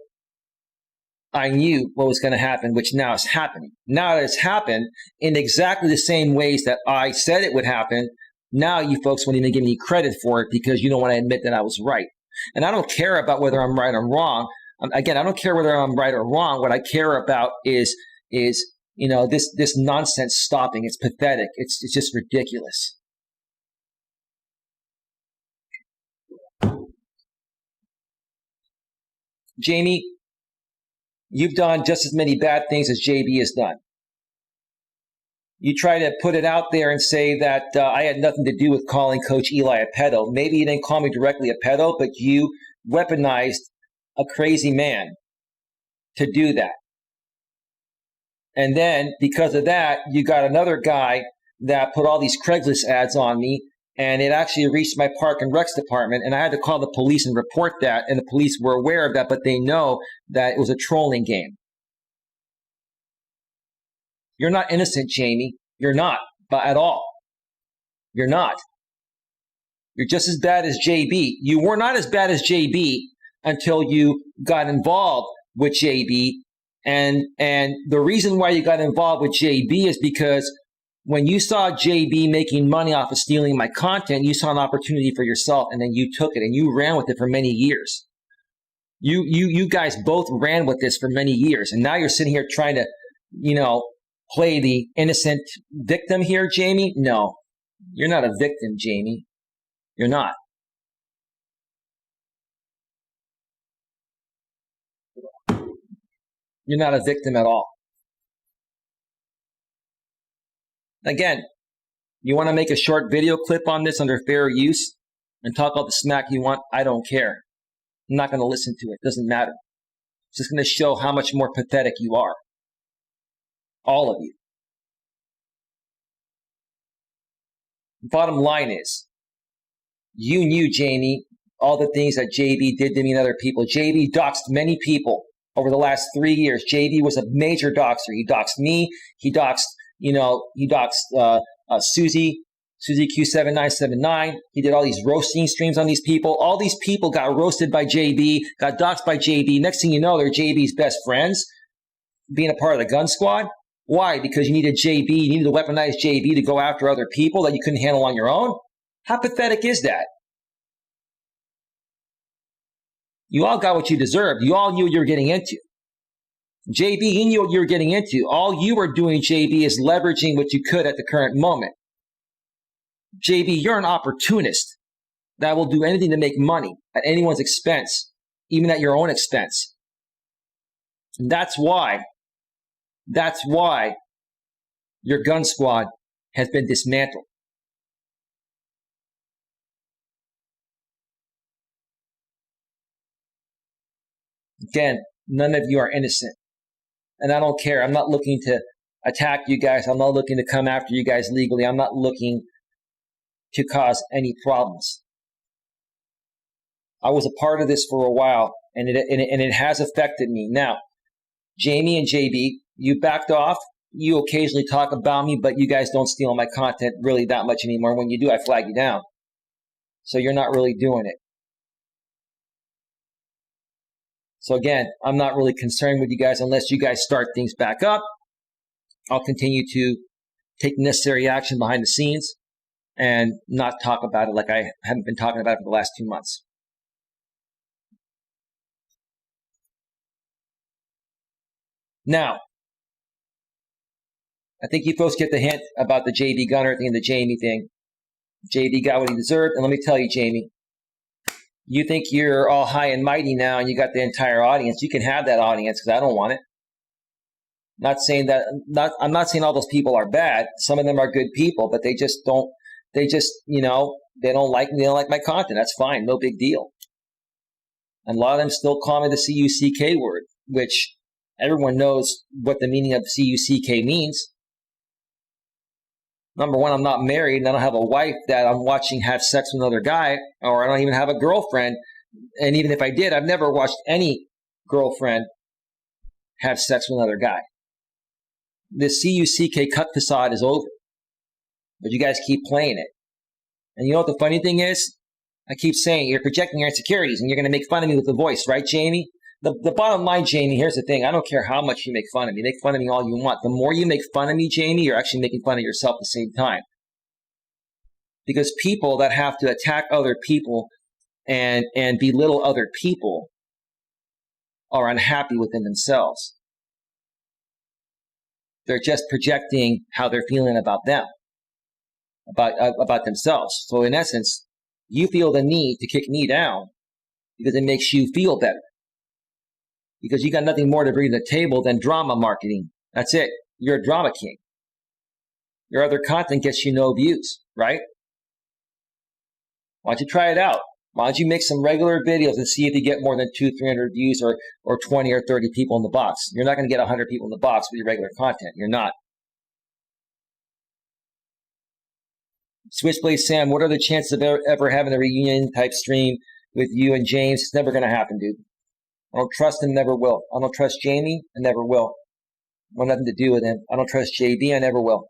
I knew what was going to happen, which now is happening. Now that it's happened in exactly the same ways that I said it would happen, now you folks won't even give me credit for it because you don't want to admit that I was right. And I don't care about whether I'm right or wrong. Again, I don't care whether I'm right or wrong. What I care about is this nonsense stopping. It's pathetic. It's just ridiculous. Jamie, you've done just as many bad things as JB has done. you try to put it out there and say that I had nothing to do with calling Coach Eli a pedo. Maybe you didn't call me directly a pedo, but you weaponized a crazy man to do that. And then because of that, you got another guy that put all these Craigslist ads on me, and it actually reached my Park and Recs department, and I had to call the police and report that, and the police were aware of that, but they know that it was a trolling game. You're not innocent, Jamie. You're not, but at all. You're not. You're just as bad as JB. You were not as bad as JB until you got involved with JB. And the reason why you got involved with JB is because when you saw JB making money off of stealing my content, you saw an opportunity for yourself, and then you took it and you ran with it for many years. You guys both ran with this for many years, and now you're sitting here trying to, play the innocent victim here, Jamie. No, you're not a victim, Jamie. You're not. You're not a victim at all. Again, you want to make a short video clip on this under fair use and talk all the smack you want? I don't care. I'm not going to listen to it. It doesn't matter. It's just going to show how much more pathetic you are. All of you. The bottom line is, you knew, Jamie, all the things that JB did to me and other people. JB doxed many people over the last 3 years. JB was a major doxer. He doxed me. He doxed, Susie Q7979. He did all these roasting streams on these people. All these people got roasted by JB, got doxed by JB. Next thing you know, they're JB's best friends, being a part of the gun squad. Why? Because you needed JB, you needed to weaponize JB to go after other people that you couldn't handle on your own? How pathetic is that? You all got what you deserved. You all knew what you were getting into. JB, you knew what you were getting into. All you were doing, JB, is leveraging what you could at the current moment. JB, you're an opportunist that will do anything to make money at anyone's expense, even at your own expense. And that's why your gun squad has been dismantled. Again, none of you are innocent. And I don't care. I'm not looking to attack you guys. I'm not looking to come after you guys legally. I'm not looking to cause any problems. I was a part of this for a while, and it has affected me. Now, Jamie and JB, you backed off. You occasionally talk about me, but you guys don't steal my content really that much anymore. When you do, I flag you down. So you're not really doing it. So again, I'm not really concerned with you guys unless you guys start things back up. I'll continue to take necessary action behind the scenes and not talk about it like I haven't been talking about it for the last 2 months. Now, I think you folks get the hint about the JB Gunner thing and the Jamie thing. JB got what he deserved, and let me tell you, Jamie, you think you're all high and mighty now and you got the entire audience. You can have that audience because I don't want it. I'm not saying all those people are bad. Some of them are good people, but they don't like me. They don't like my content. That's fine. No big deal. And a lot of them still call me the C-U-C-K word, which everyone knows what the meaning of C-U-C-K means. Number one, I'm not married, and I don't have a wife that I'm watching have sex with another guy, or I don't even have a girlfriend. And even if I did, I've never watched any girlfriend have sex with another guy. The C-U-C-K cut facade is over. But you guys keep playing it. And you know what the funny thing is? I keep saying you're projecting your insecurities, and you're going to make fun of me with the voice, right, Jamie? The bottom line, Jamie, here's the thing. I don't care how much you make fun of me. Make fun of me all you want. The more you make fun of me, Jamie, you're actually making fun of yourself at the same time. Because people that have to attack other people and belittle other people are unhappy within themselves. They're just projecting how they're feeling about them, about themselves. So in essence, you feel the need to kick me down because it makes you feel better. Because you got nothing more to bring to the table than drama marketing. That's it. You're a drama king. Your other content gets you no views, right? Why don't you try it out? Why don't you make some regular videos and see if you get more than 200-300 views or 20 or 30 people in the box? You're not going to get 100 people in the box with your regular content. You're not. Switchblade Sam, what are the chances of ever having a reunion type stream with you and James? It's never going to happen, dude. I don't trust him, never will. I don't trust Jamie, I never will. I want nothing to do with him. I don't trust JB, I never will.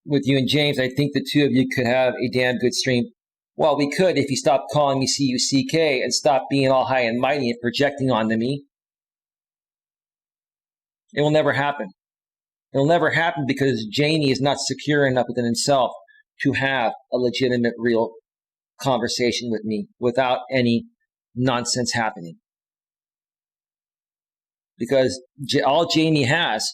With you and James, I think the two of you could have a damn good stream. Well, we could if you stopped calling me CUCK and stopped being all high and mighty and projecting onto me. It will never happen. It'll never happen because Jamie is not secure enough within himself to have a legitimate, real conversation with me without any nonsense happening. Because all Jamie has,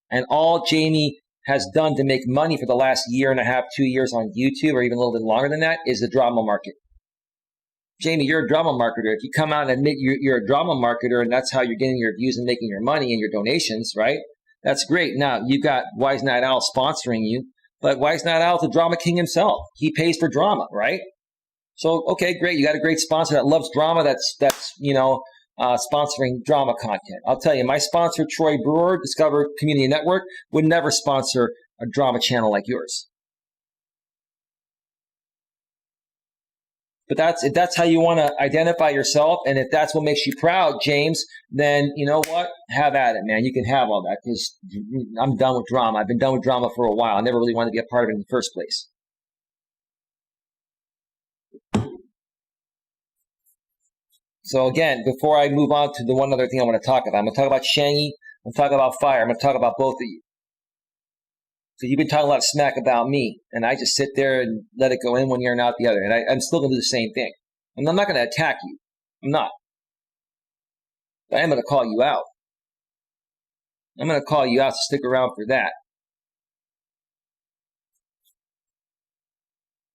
and all Jamie has done to make money for the last year and a half, 2 years on YouTube, or even a little bit longer than that, is the drama market. Jamie, you're a drama marketer. If you come out and admit you're a drama marketer and that's how you're getting your views and making your money and your donations, right? That's great. Now, you've got Wise Night Owl sponsoring you, but Wise Night Owl is the drama king himself. He pays for drama, right? So, okay, great. You got a great sponsor that loves drama. That's sponsoring drama content. I'll tell you, my sponsor, Troy Brewer, Discover Community Network, would never sponsor a drama channel like yours. But if that's how you want to identify yourself, and if that's what makes you proud, James, then you know what? Have at it, man. You can have all that because I'm done with drama. I've been done with drama for a while. I never really wanted to be a part of it in the first place. So again, before I move on to the one other thing I want to talk about, I'm going to talk about Shangy. I'm going to talk about Fire. I'm going to talk about both of you. So you've been talking a lot of smack about me, and I just sit there and let it go in one ear and out the other. And I'm still going to do the same thing. And I'm not going to attack you. I'm not. But I am going to call you out. I'm going to call you out, so stick around for that.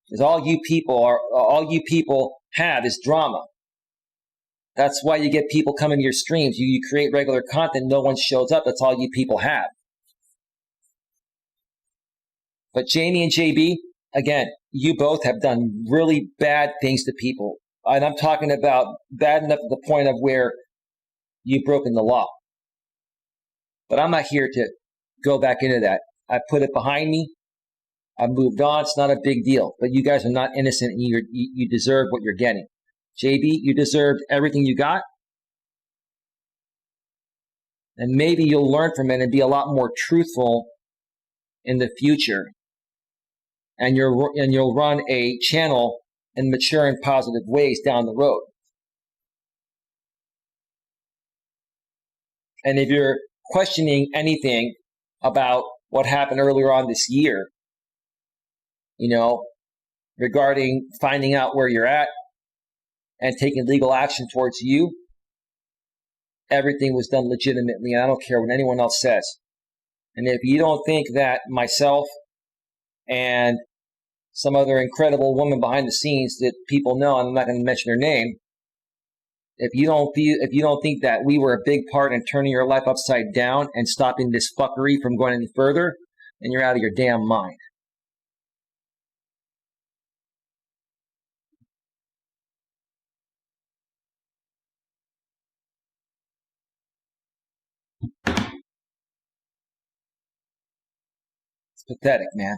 Because all you people have is drama. That's why you get people coming to your streams. You create regular content, no one shows up. That's all you people have. But Jamie and JB, again, you both have done really bad things to people. And I'm talking about bad enough to the point of where you've broken the law. But I'm not here to go back into that. I put it behind me. I moved on. It's not a big deal. But you guys are not innocent, and you deserve what you're getting. JB, you deserved everything you got. And maybe you'll learn from it and be a lot more truthful in the future. And you'll run a channel in mature and positive ways down the road. And if you're questioning anything about what happened earlier on this year, regarding finding out where you're at and taking legal action towards you, everything was done legitimately. And I don't care what anyone else says. And if you don't think that myself and some other incredible woman behind the scenes that people know, I'm not going to mention her name, if you don't think that we were a big part in turning your life upside down and stopping this fuckery from going any further, then you're out of your damn mind. It's pathetic, man.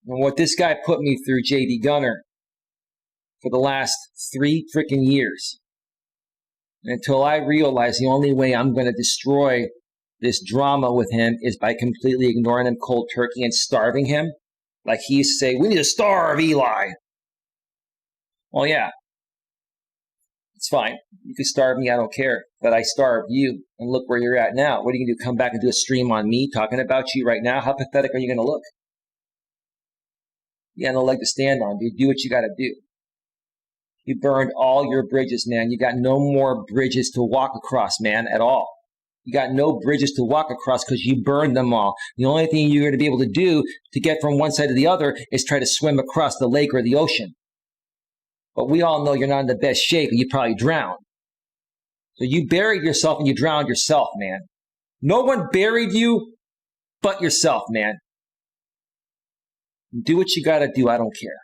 And what this guy put me through, JD Gunner, for the last 3 freaking years, until I realized the only way I'm going to destroy this drama with him is by completely ignoring him cold turkey and starving him. Like he used to say, we need to starve Eli. Well, yeah, it's fine. You can starve me, I don't care. But I starved you, and look where you're at now. What are you going to do, come back and do a stream on me talking about you right now? How pathetic are you going to look? You got no leg to stand on, dude. Do what you got to do. You burned all your bridges, man. You got no more bridges to walk across, man, at all. You got no bridges to walk across because you burned them all. The only thing you're going to be able to do to get from one side to the other is try to swim across the lake or the ocean. But we all know you're not in the best shape and you probably drown. So you buried yourself and you drowned yourself, man. No one buried you but yourself, man. Do what you got to do. I don't care.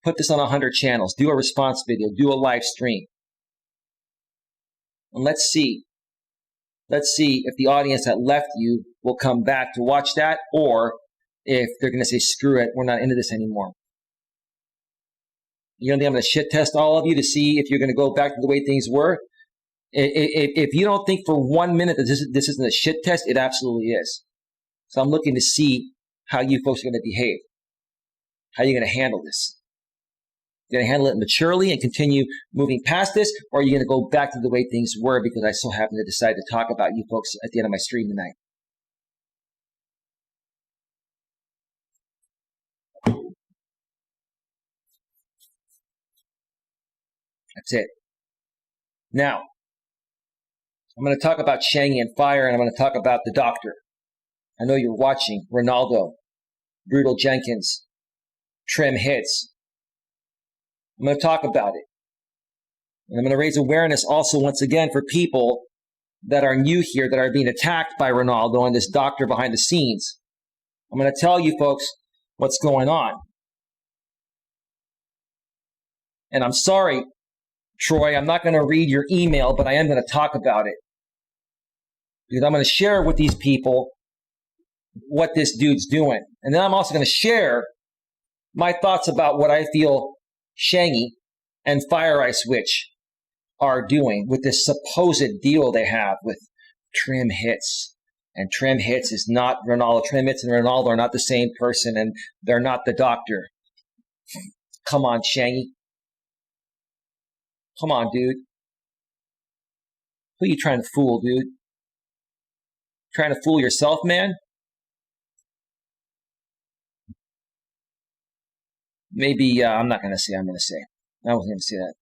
Put this on 100 channels. Do a response video. Do a live stream. And let's see. Let's see if the audience that left you will come back to watch that, or if they're going to say, screw it, we're not into this anymore. You don't think I'm going to shit test all of you to see if you're going to go back to the way things were? If you don't think for 1 minute that this isn't a shit test, it absolutely is. So I'm looking to see how you folks are going to behave. How are you going to handle this? You're going to handle it maturely and continue moving past this, or are you going to go back to the way things were because I so happen to decide to talk about you folks at the end of my stream tonight? That's it. Now, I'm going to talk about Shangy and Fire, and I'm going to talk about the doctor. I know you're watching. Ronaldo, Brutal Jenkins, Trim Hits. I'm going to talk about it. And I'm going to raise awareness also, once again, for people that are new here, that are being attacked by Ronaldo and this doctor behind the scenes. I'm going to tell you folks what's going on. And I'm sorry, Troy, I'm not going to read your email, but I am going to talk about it. Because I'm going to share with these people what this dude's doing. And then I'm also going to share my thoughts about what I feel Shangy and Fire Ice Witch are doing with this supposed deal they have with Trim Hits. And Trim Hits is not Ronaldo. Trim Hits and Ronaldo are not the same person, and they're not the doctor. Come on, Shangy. Come on, dude. Who are you trying to fool, dude? Trying to fool yourself, man? Maybe, I'm not going to say I'm going to say. I wasn't going to say that.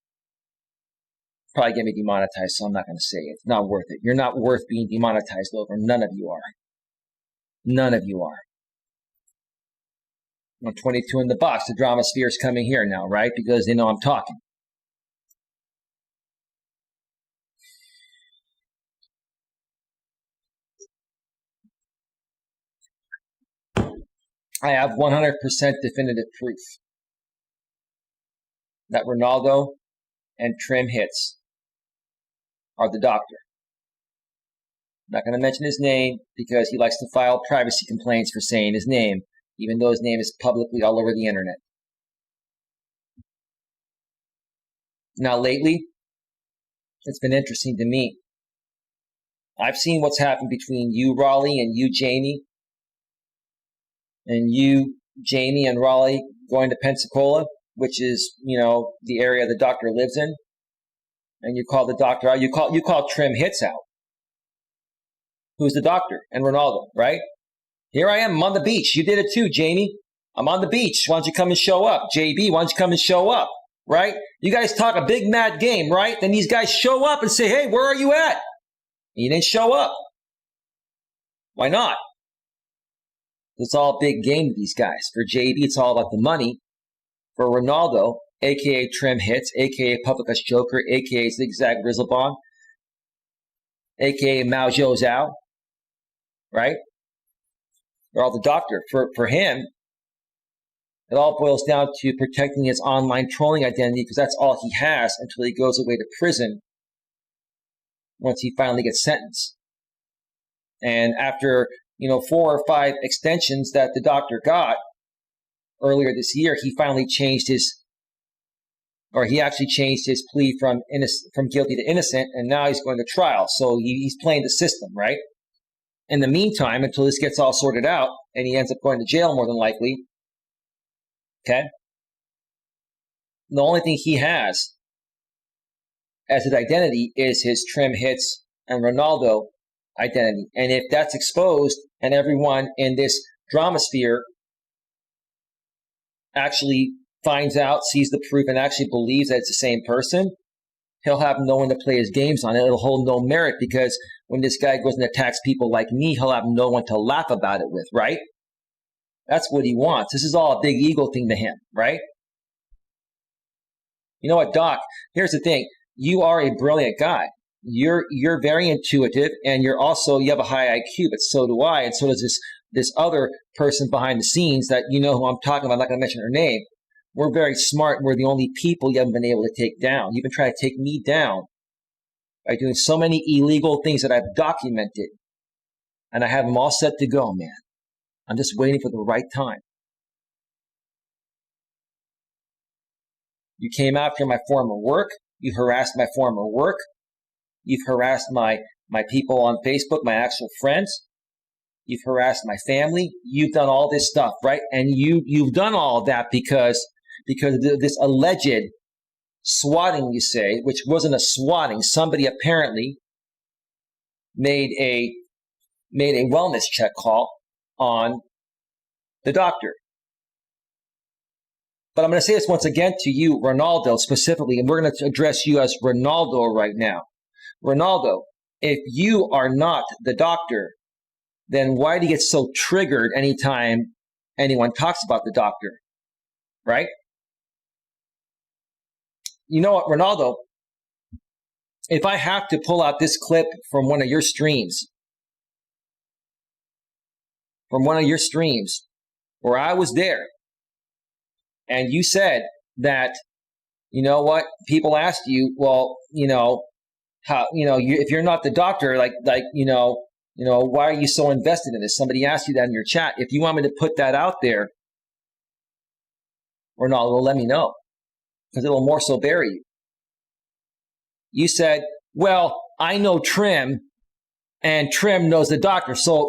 Probably get me demonetized, so I'm not going to say it. It's not worth it. You're not worth being demonetized over. None of you are. None of you are. I'm 22 in the box. The drama sphere is coming here now, right? Because they know I'm talking. I have 100% definitive proof that Ronaldo and Trim Hits are the doctor. I'm not going to mention his name because he likes to file privacy complaints for saying his name, even though his name is publicly all over the internet. Now, lately, it's been interesting to me. I've seen what's happened between you, Raleigh, and you, Jamie, and you, Jamie, and Raleigh going to Pensacola, which is, the area the doctor lives in, and you call the doctor out. You call Trim Hits out. Who's the doctor? And Ronaldo, right? Here I am. I'm on the beach. You did it too, Jamie. I'm on the beach. Why don't you come and show up? JB, why don't you come and show up? Right? You guys talk a big mad game, right? Then these guys show up and say, hey, where are you at? And you didn't show up. Why not? It's all big game to these guys. For JB, it's all about the money. For Ronaldo, a.k.a. Trim Hits, a.k.a. Publicus Joker, a.k.a. Zigzag Rizzlebong, a.k.a. Mao Zhou Zhao, right? They're all the doctor. For him, it all boils down to protecting his online trolling identity because that's all he has until he goes away to prison once he finally gets sentenced. And after, 4 or 5 extensions that the doctor got earlier this year, he finally changed he actually changed his plea from guilty to innocent, and now he's going to trial. So he's playing the system, right? In the meantime, until this gets all sorted out, and he ends up going to jail more than likely, okay? The only thing he has as his identity is his Trim Hits and Ronaldo identity. And if that's exposed and everyone in this drama sphere actually finds out, sees the proof, and actually believes that it's the same person, he'll have no one to play his games on. It'll hold no merit because when this guy goes and attacks people like me, he'll have no one to laugh about it with, right? That's what he wants. This is all a big ego thing to him, right? You know what, Doc? Here's the thing. you are a brilliant guy. You're very intuitive, and you have a high IQ, but so do I, and so does this other person behind the scenes that you know who I'm talking about. I'm not going to mention her name. We're very smart, and we're the only people you haven't been able to take down. You've been trying to take me down by doing so many illegal things that I've documented, and I have them all set to go, man. I'm just waiting for the right time. You came after my former work. You harassed my former work. You've harassed my people on Facebook, my actual friends. You've harassed my family. You've done all this stuff, right? And you've done all of that because of this alleged swatting, you say, which wasn't a swatting. Somebody apparently made a wellness check call on the doctor. But I'm going to say this once again to you, Ronaldo, specifically, and we're going to address you as Ronaldo right now. Ronaldo, if you are not the doctor, then why do you get so triggered anytime anyone talks about the doctor, right? You know what, Ronaldo, if I have to pull out this clip from one of your streams, where I was there, and you said that, you know what, people asked you, well, how, if you're not the doctor, why are you so invested in this? Somebody asked you that in your chat. If you want me to put that out there, Ronaldo, let me know, because it'll more so bury you. You said, well, I know Trim, and Trim knows the doctor. So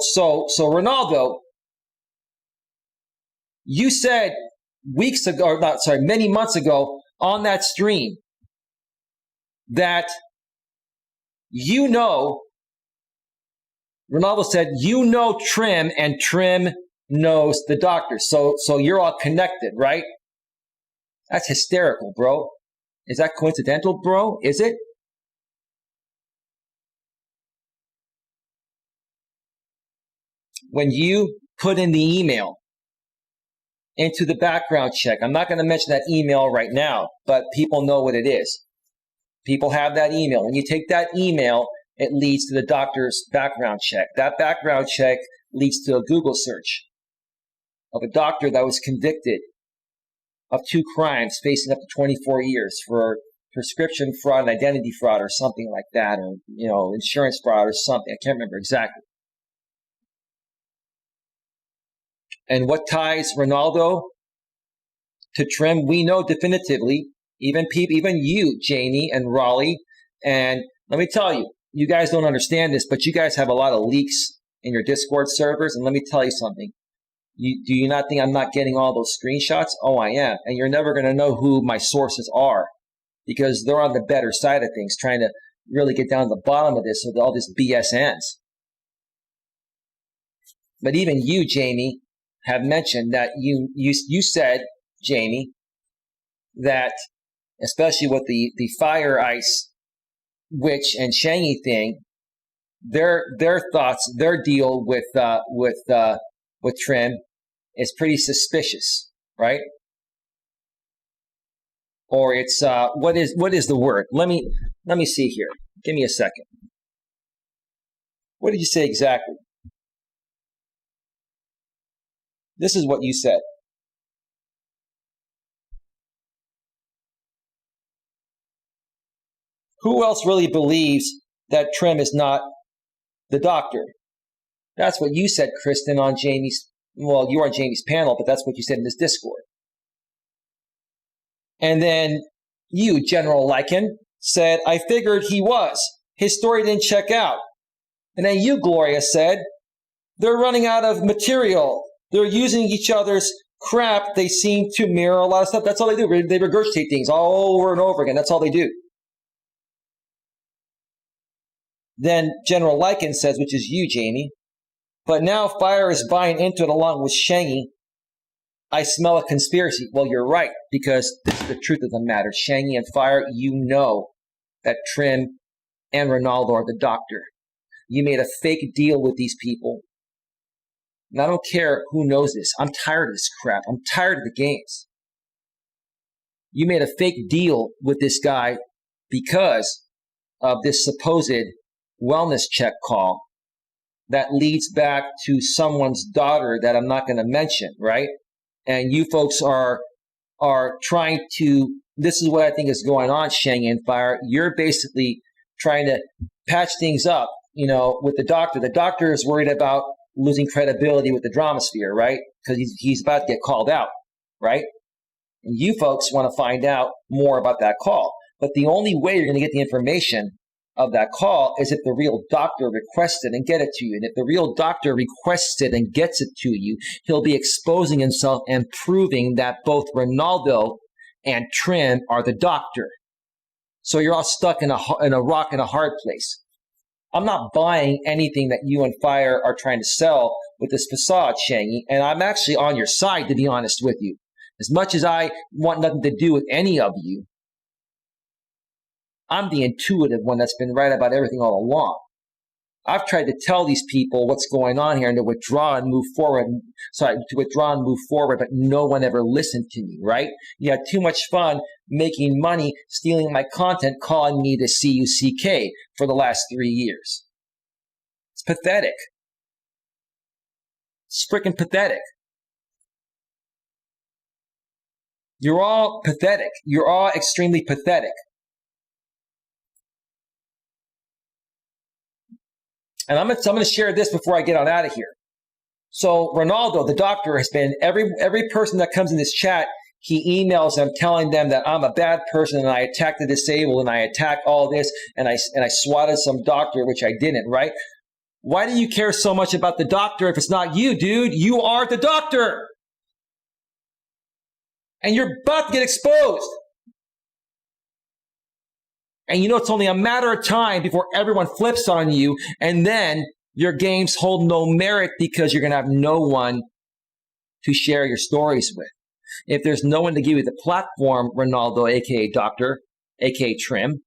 Ronaldo, you said many months ago on that stream that Ronaldo said, Trim, and Trim knows the doctor. So you're all connected, right? That's hysterical, bro. Is that coincidental, bro? Is it? When you put in the email into the background check, I'm not going to mention that email right now, but people know what it is. People have that email. When you take that email, it leads to the doctor's background check. That background check leads to a Google search of a doctor that was convicted of 2 crimes, facing up to 24 years for prescription fraud and identity fraud or something like that, or insurance fraud or something. I can't remember exactly. And what ties Ronaldo to Trim, we know definitively. Even you, Jamie and Raleigh. And let me tell you, you guys don't understand this, but you guys have a lot of leaks in your Discord servers. And let me tell you something. Do you not think I'm not getting all those screenshots? Oh, I am. And you're never going to know who my sources are, because they're on the better side of things, trying to really get down to the bottom of this so that all this BS ends. But even you, Jamie, have mentioned that you said, Jamie, that especially with the Fire Ice Witch and Shangy thing, their thoughts, their deal with Trim is pretty suspicious, right? Or it's what is the word? Let me see here. Give me a second. What did you say exactly? This is what you said. Who else really believes that Trim is not the doctor? That's what you said, Kristen, on Jamie's, well, you were on Jamie's panel, but that's what you said in this Discord. And then you, General Lycan, said, I figured he was. His story didn't check out. And then you, Gloria, said, they're running out of material. They're using each other's crap. They seem to mirror a lot of stuff. That's all they do. They regurgitate things all over and over again. That's all they do. Then General Lycan says, which is you, Jamie, but now Fire is buying into it along with Shangy. I smell a conspiracy. Well, you're right, because this is the truth of the matter. Shangy and Fire, you know that Trim and Ronaldo are the doctor. You made a fake deal with these people. And I don't care who knows this. I'm tired of this crap. I'm tired of the games. You made a fake deal with this guy because of this supposed wellness check call that leads back to someone's daughter that I'm not going to mention, right? And you folks are trying to, this is what I think is going on, Shang and Fire. You're basically trying to patch things up, with the doctor. The doctor is worried about losing credibility with the drama sphere, right? Because he's about to get called out, right? And you folks want to find out more about that call. But the only way you're going to get the information of that call is if the real doctor requests it and get it to you. And if the real doctor requests it and gets it to you, he'll be exposing himself and proving that both Ronaldo and Trim are the doctor. So you're all stuck in a rock and a hard place. I'm not buying anything that you and Fire are trying to sell with this facade, Shangy, and I'm actually on your side, to be honest with you. As much as I want nothing to do with any of you, I'm the intuitive one that's been right about everything all along. I've tried to tell these people what's going on here and to withdraw and move forward. But no one ever listened to me, right? You had too much fun making money, stealing my content, calling me the CUCK for the last 3 years. It's pathetic. It's freaking pathetic. You're all pathetic. You're all extremely pathetic. And I'm going to share this before I get on out of here. So Ronaldo, the doctor, has been every person that comes in this chat, he emails them telling them that I'm a bad person and I attack the disabled and I attack all this and I swatted some doctor, which I didn't, right? Why do you care so much about the doctor if it's not you, dude? You are the doctor. And you're about to get exposed. And it's only a matter of time before everyone flips on you, and then your games hold no merit because you're going to have no one to share your stories with. If there's no one to give you the platform, Ronaldo, aka Doctor, aka Trim,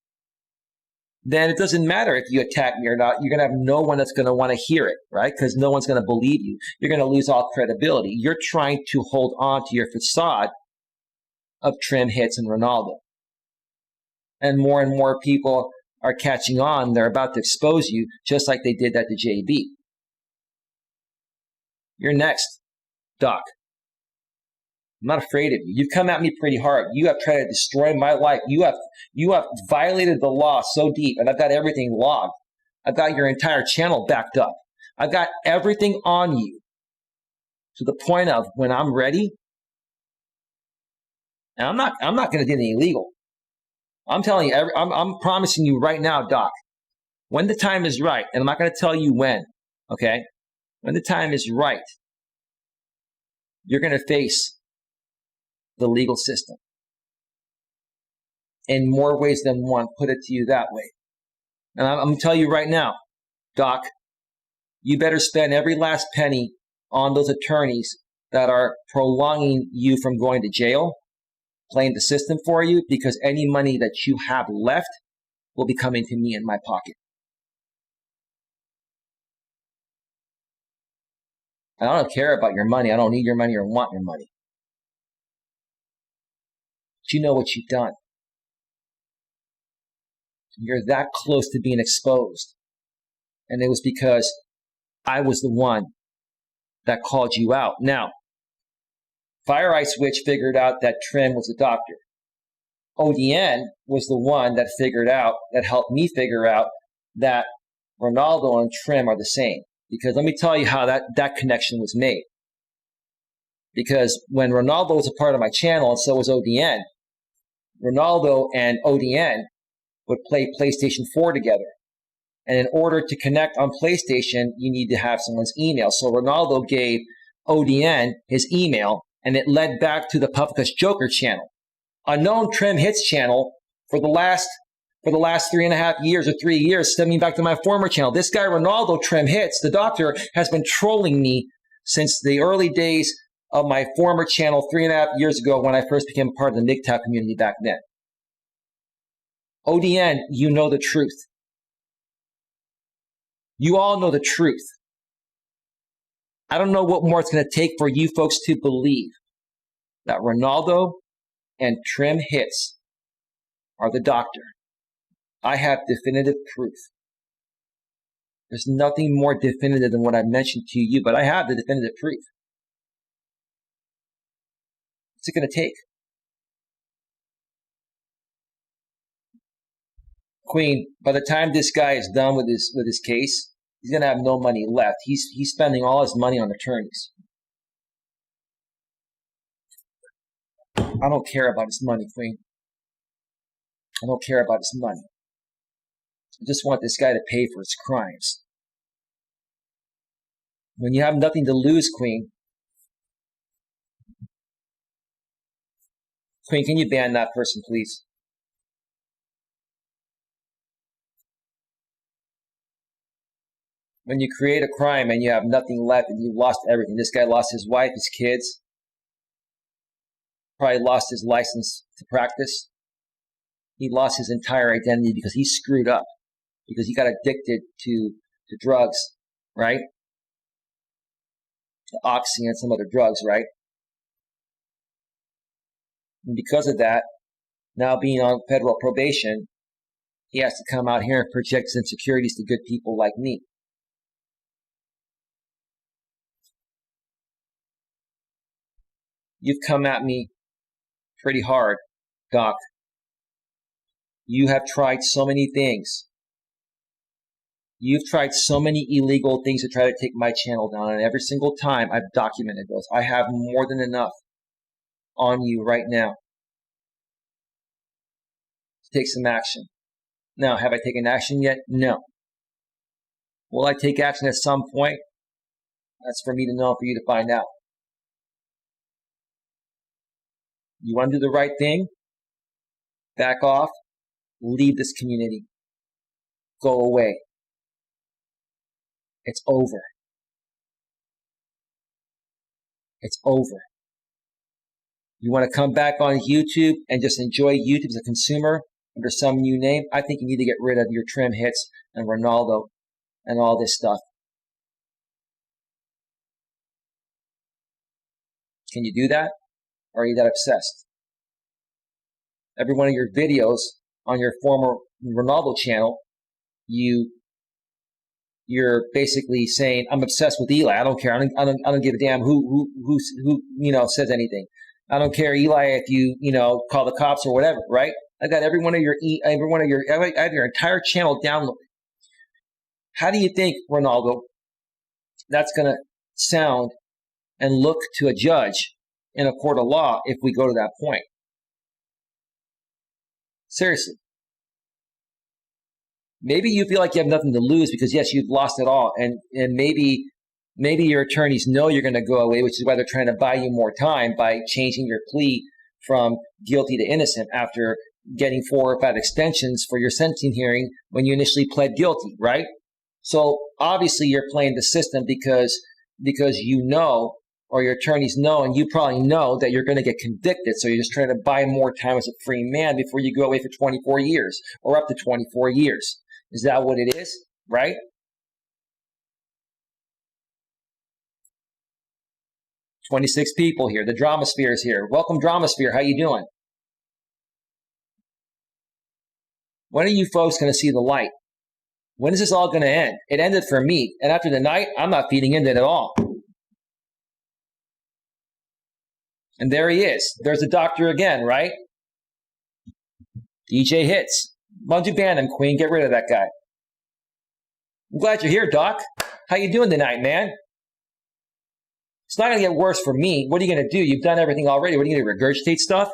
then it doesn't matter if you attack me or not. You're going to have no one that's going to want to hear it, right? Because no one's going to believe you. You're going to lose all credibility. You're trying to hold on to your facade of Trim, Hits, and Ronaldo. And more people are catching on. They're about to expose you, just like they did that to JB. You're next, Doc. I'm not afraid of you. You've come at me pretty hard. You have tried to destroy my life. You have violated the law so deep, and I've got everything logged. I've got your entire channel backed up. I've got everything on you to the point of when I'm ready. And I'm not going to do anything illegal. I'm telling you, I'm promising you right now, Doc, when the time is right, and I'm not going to tell you when, okay? When the time is right, you're going to face the legal system in more ways than one, put it to you that way. And I'm going to tell you right now, Doc, you better spend every last penny on those attorneys that are prolonging you from going to jail, playing the system for you, because any money that you have left will be coming to me in my pocket. And I don't care about your money. I don't need your money or want your money. But you know what you've done. You're that close to being exposed. And it was because I was the one that called you out. Now, Fire Ice Witch figured out that Trim was a doctor. ODN was the one that helped me figure out that Ronaldo and Trim are the same. Because let me tell you how that connection was made. Because when Ronaldo was a part of my channel and so was ODN, Ronaldo and ODN would play PlayStation 4 together. And in order to connect on PlayStation, you need to have someone's email. So Ronaldo gave ODN his email, and it led back to the Puffcuss Joker channel, a known Trim Hits channel for the last 3.5 years or 3 years, stemming back to my former channel. This guy, Ronaldo Trim Hits, the doctor, has been trolling me since the early days of my former channel 3.5 years ago when I first became part of the MGTOW community back then. ODN, you know the truth. You all know the truth. I don't know what more it's going to take for you folks to believe that Ronaldo and Trim Hits are the doctor. I have definitive proof. There's nothing more definitive than what I mentioned to you, but I have the definitive proof. What's it going to take? Queen, by the time this guy is done with his case, he's going to have no money left. He's spending all his money on attorneys. I don't care about his money, Queen. I don't care about his money. I just want this guy to pay for his crimes. When you have nothing to lose, Queen. Queen, can you ban that person, please? When you create a crime and you have nothing left and you've lost everything. This guy lost his wife, his kids. Probably lost his license to practice. He lost his entire identity because he screwed up. Because he got addicted to drugs, right? To oxy and some other drugs, right? And because of that, now being on federal probation, he has to come out here and project his insecurities to good people like me. You've come at me pretty hard, Doc. You have tried so many things. You've tried so many illegal things to try to take my channel down, and every single time I've documented those. I have more than enough on you right now to take some action. Now, have I taken action yet? No. Will I take action at some point? That's for me to know, for you to find out. You want to do the right thing? Back off. Leave this community. Go away. It's over. It's over. You want to come back on YouTube and just enjoy YouTube as a consumer under some new name? I think you need to get rid of your trim hits and Ronaldo and all this stuff. Can you do that? Or are you that obsessed? Every one of your videos on your former Ronaldo channel, you're basically saying, I'm obsessed with Eli. I don't care. I don't give a damn who says anything. I don't care, Eli, if you call the cops or whatever, right? I got I have your entire channel downloaded. How do you think, Ronaldo, that's going to sound and look to a judge in a court of law if we go to that point? Seriously. Maybe you feel like you have nothing to lose because, yes, you've lost it all. And maybe your attorneys know you're going to go away, which is why they're trying to buy you more time by changing your plea from guilty to innocent after getting 4 or 5 extensions for your sentencing hearing when you initially pled guilty, right? So obviously you're playing the system because you know, or your attorneys know, and you probably know that you're going to get convicted. So you're just trying to buy more time as a free man before you go away for 24 years or up to 24 years. Is that what it is? Right? "26 people here. The Dramasphere is here. Welcome, Dramasphere. How you doing? When are you folks going to see the light? When is this all going to end? It ended for me. And after the night, I'm not feeding into it at all. And there he is. There's the doctor again, right? DJ Hits. Why don't you ban him, Queen? Get rid of that guy. I'm glad you're here, Doc. How you doing tonight, man? It's not going to get worse for me. What are you going to do? You've done everything already. What are you going to regurgitate stuff?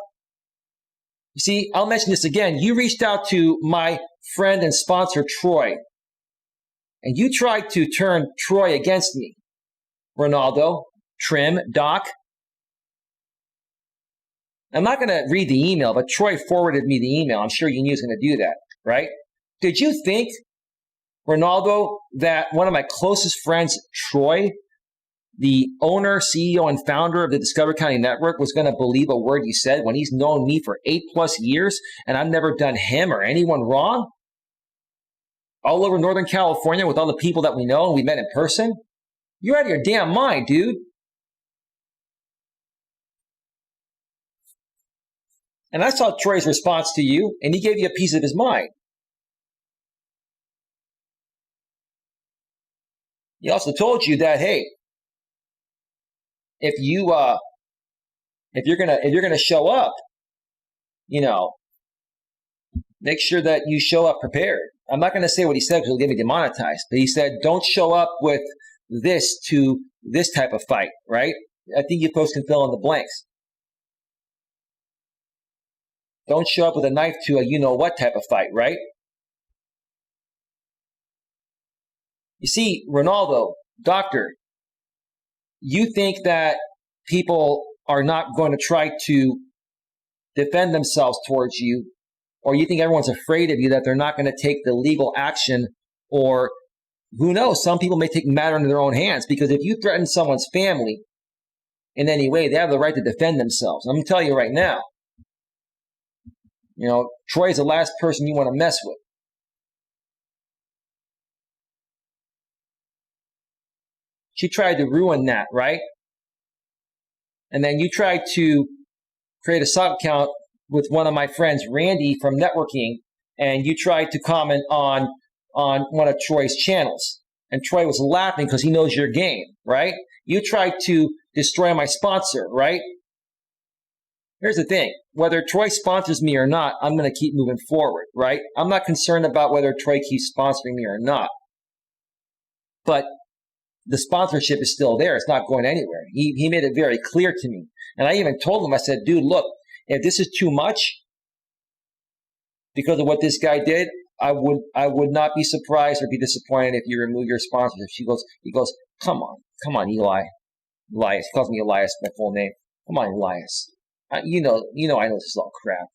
You see, I'll mention this again. You reached out to my friend and sponsor, Troy. And you tried to turn Troy against me. Ronaldo, Trim, Doc. I'm not going to read the email, but Troy forwarded me the email. I'm sure you knew he was going to do that, right? Did you think, Ronaldo, that one of my closest friends, Troy, the owner, CEO, and founder of the Discovery County Network, was going to believe a word you said when he's known me for 8+ years and I've never done him or anyone wrong? All over Northern California with all the people that we know and we met in person? You're out of your damn mind, dude. And I saw Troy's response to you, and he gave you a piece of his mind. He also told you that, hey, if you're gonna show up, make sure that you show up prepared. I'm not gonna say what he said because it'll get me demonetized, but he said, don't show up with this to this type of fight, right? I think you folks can fill in the blanks. Don't show up with a knife to a you-know-what type of fight, right? You see, Ronaldo, doctor, you think that people are not going to try to defend themselves towards you, or you think everyone's afraid of you, that they're not going to take the legal action, or who knows, some people may take the matter into their own hands, because if you threaten someone's family in any way, they have the right to defend themselves. I'm going to tell you right now, Troy's the last person you want to mess with. She tried to ruin that, right? And then you tried to create a sub account with one of my friends, Randy, from networking, and you tried to comment on one of Troy's channels. And Troy was laughing because he knows your game, right? You tried to destroy my sponsor, right? Here's the thing. Whether Troy sponsors me or not, I'm going to keep moving forward, right? I'm not concerned about whether Troy keeps sponsoring me or not. But the sponsorship is still there. It's not going anywhere. He made it very clear to me. And I even told him, I said, dude, look, if this is too much because of what this guy did, I would not be surprised or be disappointed if you remove your sponsorship. He goes, come on, Eli. Elias. He calls me Elias, my full name. Come on, Elias. You know I know this is all crap.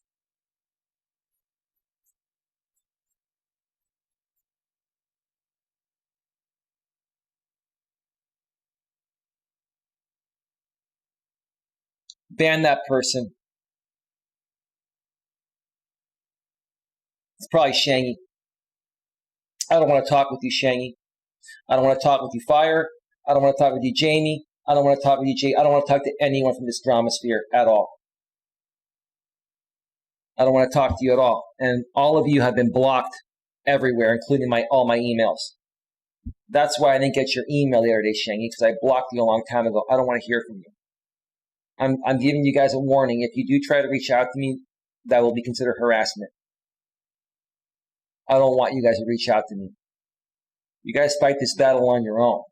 Ban that person. It's probably Shangy. I don't want to talk with you, Shangy. I don't want to talk with you, Fire. I don't want to talk with you, Jamie. I don't want to talk with you, Jay. I don't want to talk to anyone from this drama sphere at all. I don't want to talk to you at all. And all of you have been blocked everywhere, including all my emails. That's why I didn't get your email the other day, Shangy, because I blocked you a long time ago. I don't want to hear from you. I'm giving you guys a warning. If you do try to reach out to me, that will be considered harassment. I don't want you guys to reach out to me. You guys fight this battle on your own.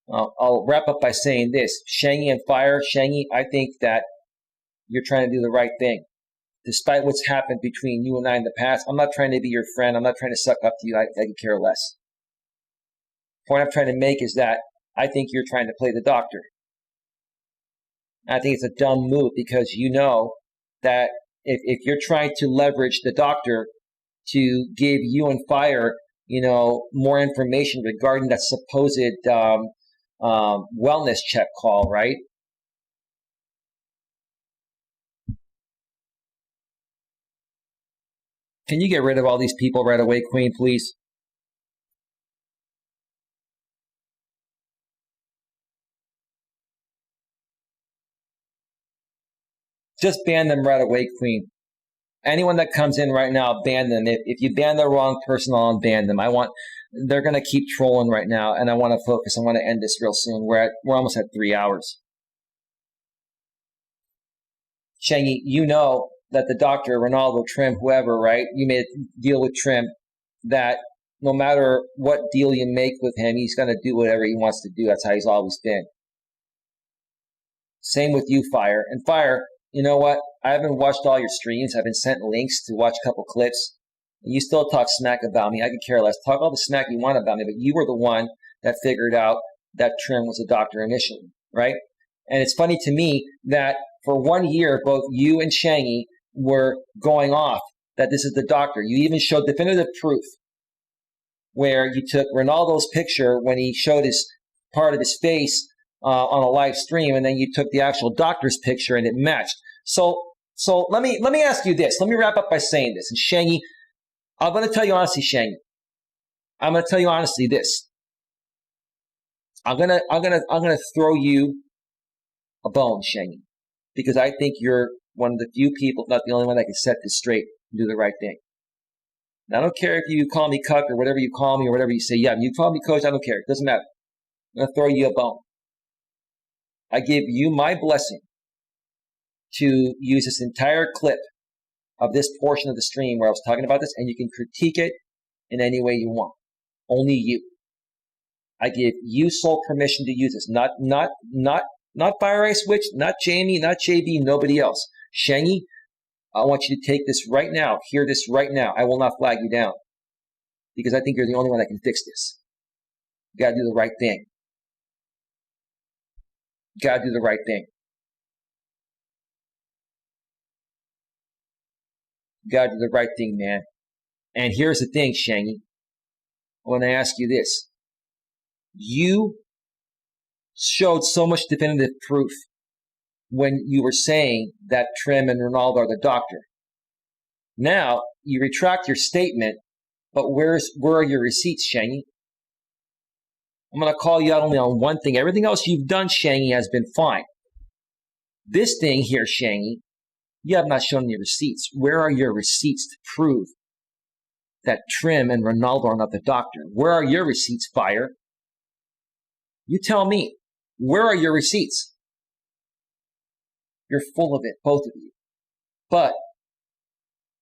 I'll wrap up by saying this. Shangy and Fire, Shangy, I think that you're trying to do the right thing. Despite what's happened between you and I in the past, I'm not trying to be your friend. I'm not trying to suck up to you. I could care less. The point I'm trying to make is that I think you're trying to play the doctor. I think it's a dumb move because you know that if you're trying to leverage the doctor to give you and Fire, more information regarding that supposed wellness check call, right? Can you get rid of all these people right away, Queen, please? Just ban them right away, Queen. Anyone that comes in right now, ban them. If you ban the wrong person, I'll unban them. They're going to keep trolling right now, and I want to focus. I want to end this real soon. We're almost at 3 hours. Shangy, you know that the doctor, Ronaldo, Trim, whoever, right? You made a deal with Trim that no matter what deal you make with him, he's going to do whatever he wants to do. That's how he's always been. Same with you, Fire. And Fire, you know what? I haven't watched all your streams. I've been sent links to watch a couple clips. And you still talk smack about me. I could care less. Talk all the smack you want about me, but you were the one that figured out that Trim was a doctor initially, right? And it's funny to me that for 1 year, both you and Shangy were going off that this is the doctor. You even showed definitive proof where you took Ronaldo's picture when he showed his part of his face on a live stream, and then you took the actual doctor's picture and it matched. So let me ask you this. Let me wrap up by saying this. And Shangy, I'm going to tell you honestly, Shangy. I'm going to tell you honestly this. I'm gonna throw you a bone, Shangy, because I think you're one of the few people, not the only one, that can set this straight and do the right thing. And I don't care if you call me cuck or whatever you call me or whatever you say. Yeah, you call me coach, I don't care. It doesn't matter. I'm going to throw you a bone. I give you my blessing to use this entire clip of this portion of the stream where I was talking about this, and you can critique it in any way you want. Only you. I give you sole permission to use this. Not Fire Ice Witch, not Jamie, not JB, nobody else. Shangy, I want you to take this right now. Hear this right now. I will not flag you down because I think you're the only one that can fix this. You gotta do the right thing. You gotta do the right thing. You gotta do the right thing, man. And here's the thing, Shangy. I want to ask you this. You showed so much definitive proof when you were saying that Trim and Ronaldo are the doctor. Now, you retract your statement, but where are your receipts, Shangy? I'm going to call you out only on one thing. Everything else you've done, Shangy, has been fine. This thing here, Shangy, you have not shown your receipts. Where are your receipts to prove that Trim and Ronaldo are not the doctor? Where are your receipts, Fire? You tell me. Where are your receipts? You're full of it, both of you. But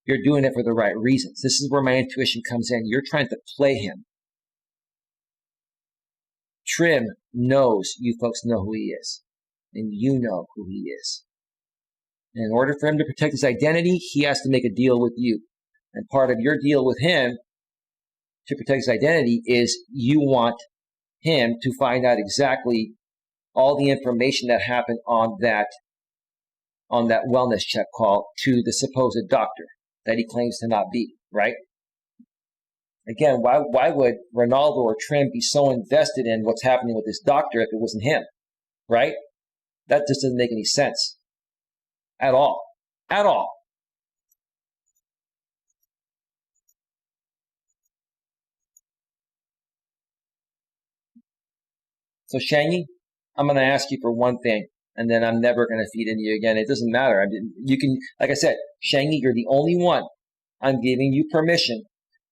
you're doing it for the right reasons. This is where my intuition comes in. You're trying to play him. Trim knows you folks know who he is. And you know who he is. And in order for him to protect his identity, he has to make a deal with you. And part of your deal with him to protect his identity is you want him to find out exactly all the information that happened on that wellness check call to the supposed doctor that he claims to not be, right? Again, why would Ronaldo or Trim be so invested in what's happening with this doctor if it wasn't him, right? That just doesn't make any sense at all. At all. So, Shangy, I'm going to ask you for one thing, and then I'm never going to feed into you again. It doesn't matter. You can, like I said, Shangy, you're the only one. I'm giving you permission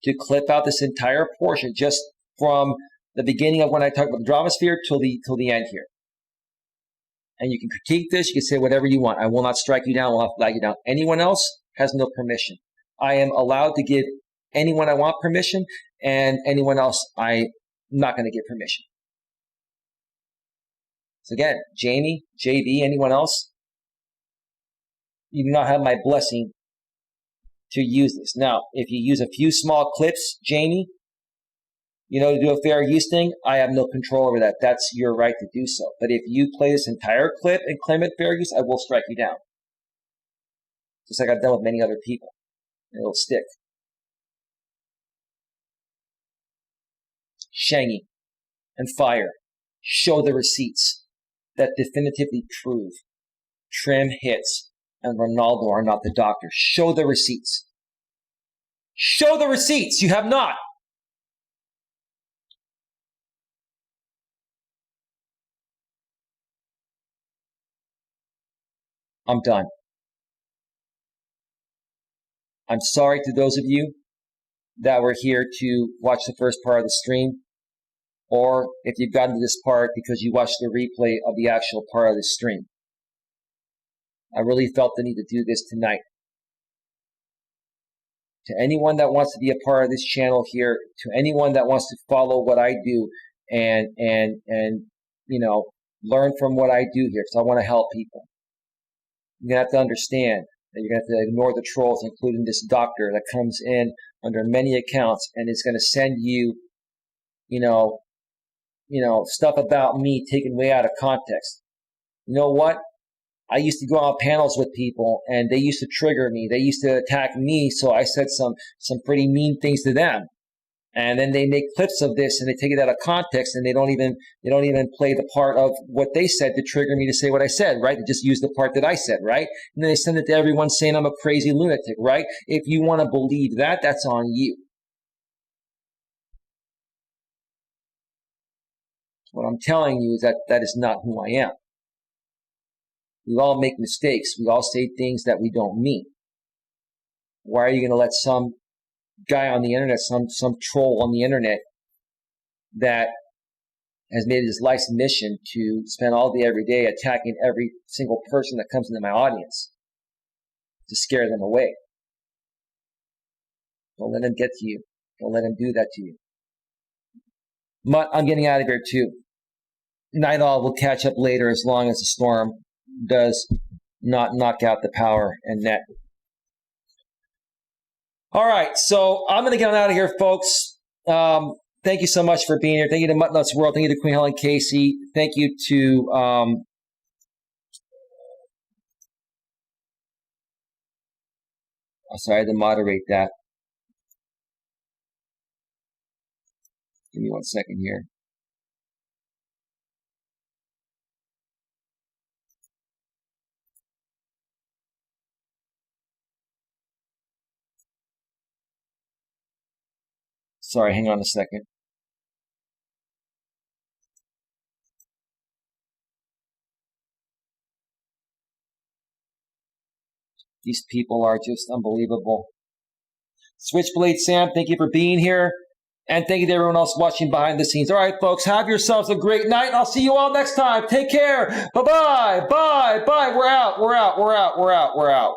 to clip out this entire portion just from the beginning of when I talk about the drama sphere till the end here. And you can critique this. You can say whatever you want. I will not strike you down. I will not flag you down. Anyone else has no permission. I am allowed to give anyone I want permission, and anyone else I'm not going to give permission. So again, Jamie, JB, anyone else, you do not have my blessing to use this. Now, if you use a few small clips, Jamie, to do a fair use thing, I have no control over that. That's your right to do so. But if you play this entire clip and claim it fair use, I will strike you down. Just like I've done with many other people. And it'll stick. Shangy and Fire, show the receipts that definitively prove Trim hits and Ronaldo are not the doctor. Show the receipts. Show the receipts. You have not. I'm done. I'm sorry to those of you that were here to watch the first part of the stream, or if you've gotten to this part because you watched the replay of the actual part of the stream. I really felt the need to do this tonight. To anyone that wants to be a part of this channel here, to anyone that wants to follow what I do and learn from what I do here, because I want to help people. You're going to have to understand that you're going to have to ignore the trolls, including this doctor that comes in under many accounts and is going to send you, stuff about me taken way out of context. You know what? I used to go on panels with people and they used to trigger me. They used to attack me. So I said some pretty mean things to them. And then they make clips of this and they take it out of context and they don't even play the part of what they said to trigger me to say what I said, right? They just use the part that I said, right? And then they send it to everyone saying I'm a crazy lunatic, right? If you want to believe that, that's on you. What I'm telling you is that is not who I am. We all make mistakes. We all say things that we don't mean. Why are you going to let some guy on the internet, some troll on the internet that has made it his life's mission to spend all day every day attacking every single person that comes into my audience to scare them away. Don't let him get to you. Don't let him do that to you. But I'm getting out of here too. Night all, we'll catch up later as long as the storm does not knock out the power and net. All right, so I'm going to get out of here, folks. Thank you so much for being here. Thank you to Mutt Nuts World. Thank you to Queen Helen Casey. Thank you to sorry, I had to moderate that. Give me 1 second here. Sorry, hang on a second. These people are just unbelievable. Switchblade Sam, thank you for being here. And thank you to everyone else watching behind the scenes. All right, folks, have yourselves a great night. I'll see you all next time. Take care. Bye-bye. Bye. Bye. We're out. We're out. We're out. We're out. We're out.